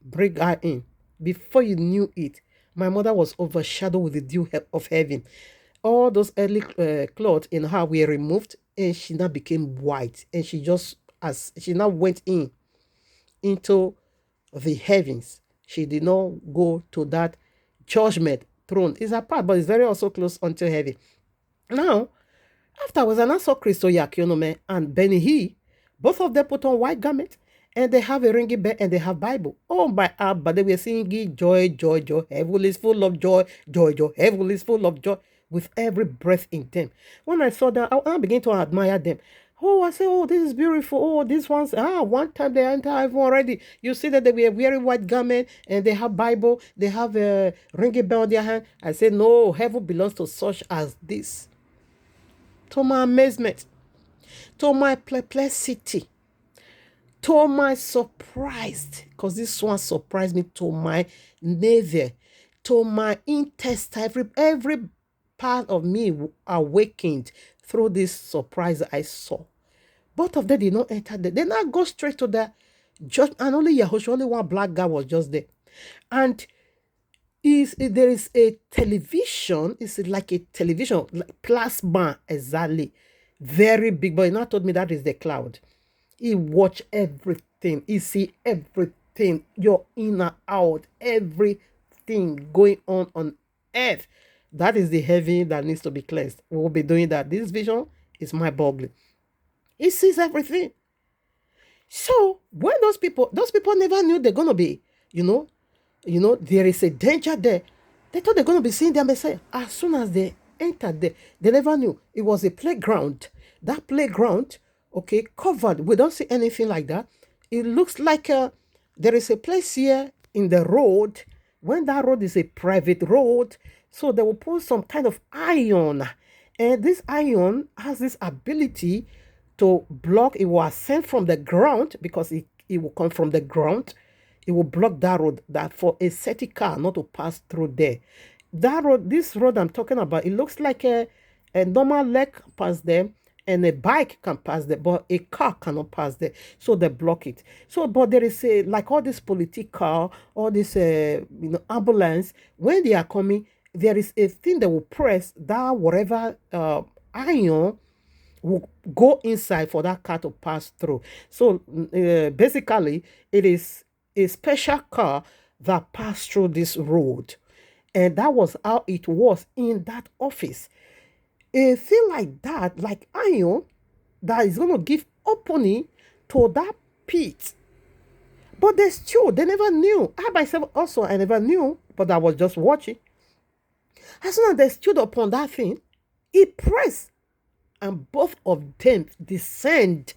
Bring her in. Before you knew it, my mother was overshadowed with the dew of heaven. All those early clothes in her were removed, and she now became white. And she now went into the heavens. She did not go to that judgment throne. It's apart, but it's very also close unto heaven. Now, afterwards, I saw Chris Oyakhilome and Benny Hinn. Both of them put on white garment, and they have a ringing bell, and they have Bible. Oh my God, but they were singing joy, joy, joy. Heaven is full of joy, joy, joy. Heaven is full of joy with every breath in them. When I saw that, I began to admire them. Oh, I say, oh, this is beautiful. Oh, this one's, one time they enter heaven already. You see that they were wearing white garment and they have Bible. They have a ringing bell in their hand. I say, no, heaven belongs to such as this. To my amazement, to my perplexity, to my surprise, because this one surprised me, to my navel, to my intestine, every part of me awakened through this surprise I saw. Both of them did not enter there. They not go straight to the judge, and only Yahushua, only one black guy was just there. And there is a television, it's like a television, like plasma, exactly. Very big, but he now told me that is the cloud. He watch everything. He see everything. You're in and out. Everything going on earth. That is the heaven that needs to be cleansed. We will be doing that. This vision is mind-boggling. He sees everything. So when those people never knew they're gonna be, there is a danger there. They thought they're gonna be seeing their Messiah. As soon as they entered there, they never knew it was a playground. That playground, okay, covered. We don't see anything like that. It looks like there is a place here in the road. When that road is a private road, so they will put some kind of iron, and this iron has this ability to block. It will ascend from the ground because it will come from the ground. It will block that road, that for a city car not to pass through there. That road, this road I'm talking about, it looks like a normal leg pass there, and a bike can pass there, but a car cannot pass there. So they block it. So, but there is like all this political, all this ambulance, when they are coming, there is a thing that will press that whatever iron will go inside for that car to pass through. So basically, it is a special car that passed through this road. And that was how it was in that office. A thing like that, like iron, that is going to give opening to that pit. But they never knew. I myself also, I never knew, but I was just watching. As soon as they stood upon that thing, it pressed, and both of them descend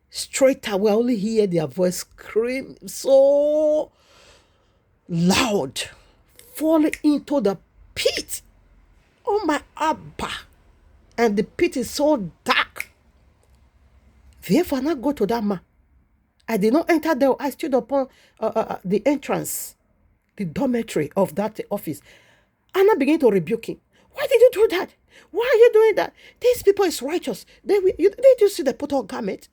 straight away. I only hear their voice scream so loud, falling into the pit. Oh my Abba. And the pit is so dark. Therefore, I not go to that man. I did not enter there. I stood upon the entrance, the dormitory of that office. And I began to rebuke him. Why did you do that? Why are you doing that? These people is righteous. Did you see the put on garment?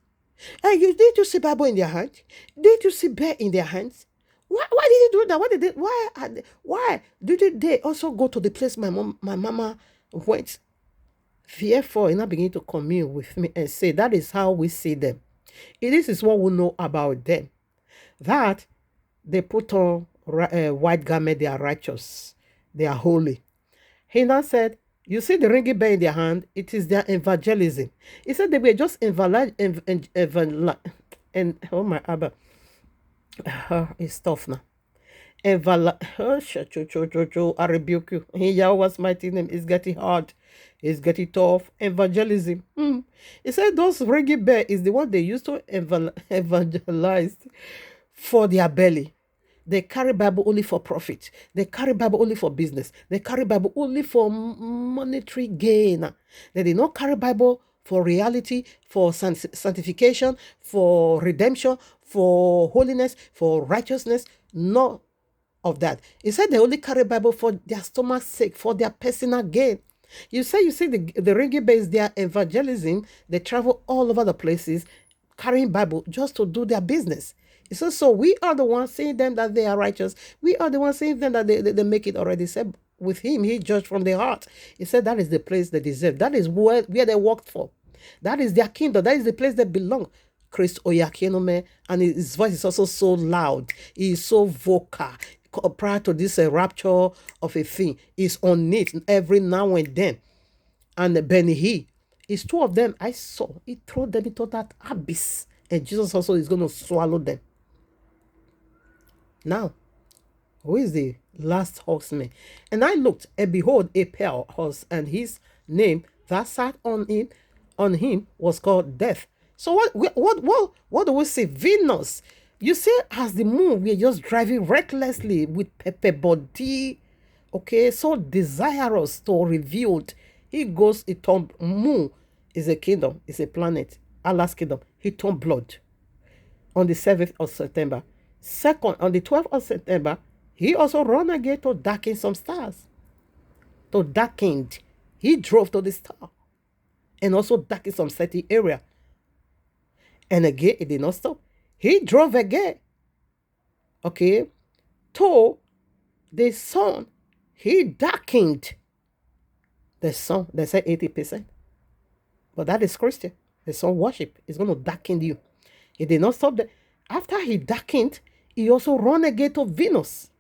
Did you see Bible in their hand? Did you see bear in their hands? Why did you do that? Why did they also go to the place my mama went? Therefore, and I begin to commune with me and say, that is how we see them. This is what we know about them. That they put on white garment, they are righteous. They are holy. He now said, you see the ringing bell in their hand, it is their evangelism. He said they were just oh my Abba. It's tough now. I rebuke you. In Yahweh's mighty name, it's getting hard. It's getting tough. Evangelism. He said those ringing bell is the one they used to evangelize for their belly. They carry Bible only for profit. They carry Bible only for business. They carry Bible only for monetary gain. They did not carry Bible for reality, for sanctification, for redemption, for holiness, for righteousness. None of that. He said they only carry Bible for their stomach's sake, for their personal gain. You see the ringing bell is their evangelism. They travel all over the places carrying Bible just to do their business. So we are the ones saying them that they are righteous. We are the ones saying them that they make it already. He said with him, he judged from the heart. He said that is the place they deserve. That is where they worked for. That is their kingdom. That is the place they belong. Chris Oyakhilome, and his voice is also so loud. He is so vocal. prior to this rapture of a thing. Is on it every now and then. And Ben-Hur, it's two of them I saw. He threw them into that abyss. And Jesus also is going to swallow them. Now, who is the last horseman? And I looked, and behold, a pale horse, and his name that sat on him was called Death. So what do we see? Venus. You see, as the moon, we are just driving recklessly with pepper body. Okay, so desirous to revealed. He goes, he turned moon is a kingdom, is a planet, Allah's kingdom. He turned blood on the 7th of September. Second, on the 12th of September, he also ran again to darken some stars. To darkened. He drove to the star. And also darkened some certain area. And again, it did not stop. He drove again. Okay. To the sun. He darkened the sun. They say 80%. But that is Christian. The sun worship is going to darken you. He did not stop there. After he darkened, he also ran again to Venus,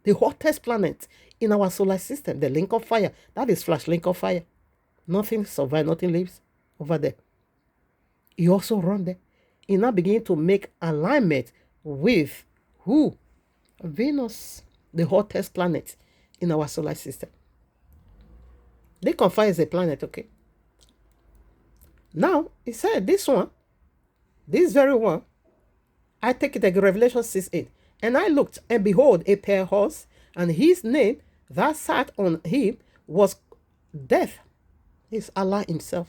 the hottest planet in our solar system, the link of fire. That is flash link of fire. Nothing survives, nothing lives over there. He also ran there. He now began to make alignment with who? Venus, the hottest planet in our solar system. Link of fire is a planet, okay? Now, he said this one, this very one, I take it like Revelation 6:8. And I looked, and behold, a pale horse, and his name that sat on him was Death. It's Allah himself,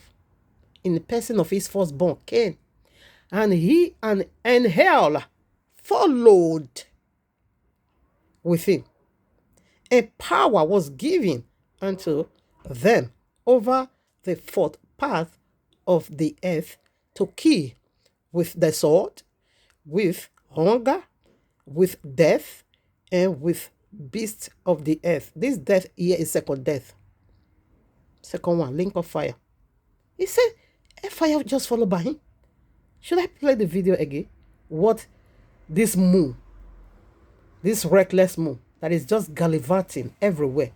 in the person of his firstborn, Cain. And he and hell followed with him. A power was given unto them over the fourth part of the earth to kill with the sword, with hunger, with death, and with beasts of the earth. This death here is second death. Second one, link of fire. He said, a fire just followed by him. Should I play the video again? What this moon, this reckless moon that is just gallivanting everywhere.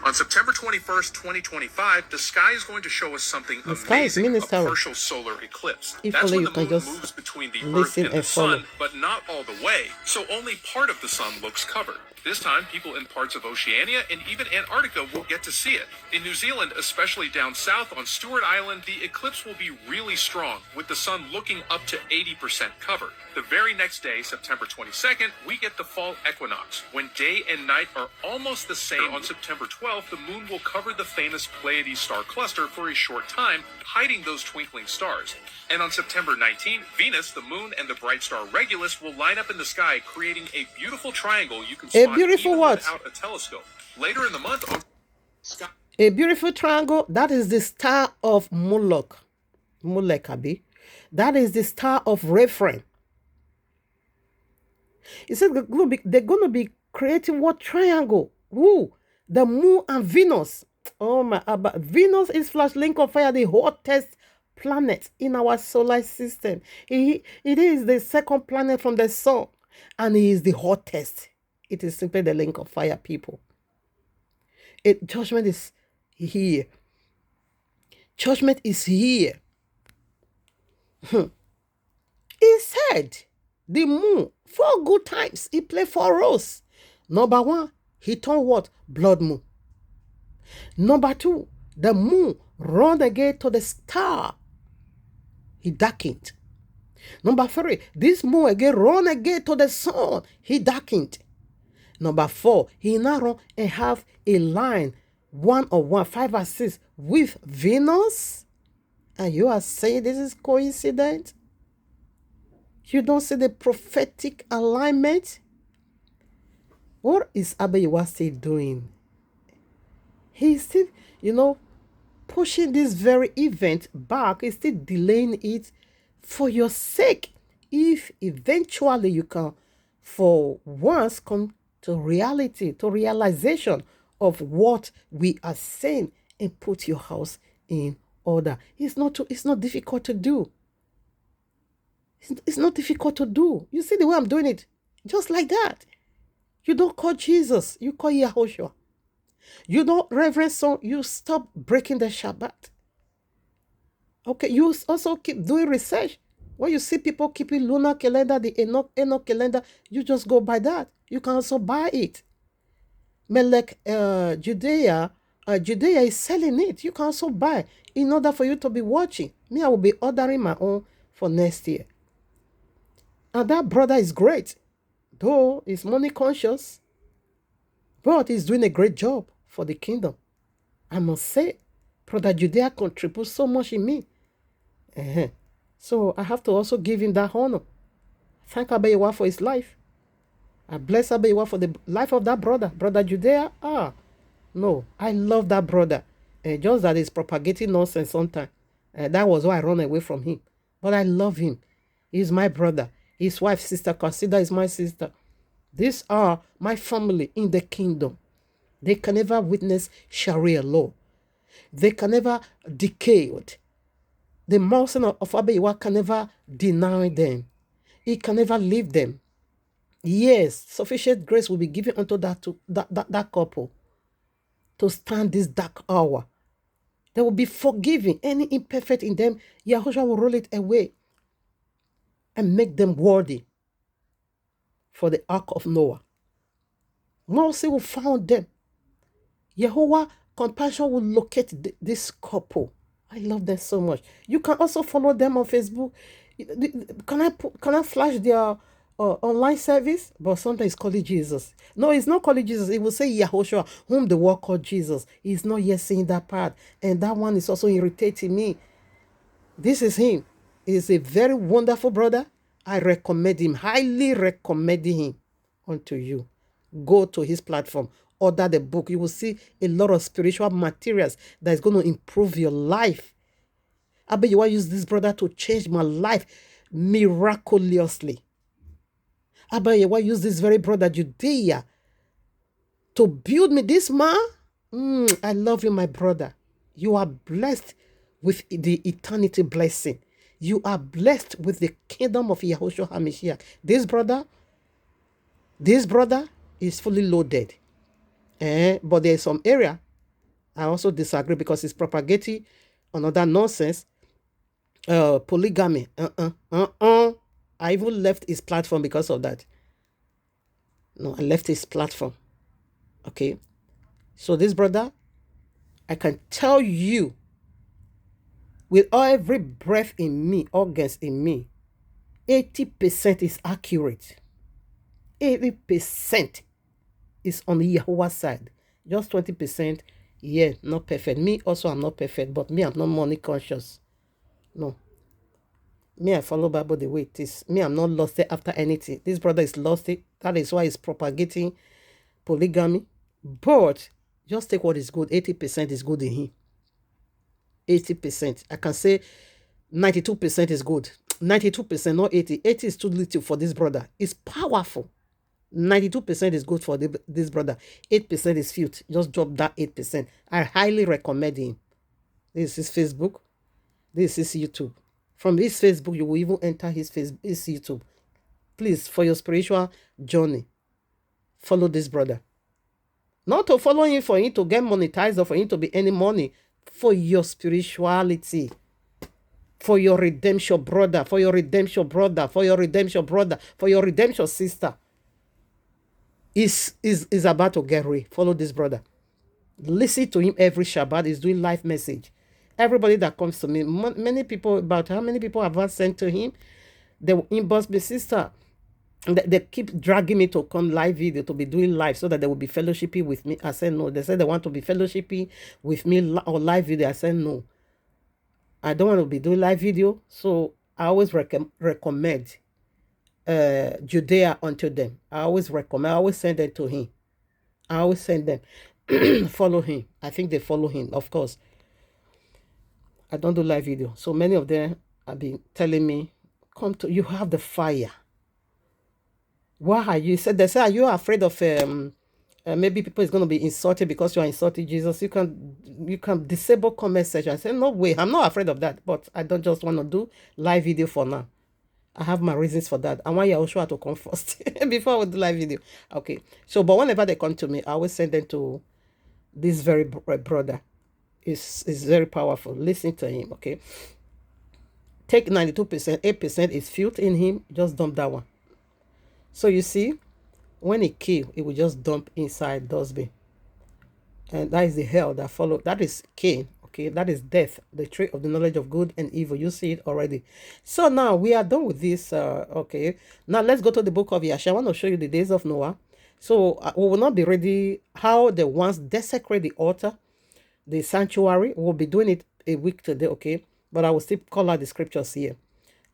On September 21st, 2025, the sky is going to show us something sky is amazing, a ministering. partial solar eclipse. If That's only when you the can moon just moves between the Earth listen and the and follow. sun, but not all the way, so only part of the sun looks covered. This time, people in parts of Oceania and even Antarctica will get to see it. In New Zealand, especially down south on Stewart Island, the eclipse will be really strong, with the sun looking up to 80% covered. The very next day, September 22nd, we get the fall equinox, when day and night are almost the same. On September 12th, the moon will cover the famous Pleiades star cluster for a short time, hiding those twinkling stars. And on September 19th, Venus, the moon, and the bright star Regulus will line up in the sky, creating a beautiful triangle you can spot beautiful even what? without a telescope. Later in the month, A beautiful triangle, that is the star of Moloch. Molech, Abi. That is the star of Rephaim. He said they're going to be creating what triangle? Who? The moon and Venus. Oh my Abba. Venus is flash link of fire, the hottest planet in our solar system. It is the second planet from the sun, and he is the hottest. It is simply the link of fire, people. Judgment is here. Judgment is here. He said, the moon, 4 good times, he played 4 roles. Number 1, he turned what? Blood moon. Number 2, the moon ran again to the star. He darkened. Number 3, this moon again ran again to the sun. He darkened. Number 4, he now run and have a line 1 5 and 6 with Venus. And you are saying this is coincidence? You don't see the prophetic alignment? What is Abayiwa still doing? He's still, pushing this very event back. He's still delaying it for your sake. If eventually you can, for once, come to reality, to realization of what we are saying, and put your house in order. It's not difficult to do. It's not difficult to do. You see the way I'm doing it. Just like that. You don't call Jesus, you call Yahushua. You don't reverence son, you stop breaking the Shabbat. Okay, you also keep doing research. When you see people keeping lunar calendar, the Enoch calendar, you just go by that. You can also buy it. Melech Judea is selling it. You can also buy in order for you to be watching. Me, I will be ordering my own for next year. And that brother is great. Though he's money conscious, but he's doing a great job for the kingdom. I must say, Brother Judea contributes so much in me. So I have to also give him that honor. Thank Abayewa for his life. I bless Abayewa for the life of that brother. Brother Judea, no, I love that brother. Just that he's propagating nonsense sometimes. That was why I run away from him. But I love him. He's my brother. His wife, Sister Consider, is my sister. These are my family in the kingdom. They can never witness Sharia law. They can never decay it. The mountain of Abayewa can never deny them. It can never leave them. Yes, sufficient grace will be given unto that couple to stand this dark hour. They will be forgiven. Any imperfect in them, Yahushua will roll it away and make them worthy for the ark of Noah. Mercy will found them. Yehovah compassion will locate this couple. I love them so much. You can also follow them on Facebook. Can I flash their online service? But sometimes it's called Jesus. No, it's not called Jesus. It will say Yahushua, whom the world called Jesus. He's not yet seeing that part. And that one is also irritating me. This is him. He's a very wonderful brother. I recommend him, highly recommend him unto you. Go to his platform. Order the book. You will see a lot of spiritual materials that is going to improve your life. Abayewa use this brother to change my life miraculously. Abayewa use this very brother Judea to build me. This man, I love you, my brother. You are blessed with the eternity blessing. You are blessed with the kingdom of Yahushua HaMashiach. This brother is fully loaded. But there is some area I also disagree because it's propagating another nonsense. Polygamy. I even left his platform because of that. No, I left his platform. Okay. So this brother, I can tell you, with every breath in me, organs in me, 80% is accurate. 80% is on the Yahuwah side. Just 20%, yeah, not perfect. Me also, I'm not perfect, but me, I'm not money conscious. No. Me, I follow Bible the way it is. Me, I'm not lost after anything. This brother is lost. That is why he's propagating polygamy. But just take what is good. 80% is good in him. 80%. I can say 92% is good. 92%, not 80. 80 is too little for this brother. It's powerful. 92% is good for this brother. 8% is filth. Just drop that 8%. I highly recommend him. This is Facebook. This is YouTube. From his Facebook, you will even enter his YouTube. Please, for your spiritual journey, follow this brother. Not to follow him for him to get monetized or for him to be any money. For your spirituality. For your redemption brother. For your redemption brother. For your redemption brother. For your redemption sister. Is about to get ready. Follow this brother. Listen to him every Shabbat. He's doing live message. Everybody that comes to me, many people, about how many people have I sent to him? They will inbox me, sister. They keep dragging me to come live video, to be doing live so that they will be fellowshipping with me. I said no. They said they want to be fellowshipping with me or live video. I said no. I don't want to be doing live video. So I always recommend Judea unto them. I always send them to him. I always send them. Follow him. I think they follow him, of course. I don't do live video. So many of them have been telling me, you have the fire. Why are you? They say, are you afraid of maybe people is going to be insulted because you are insulting Jesus? You can disable comment section. I say, no way. I'm not afraid of that. But I don't just want to do live video for now. I have my reasons for that. I want Yahushua to come first before we do live video. Okay. So, but whenever they come to me, I always send them to this very brother. Is very powerful. Listen to him, okay? Take 92%, 8% is filth in him. Just dump that one. So you see, when it kill, it will just dump inside dustbin. And that is the hell that follow. That is Cain. Okay, that is death, the tree of the knowledge of good and evil. You see it already. So now we are done with this. Okay, now let's go to the book of Yashar. I want to show you the days of Noah. So we will not be ready how they once desecrate the altar, the sanctuary. We'll be doing it a week today, okay? But I will still call out the scriptures here.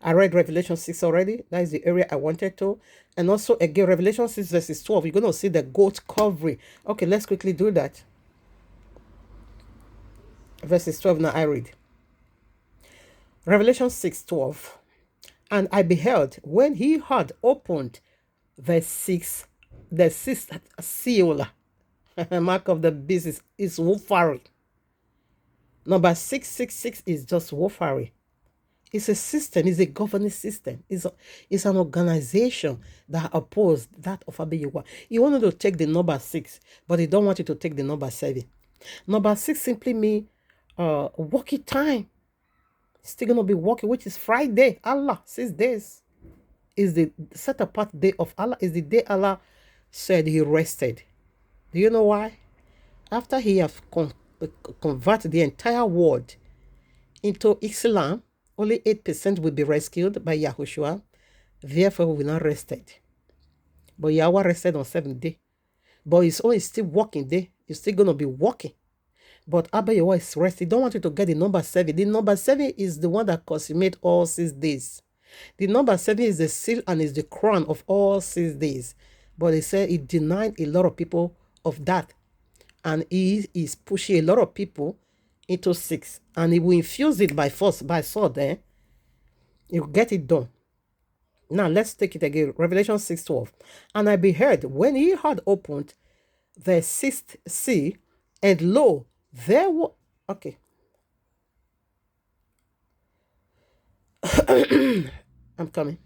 I read Revelation 6 already. That is the area I wanted to. And also, again, Revelation 6 verses 12. You're going to see the goat covering. Okay, let's quickly do that. Verses 12, now I read. Revelation 6:12. And I beheld when he had opened the sixth seal, mark of the beast is wolfery. Number 666 is just wolfery. It's a system, it's a governing system. It's an organization that opposed that of Abiyawa. He wanted to take the number 6, but he don't want you to take the number 7. Number 6 simply means working time. It's still going to be working, which is Friday. Allah, 6 days is the set apart day of Allah, is the day Allah said he rested. Do you know why? After he have converted the entire world into Islam, only 8% will be rescued by Yahushua. Therefore, we will not rested. But Yahweh rested on 7th day. But it's only still working day. You're still going to be working. But Abba Yahweh is resting. He don't want you to get the number 7. The number 7 is the one that consummates all 6 days. The number 7 is the seal and is the crown of all 6 days. But he said he denied a lot of people of that. And he is pushing a lot of people into 6. And he will infuse it by force, by sword. He will get it done. Now let's take it again. Revelation 6:12. And I beheld when he had opened the 6th seal, and lo, there was... Okay. I'm coming.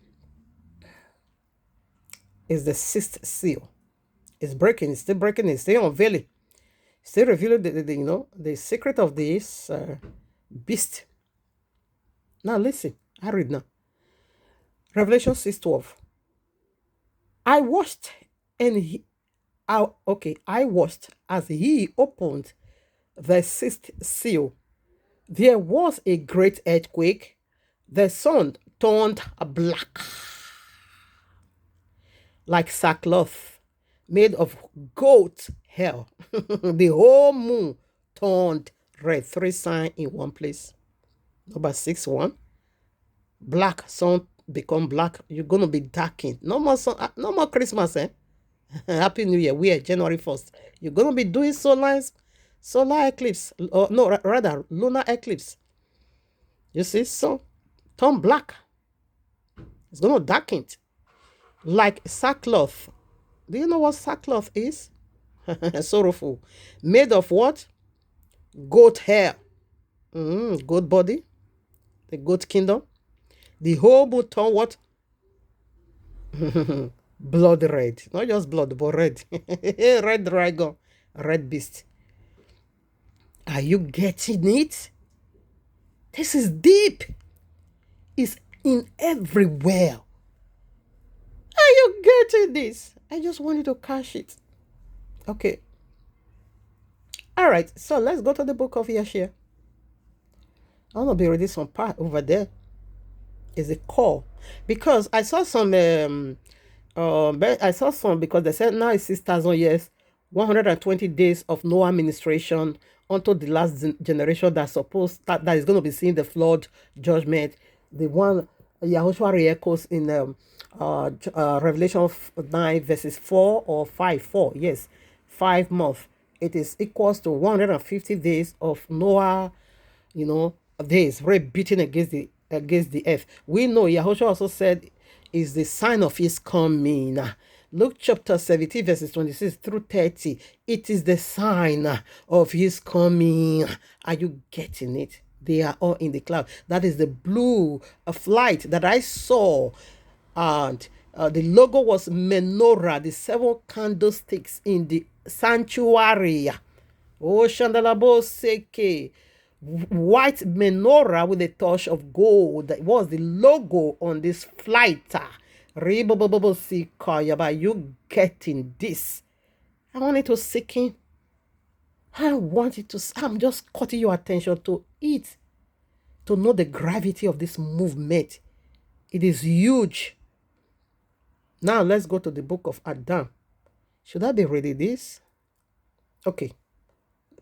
It's the 6th seal. It's breaking. It's still breaking. It's still unveiling. Still revealing the secret of this beast. Now listen. I read now. Revelation 6:12. I watched I watched as he opened the 6th seal. There was a great earthquake. The sun turned black, like sackcloth made of goat hair. The whole moon turned red. 3 signs in one place. Number 6:1. Black, sun become black. You're gonna be darkened. No more sun, no more Christmas, Happy New Year. We are January 1st. You're gonna be doing solar eclipse. Or no, rather lunar eclipse. You see, so turn black. It's gonna darken like sackcloth. Do you know what sackcloth is? Sorrowful. Made of what? Goat hair. Goat body. The goat kingdom. The whole moon turn what? Blood red. Not just blood, but red. Red dragon. Red beast. Are you getting it? This is deep. It's in everywhere. Are you getting this? I just want you to catch it. Okay. All right. So let's go to the book of Yashar. I want to be reading some part over there. Is a call, because I saw some because they said now it's 6,000 years, 120 days of Noah administration until the last generation that is going to be seeing the flood judgment. The one Yahushua re-echoes in Revelation 9 verses 4 or 5. 4, yes, 5 months. It is equals to 150 days of Noah, days, right, beating against the earth. We know Yahushua also said is the sign of his coming. Luke chapter 17 verses 26 through 30. It is the sign of his coming. Are you getting it? They are all in the cloud. That is the blue flight that I saw. And the logo was menorah, the 7 candlesticks in the sanctuary. Oh, Shandalabo Seke. White menorah with a touch of gold. That was the logo on this flight. Ribobobobo Sikaya. By you getting this, I wanted to seek in. I wanted to. I'm just cutting your attention to it, to know the gravity of this movement. It is huge. Now let's go to the book of Adam. Should I be reading this? Okay.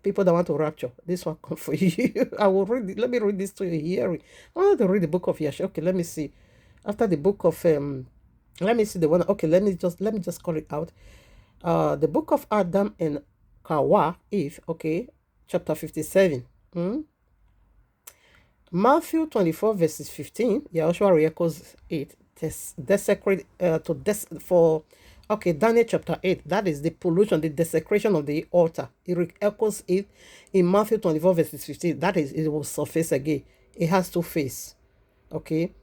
People that want to rapture, this one come for you. I will read it. Let me read this to your hearing. I want to read the book of Yeshua. Okay, let me see. After the book of let me see the one. Okay, let me just call it out. The book of Adam and Kawa, Eve. Okay, chapter 57. Matthew 24 verses 15. Yahushua re-echoes it. Desecrate for. Okay, Daniel chapter 8, that is the pollution, the desecration of the altar. It echoes it in Matthew 24 verses 15. That is, it will surface again. It has 2 faces. Okay.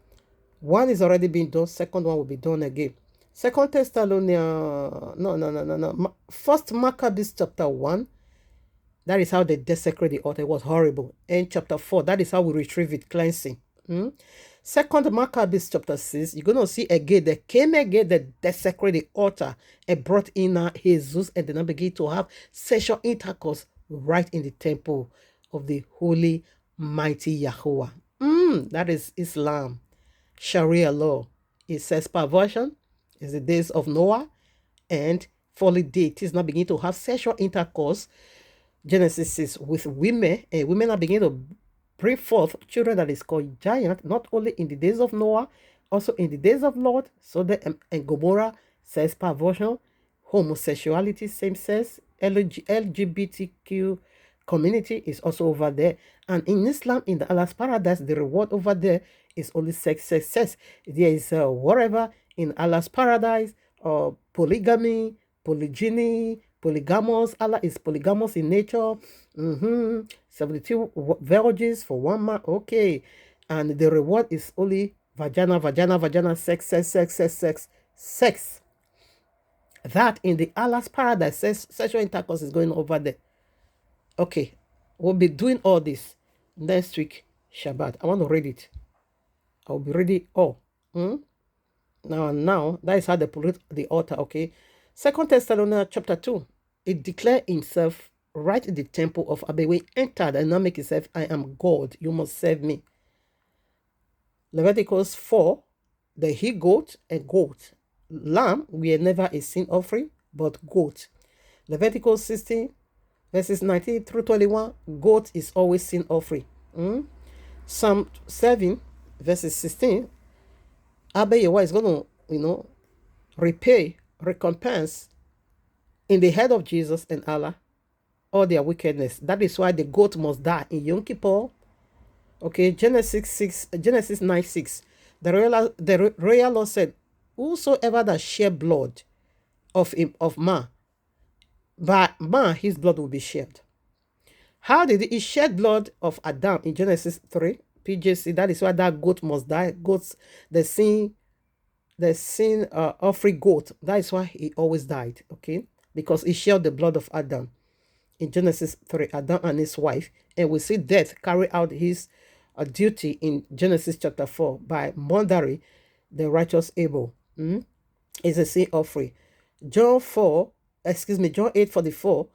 One is already being done. Second one will be done again. Second Thessalonians, no. First Maccabees chapter 1, that is how they desecrate the altar. It was horrible. And chapter 4, that is how we retrieve it, cleansing. Second Maccabees chapter 6, you're going to see again, they came again, they desecrated the altar and brought in Jesus, and then begin to have sexual intercourse right in the temple of the holy, mighty Yahweh. That is Islam, Sharia law. It says perversion is the days of Noah, and folly deities now begin to have sexual intercourse, Genesis 6, with women, and women are beginning to bring forth children that is called giant, not only in the days of Noah, also in the days of Lot. Sodom and Gomorrah says perversion, homosexuality, same sex, LGBTQ community is also over there. And in Islam, in the Allah's paradise, the reward over there is only sex. There is whatever in Allah's paradise, polygamy, polygyny, polygamous. Allah is polygamous in nature. 72 virgins for one man. Okay. And the reward is only vagina, sex. That in the Allah's paradise, sexual intercourse is going over there. Okay. We'll be doing all this next week, Shabbat. I want to read it. I'll be reading all. Now, that is how they pollute the altar, okay? Second Thessalonians chapter 2. It declared himself right in the temple of Abba. When he entered and now make himself, I am God, you must serve me. Leviticus 4, the he-goat and goat. Lamb were never a sin offering, but goat. Leviticus 16, verses 19 through 21, goat is always sin offering. Psalm 7, verses 16, Abba Yahweh is going to, repay, recompense in the head of Jesus and Allah all their wickedness. That is why the goat must die in Yom Kippur. Okay, Genesis 9:6. The royal law said, whosoever that shed blood of man, by man his blood will be shed. How did he shed blood of Adam in Genesis 3? PJC, that is why that goat must die. Goats, the sin offering goat. That is why he always died. Okay, because he shed the blood of Adam in Genesis 3, Adam and his wife. And we see death carry out his duty in Genesis chapter 4 by murdering the righteous Abel. Is a sin offering. John 8:44.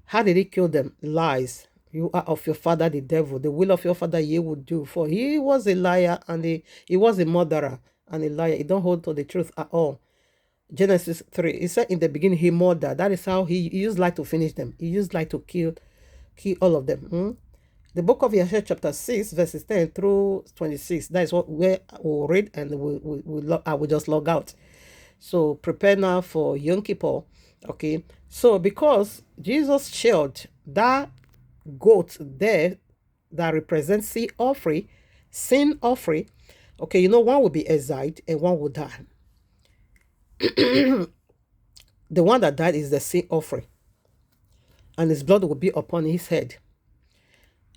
How did he kill them? Lies. You are of your father the devil. The will of your father ye would do. For he was a liar and he was a murderer and a liar. He don't hold to the truth at all. Genesis 3. He said in the beginning he murdered. That is how he used light to finish them. He used light to kill all of them. The book of Yeshua chapter 6 verses 10 through 26. That is what we'll read, and I will just log out. So prepare now for Yom Kippur. Okay. So because Jesus killed that goat there that represents sin offering. Okay, one will be exiled and one will die. The one that died is the sin offering, and his blood will be upon his head.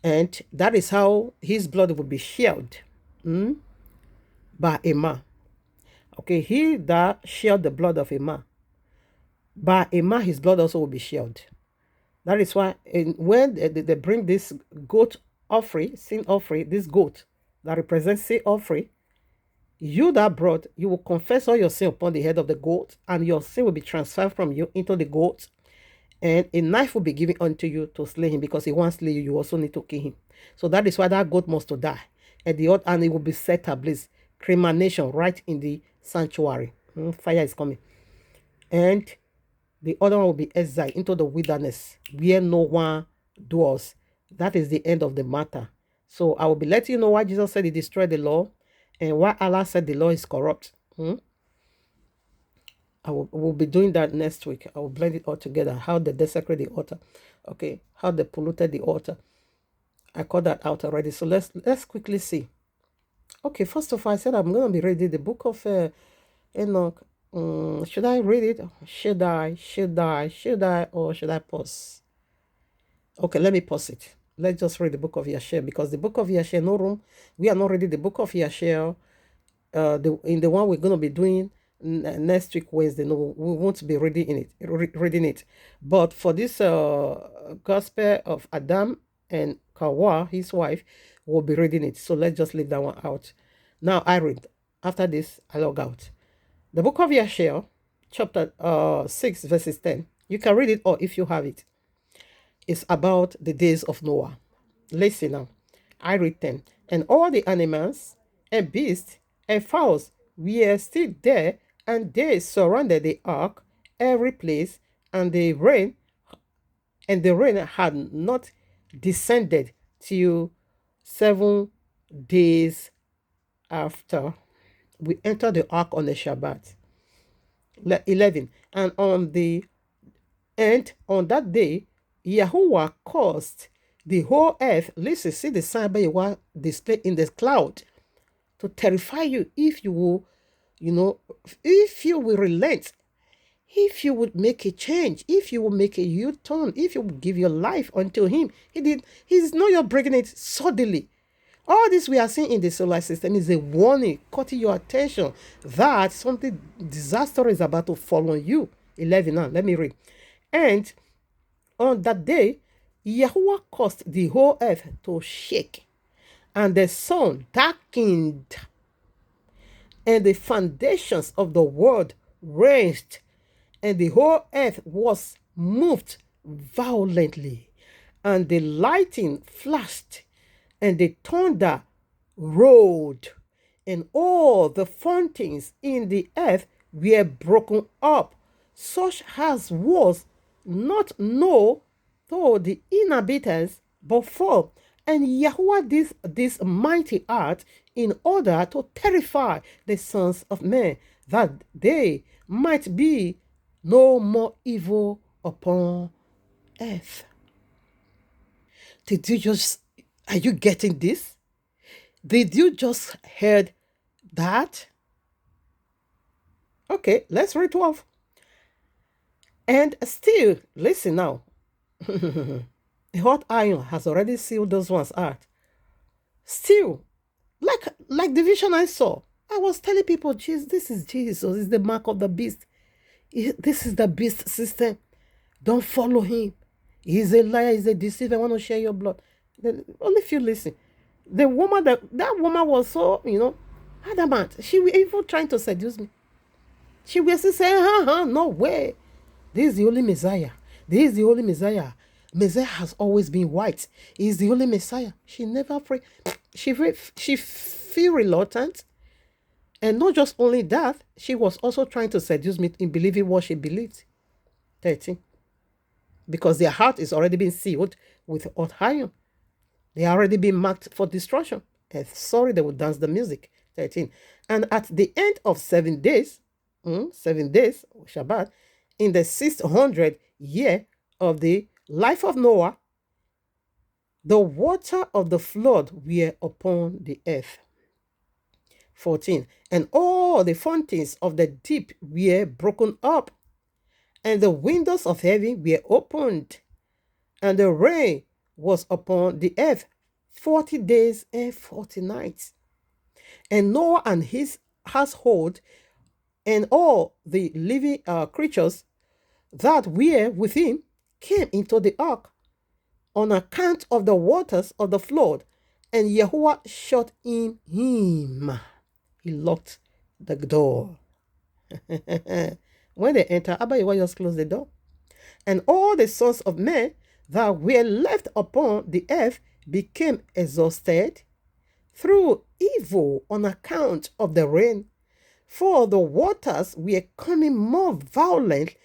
And that is how his blood will be shed by a man. Okay, he that shed the blood of a man, by a man his blood also will be shed. That is why when they bring this goat offering, sin offering, this goat that represents sin offering, you that brought, you will confess all your sin upon the head of the goat, and your sin will be transferred from you into the goat, and a knife will be given unto you to slay him, because he wants to slay you, you also need to kill him. So that is why that goat must to die. And it will be set ablaze, cremation right in the sanctuary. Fire is coming. And the other one will be exiled into the wilderness where no one dwells. That is the end of the matter. So I will be letting you know why Jesus said he destroyed the law and why Allah said the law is corrupt. I will be doing that next week. I will blend it all together. How they desecrate the altar. Okay. How they polluted the altar. I called that out already. So let's quickly see. Okay, first of all, I said I'm going to be reading the book of Enoch. Should I read it? Should I, or should I pause? Okay, let me pause it. Let's just read the book of Yashar, because the book of Yashar, no room. We are not reading the book of Yashar. In the one we're going to be doing next week Wednesday, no, we won't be reading it. But for this gospel of Adam and Kawa, his wife, will be reading it. So let's just leave that one out. Now I read. After this, I log out. The book of Yashar, chapter 6, verses 10. You can read it, or if you have it. It's about the days of Noah. Listen now. I read 10. And all the animals and beasts and fowls were still there, and they surrounded the ark every place, and the rain had not descended till 7 days after we entered the ark on the Shabbat. 11. And on that day, Yahuwah caused the whole earth, listen, see the sign by Yahuwah displayed in the cloud, to terrify you if you will, if you will relent, if you would make a change, if you will make a U-turn, if you will give your life unto him. He's not your breaking it suddenly. All this we are seeing in the solar system is a warning, cutting your attention that something disastrous is about to fall on you. 11 now, let me read. And on that day, Yahuwah caused the whole earth to shake, and the sun darkened, and the foundations of the world raised, and the whole earth was moved violently, and the lightning flashed, and the thunder roared, and all the fountains in the earth were broken up, such as was not known to the inhabitants before. And Yahuwah did this mighty act in order to terrify the sons of men, that they might be no more evil upon earth. Are you getting this? Did you just heard that? Okay, let's read 12. And still, listen now. The hot iron has already sealed those ones out. Still, like the vision I saw, I was telling people, Jesus, this is Jesus. This is the mark of the beast. This is the beast system. Don't follow him. He's a liar. He's a deceiver. I want to share your blood. Only if you listen. The woman, that woman was so, adamant. She was even trying to seduce me. She was saying, no way. This is the only Messiah. This is the only Messiah. Messiah has always been white. He's the only Messiah. She never prayed. She feel reluctant. And not just only that, she was also trying to seduce me in believing what she believed. 13. Because their heart is already been sealed with hot iron. They are already been marked for destruction. And sorry, they will dance the music. 13. And at the end of 7 days, 7 days, Shabbat, in the 600th year of the life of Noah, the water of the flood were upon the earth. 14. And all the fountains of the deep were broken up, and the windows of heaven were opened, and the rain was upon the earth 40 days and 40 nights. And Noah and his household and all the living creatures that were with him came into the ark on account of the waters of the flood, and Yahuwah shut in him. He locked the door. When they enter, Abba Yahuwah just closed the door. And all the sons of men that were left upon the earth became exhausted through evil on account of the rain, for the waters were coming more violently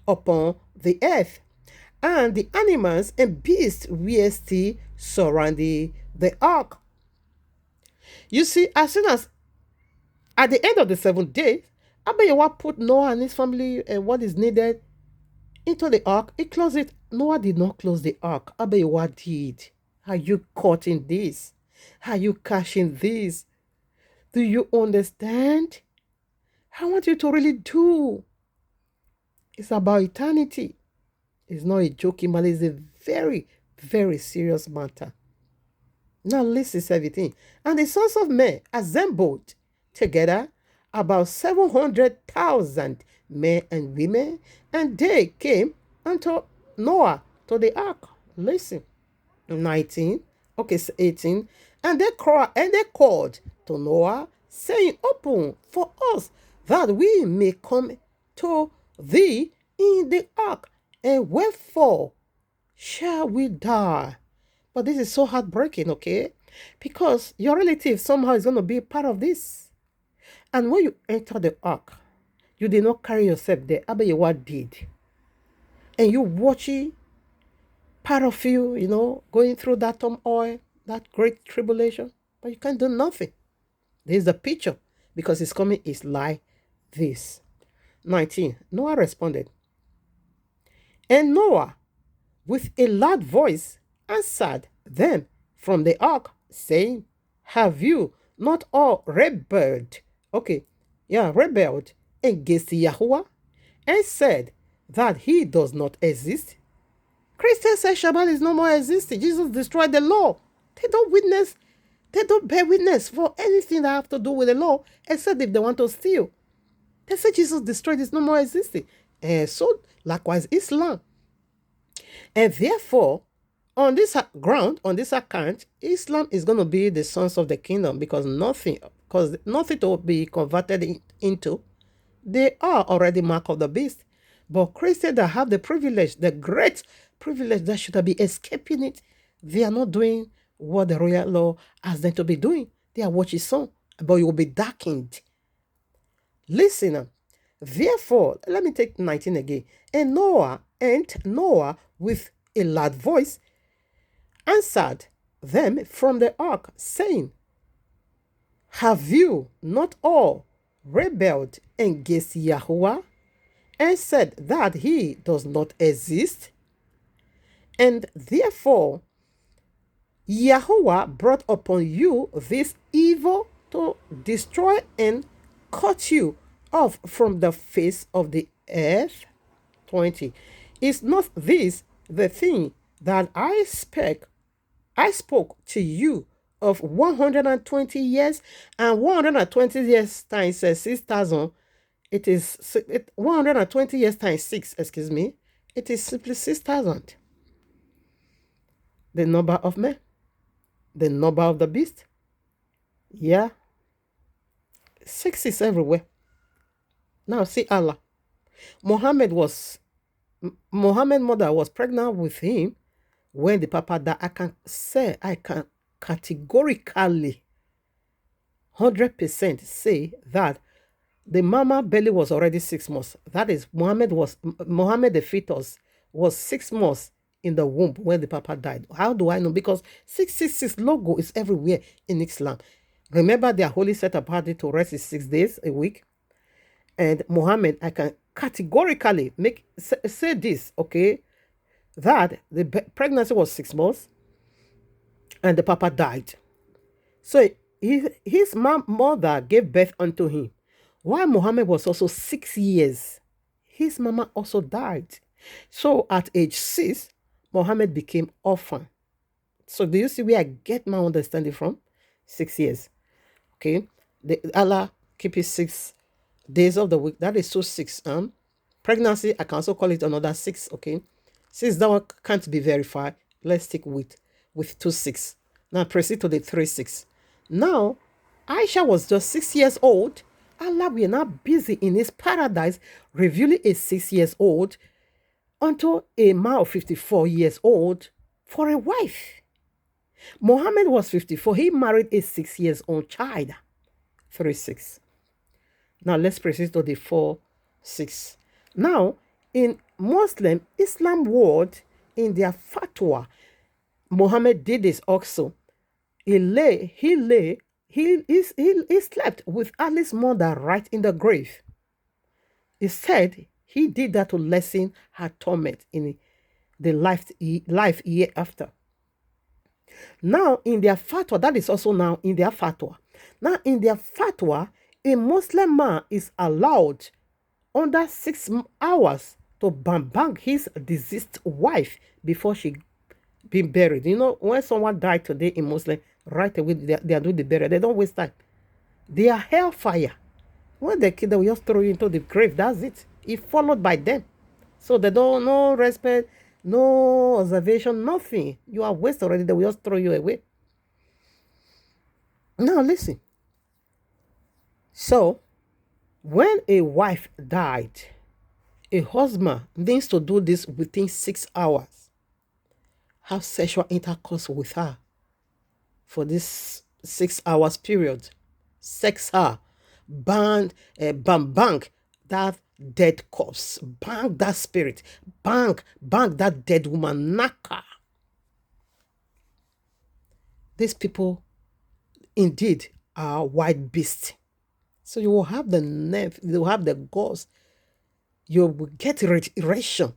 upon the earth, and the animals and beasts were still surrounding the ark. You see, as soon as at the end of the 7th day, Abba Yahuwah put Noah and his family and what is needed into the ark. He closed it. Noah did not close the ark. Abba Yahuwah did. Are you caught in this? Are you catching this? Do you understand? I want you to really do. It's about eternity. It's not a joking matter. It's a very, very serious matter. Now listen to everything. And the sons of men assembled together about 700,000 men and women, and they came unto Noah to the ark. Listen. 19, okay, 18. And they called to Noah, saying, Open for us, that we may come to thee in the ark, and wherefore shall we die? But this is so heartbreaking, okay? Because your relative somehow is going to be a part of this. And when you enter the ark, you did not carry yourself there. Abba Yahuwah did. And you watching part of you, going through that turmoil, that great tribulation, but you can't do nothing. There's the picture, because it's coming is like this. 19. Noah responded, and Noah, with a loud voice, answered them from the ark, saying, Have you not all rebelled? Rebelled against Yahuwah, and said that he does not exist? Christians say Shabbat is no more existing. Jesus destroyed the law. They don't bear witness for anything that have to do with the law, except if they want to steal. They say Jesus destroyed, is no more existing. And so, likewise, Islam. And therefore, on this ground, on this account, Islam is going to be the sons of the kingdom, because nothing to be converted into. They are already mark of the beast. But Christians that have the privilege, the great privilege that should be escaping it, they are not doing what the royal law has them to be doing. They are watching some, but you will be darkened. Listen, therefore, let me take 19 again. And Noah, with a loud voice, answered them from the ark, saying, Have you not all rebelled against Yahuwah, and said that he does not exist? And therefore, Yahuwah brought upon you this evil to destroy and cut you off from the face of the earth. 20. Is not this the thing that I spoke to you of 120 years, and 120 years times 6,000? It is 120 years times 6, excuse me. It is simply 6,000. The number of men, the number of the beast. Yeah. 6 is everywhere. Now see Allah. Muhammad's mother was pregnant with him when the papa died. I can categorically 100% say that the mama belly was already 6 months. That is, Muhammad the fetus was 6 months in the womb when the papa died. How do I know? Because 666 logo is everywhere in Islam. Remember, their holy set apart to rest is 6 days a week. And Muhammad, I can categorically say this, okay, that the pregnancy was 6 months and the papa died. So his mother gave birth unto him. While Muhammad was also 6 years, his mama also died. So at age 6, Muhammad became orphan. So do you see where I get my understanding from? 6 years. Okay. Allah keep it 6 days of the week. That is so 6. Pregnancy, I can also call it another 6. Okay. Since that one can't be verified, let's stick with 2 6. Now proceed to the 3 6. Now, Aisha was just 6 years old. Allah we are now busy in his paradise revealing a 6 years old unto a man of 54 years old for a wife. Muhammad was 54. He married a 6 years old child. 3 6. Now let's proceed to the 4 6. Now, in Muslim Islam world, in their fatwa, Muhammad did this also. He slept with Ali's mother right in the grave. He said he did that to lessen her torment in the life year after. Now, in their fatwa, that is also now in their fatwa. Now, in their fatwa, a Muslim man is allowed under 6 hours to bang his deceased wife before she been buried. You know, when someone died today in Muslim, right away they are doing the burial. They don't waste time. They are hellfire. When they kill, they will just throw you into the grave. That's it. It's followed by them. So they don't, no respect, no observation, nothing. You are wasted already. They will just throw you away. Now listen. So, when a wife died, a husband needs to do this within 6 hours. Have sexual intercourse with her for this 6 hours period. Sex her. Bang that dead corpse. Bang that spirit. Bang that dead woman. Knock her. These people indeed are wild beasts. So you will have the nerve, you will have the gauze. You will get erection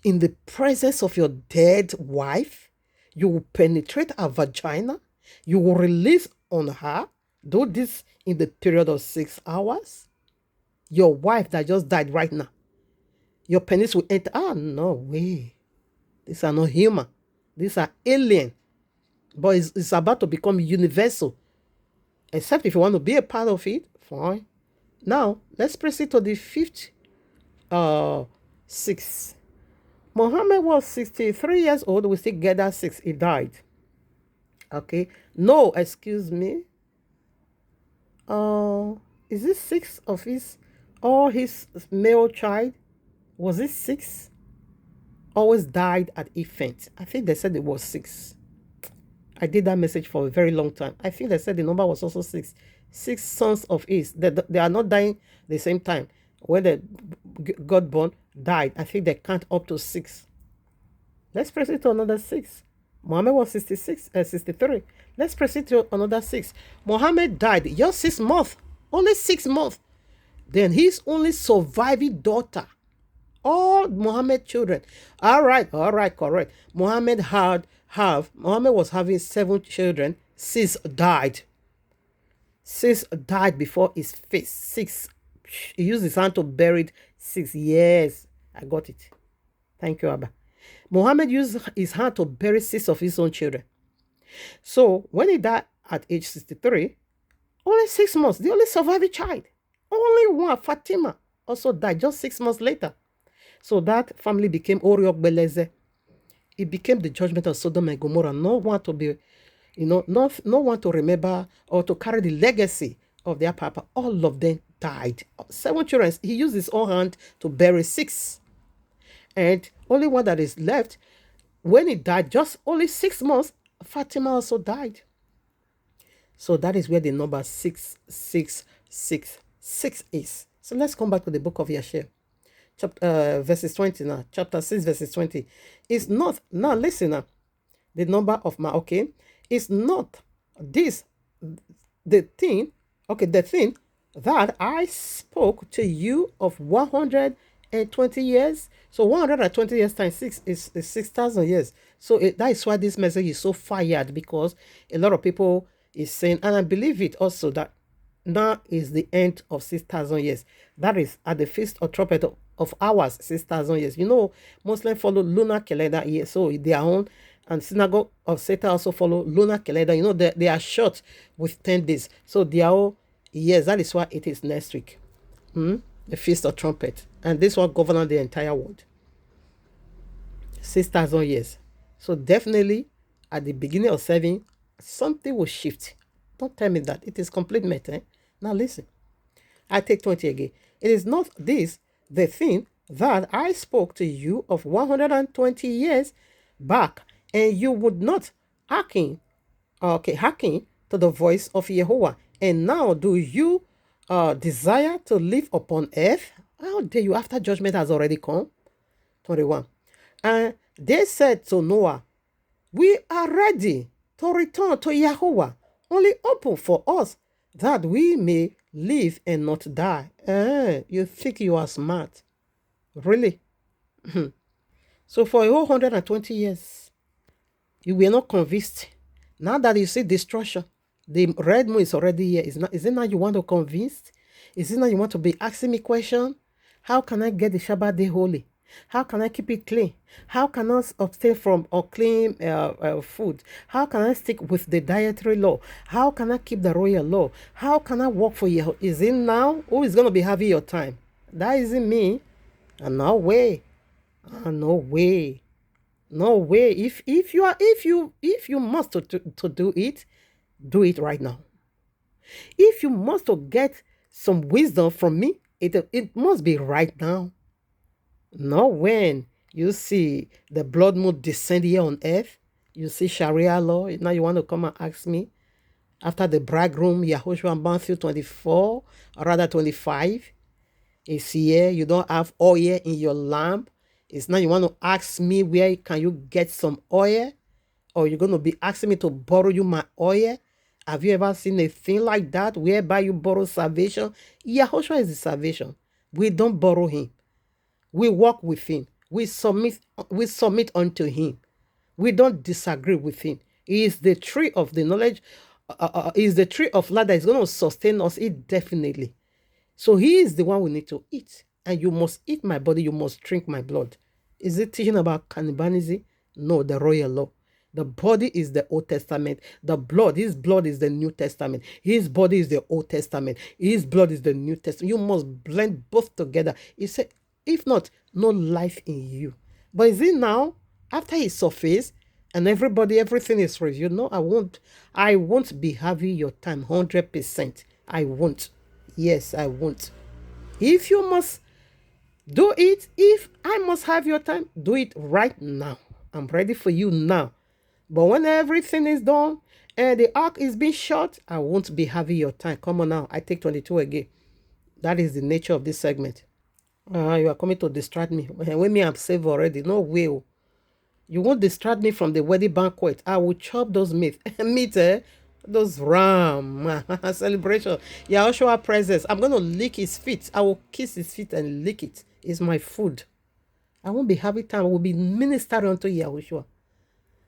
in the presence of your dead wife. You will penetrate her vagina. You will release on her. Do this in the period of 6 hours. Your wife that just died right now. Your penis will enter. Ah, no way. These are not human. These are alien. But it's about to become universal. Except if you want to be a part of it, fine. Now, let's proceed to the 5th 6. Muhammad was 63 years old. We still get that 6. He died. Okay. No, excuse me. Is this 6 of his male child? Was it 6? Always died at infant. I think they said it was 6. I did that message for a very long time. I think they said the number was also 6. 6 sons of his. They are not dying the same time. When they got born, died. I think they count up to 6. Let's proceed to another 6. Muhammad was 63. Let's proceed to another 6. Muhammad died just 6 months. Only 6 months. Then his only surviving daughter. All Muhammad children. All right, correct. Muhammad was having 7 children. 6 died. 6 died before his face. 6. He used his hand to bury 6. Yes, I got it. Thank you, Abba. Muhammad used his hand to bury 6 of his own children. So when he died at age 63, only 6 months, the only surviving child, only one, Fatima, also died just 6 months later. So that family became Oriok Beleze. It became the judgment of Sodom and Gomorrah. No one to be, no one to remember or to carry the legacy of their papa. All of them died. 7 children. He used his own hand to bury 6. And only one that is left, when he died, just only 6 months, Fatima also died. So that is where the number 666 is. So let's come back to the book of Yashar. Verses 20 now. Chapter 6, verses 20. It's not, now listen now. The number of my, okay. It's not this, the thing that I spoke to you of 120 years. So 120 years times 6 is 6,000 years. So that is why this message is so fired, because a lot of people is saying, and I believe it also, that now is the end of 6,000 years. That is at the feast of trumpet of hours, 6,000 years. You know, Muslims follow lunar calendar year, so their own And synagogue of Satan also follow lunar calendar. You know, they are short with 10 days. So they are all, yes, that is why it is next week. The Feast of Trumpet. And this one govern the entire world. 6,000 years. So definitely at the beginning of 7, something will shift. Don't tell me that. It is complete matter. Eh? Now listen. I take 20 again. It is not this the thing that I spoke to you of 120 years back, and you would not hearken to the voice of Jehovah. And now do you desire to live upon earth? How dare you, after judgment has already come? 21. And they said to Noah, we are ready to return to Jehovah. Only open for us that we may live and not die. You think you are smart. Really? So for a whole 120 years, you were not convinced. Now that you see destruction, the red moon is already here. Is it now you want to convince? Is it now you want to be asking me question? How can I get the Shabbat day holy? How can I keep it clean? How can I abstain from unclean food? How can I stick with the dietary law? How can I keep the royal law? How can I work for you? Is it now? Who is going to be having your time? That isn't me. No way. No way. No way. If you must to do it right now. If you must to get some wisdom from me, it must be right now. Not when you see the blood moon descend here on earth, you see Sharia law. Now you want to come and ask me after the bridegroom, Yahushua, Matthew 24, or rather 25, is here. You don't have oil in your lamp. It's now you want to ask me where can you get some oil, or you're going to be asking me to borrow you my oil. Have you ever seen a thing like that whereby you borrow salvation? Yahushua is the salvation. We don't borrow him. We walk with him. We submit unto him. We don't disagree with him. He is the tree of the knowledge. He is the tree of life that is going to sustain us indefinitely. So he is the one we need to eat. And you must eat my body. You must drink my blood. Is it teaching about cannibalism? No, the royal law. The body is the Old Testament. The blood, his blood is the New Testament. His body is the Old Testament. His blood is the New Testament. You must blend both together. He said, if not, no life in you. But is it now, after he surfaced, and everything is reviewed? No, I won't be having your time 100%. I won't. Yes, I won't. If you must do it, if I must have your time, do it right now. I'm ready for you now. But when everything is done and the ark is being shut, I won't be having your time. Come on now. I take 22 again. That is the nature of this segment. You are coming to distract me. When me I'm saved already. No way. You won't distract me from the wedding banquet. I will chop those meat. Those ram. Celebration. Yahushua presence. I'm going to lick his feet. I will kiss his feet and lick it. It's my food. I won't be having time. I will be ministering unto Yahushua.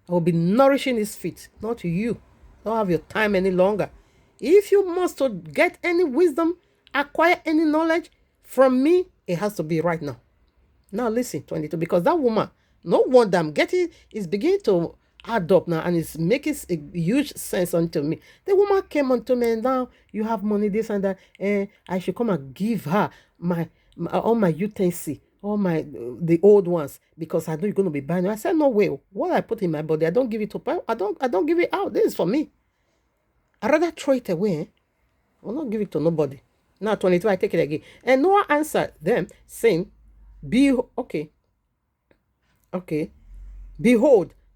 I will be nourishing his feet. Not you. Don't have your time any longer. If you must to get any wisdom, acquire any knowledge from me, it has to be right now. Now listen, 22, because that woman, no wonder I'm getting, is beginning to add up now, and it's making a huge sense unto me. The woman came unto me, and now you have money, this and that, and I should come and give her all my utensils, the old ones, because I know you're going to be buying it. I said, no way. What I put in my body, I don't give it to, I don't give it out. This is for me. I'd rather throw it away. I will not give it to nobody. Now 22, I take it again. And Noah answered them, saying, behold,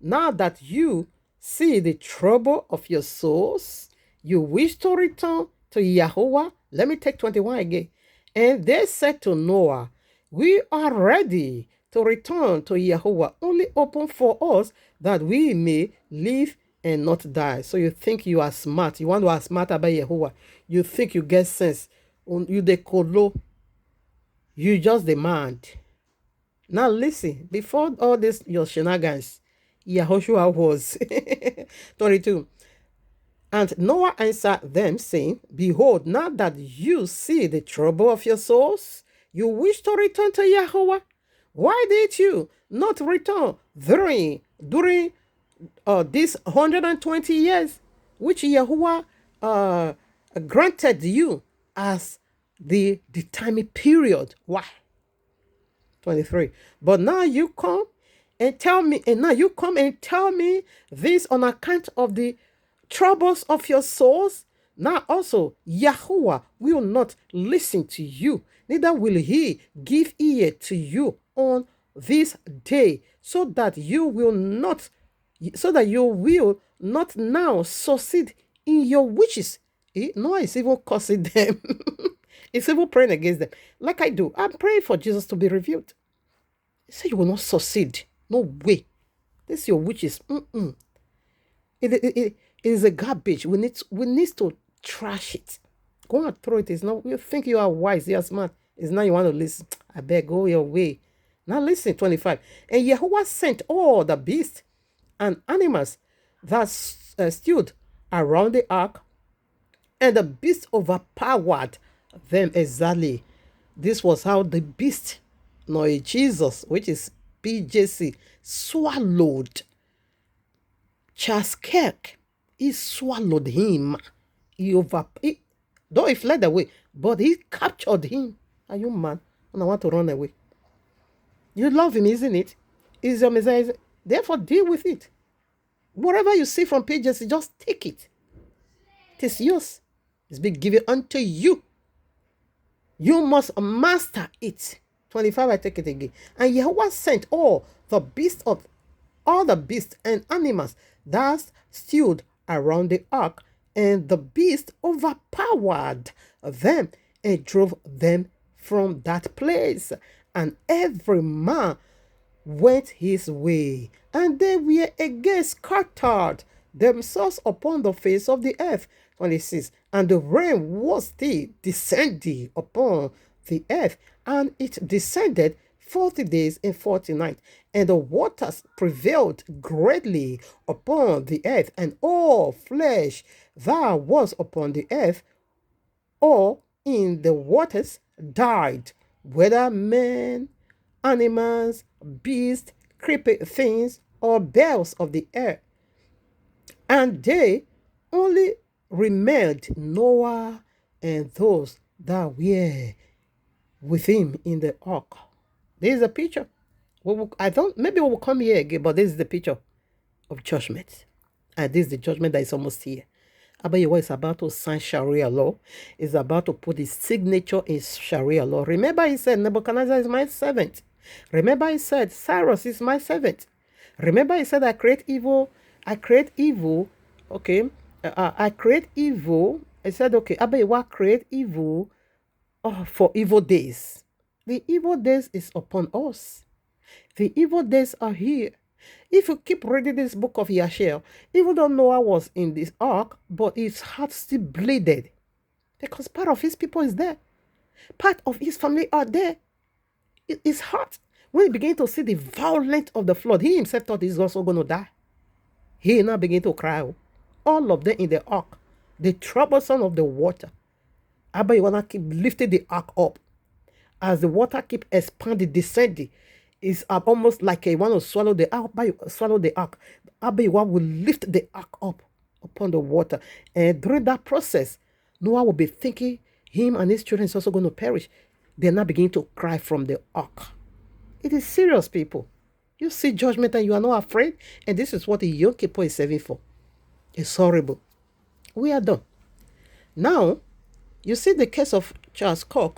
now that you see the trouble of your souls, you wish to return to Yahweh. Let me take 21 again. And they said to Noah, we are ready to return to Yahweh. Only open for us that we may live and not die. So you think you are smart. You want to be smart about Yahweh. You think you get sense. You the kolo. You just demand. Now listen, before all this your shenanigans, Yahushua was 22. And Noah answered them, saying, behold, now that you see the trouble of your souls, you wish to return to Yahweh. Why did you not return during this 120 years, which Yahuwah granted you as the determined period. Why? 23. But now you come and tell me, this on account of the troubles of your souls. Now also, Yahuwah will not listen to you, neither will he give ear to you on this day, so that you will not now succeed in your wishes. No, it's even cursing them. It's even praying against them. Like I do. I'm praying for Jesus to be revealed. He said you will not succeed. No way. This is your wishes. It is a garbage. We need to trash it. Go and throw it. It's not, you think you are wise, you are smart. It's now you want to listen. I beg, go your way. Now listen, 25. And Yahuwah sent all the beasts and animals that stood around the ark, and the beast overpowered them exactly. This was how the beast, Jesus, which is BJC, swallowed Charles Kirk. He swallowed him. Though he fled away, but he captured him. Are you mad? And I want to run away. You love him, isn't it? Is your Messiah. Therefore, deal with it. Whatever you see from PJC, just take it. It is yours. It's been given unto you. You must master it. 25, I take it again. And Yahweh sent all the beasts and animals that stood around the ark, and the beast overpowered them and drove them from that place. And every man went his way, and they were again scattered themselves upon the face of the earth. 26. And the rain was still descending upon the earth, and it descended 40 days and 40 nights, and the waters prevailed greatly upon the earth, and all flesh that was upon the earth or in the waters died, whether men, animals, beasts, creeping things, or birds of the air. And they only remained Noah and those that were with him in the ark. This is a picture. Maybe we will come here again, but this is the picture of judgment. And this is the judgment that is almost here. Abayewa is about to sign Sharia law. Is about to put his signature in Sharia law. Remember, he said Nebuchadnezzar is my servant. Remember, he said Cyrus is my servant. Remember, he said I create evil. Okay, I create evil. I said, okay, Abayewa create evil for evil days. The evil days is upon us. The evil days are here. If you keep reading this book of Yashel, even though Noah was in this ark, but his heart still bleeded, because part of his people is there. Part of his family are there. His heart, when he began to see the violence of the flood, he himself thought he's also going to die. He now began to cry. All of them in the ark, the troublesome of the water. Abba, you want to keep lifting the ark up. As the water keep expanding, descending, it's almost like you want to swallow the ark. Abba, will lift the ark up upon the water. And during that process, Noah will be thinking him and his children is also going to perish. They're now beginning to cry from the ark. It is serious, people. You see judgment and you are not afraid. And this is what the Yom Kippur is serving for. It's horrible. We are done. Now, you see the case of Charles Kirk.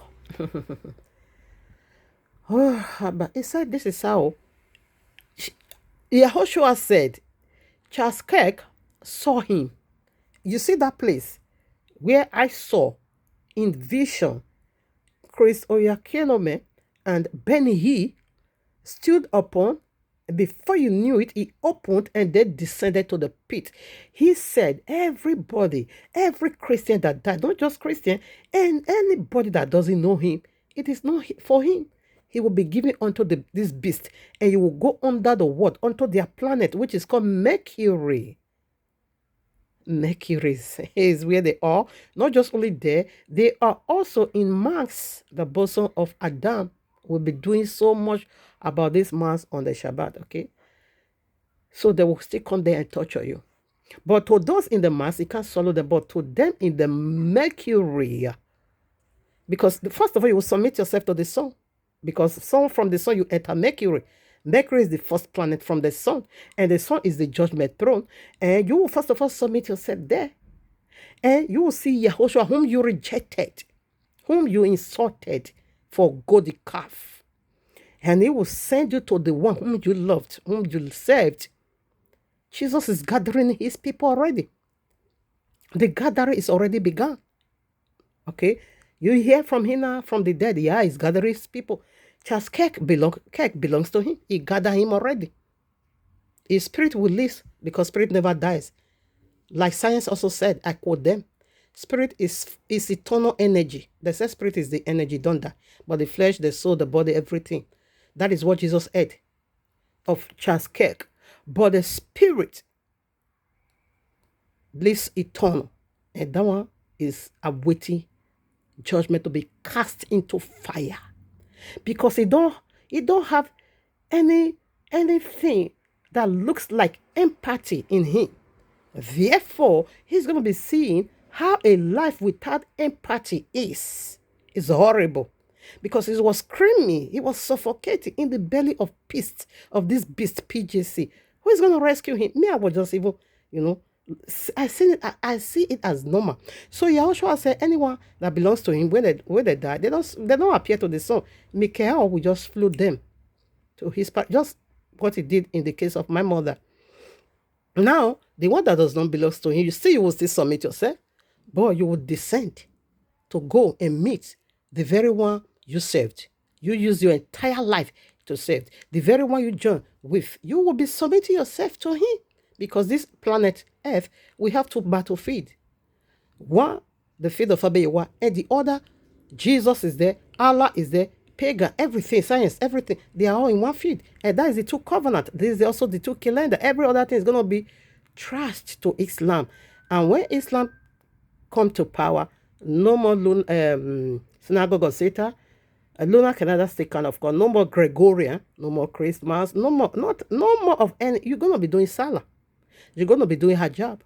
But he said this is how Yahushua said Charles Kirk saw him. You see that place where I saw in vision Chris Oyakhilome and Benny He stood upon. Before you knew it, he opened and then descended to the pit. He said, everybody, every Christian that died, not just Christian, and anybody that doesn't know him, it is not for him. He will be given unto this beast, and he will go under the what? Unto their planet, which is called Mercury. Mercury is where they are. Not just only there, they are also in Mars, the bosom of Adam. We'll be doing so much about this Mars on the Shabbat, okay? So they will still come there and torture you. But to those in the Mars, you can't swallow them. But to them in the Mercury, because first of all, you will submit yourself to the sun. Because sun from the sun, you enter Mercury. Mercury is the first planet from the sun. And the sun is the judgment throne. And you will first of all submit yourself there. And you will see Yahushua, whom you rejected, whom you insulted for golden calf. And he will send you to the one whom you loved, whom you served. Jesus is gathering his people already. The gathering is already begun. Okay? You hear from him now, from the dead. Yeah, he's gathering his people. Charles Kirk belongs to him. He gathered him already. His spirit will live because spirit never dies. Like science also said, I quote them, spirit is eternal energy. They say spirit is the energy, don't die. But the flesh, the soul, the body, everything. That is what Jesus said of Charles Kirk. But the spirit lives eternal. And that one is awaiting judgment to be cast into fire. Because it don't have anything that looks like empathy in him. Therefore, he's going to be seeing how a life without empathy is. It's horrible. Because it was screaming, he was suffocating in the belly of this beast PJC. Who is going to rescue him? Me, I was just even, I see it as normal. So Yahushua said, anyone that belongs to him, when they die, they don't appear to the sun. Michael will just flew them to his part, just what he did in the case of my mother. Now, the one that does not belong to him, you will still submit yourself, but you will descend to go and meet the very one you served. You use your entire life to serve. The very one you join with, you will be submitting yourself to him. Because this planet Earth, we have two battlefields. One, the field of Abeyewa, and the other, Jesus is there, Allah is there, pagan, everything, science, everything. They are all in one field. And that is the two covenant. This is also the two calendar. Every other thing is going to be trashed to Islam. And when Islam come to power, no more synagogue of Satan, lunar calendar state kind of God, no more Gregorian, no more Christmas, no more of any. You're going to be doing Salah. You're going to be doing hijab.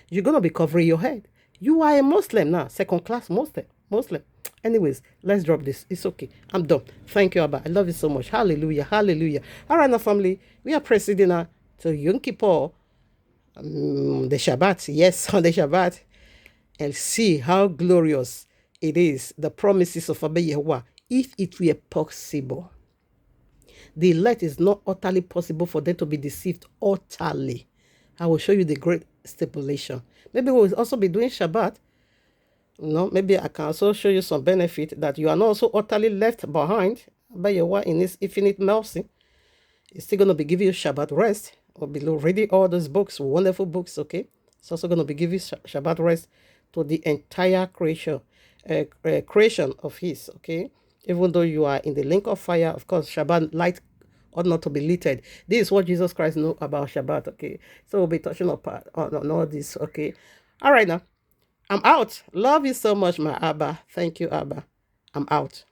You're going to be covering your head. You are a Muslim now, second class Muslim. Anyways, let's drop this. It's okay. I'm done. Thank you, Abba. I love you so much. Hallelujah. Hallelujah. All right, now, family, we are proceeding now to Yom Kippur, the Shabbat. Yes, on the Shabbat. And see how glorious it is, the promises of Abba Yehovah, if it were possible. The elect is not utterly possible for them to be deceived utterly. I will show you the great stipulation. Maybe we'll also be doing Shabbat. Maybe I can also show you some benefit that you are not also utterly left behind by Yahweh in His infinite mercy. It's still going to be giving you Shabbat rest. Or below reading all those books, wonderful books, okay? It's also going to be giving Shabbat rest to the entire creation of His, okay? Even though you are in the link of fire, of course, Shabbat light ought not to be littered. This is what Jesus Christ knew about Shabbat, okay? So we'll be touching on all this, okay? All right, now. I'm out. Love you so much, my Abba. Thank you, Abba. I'm out.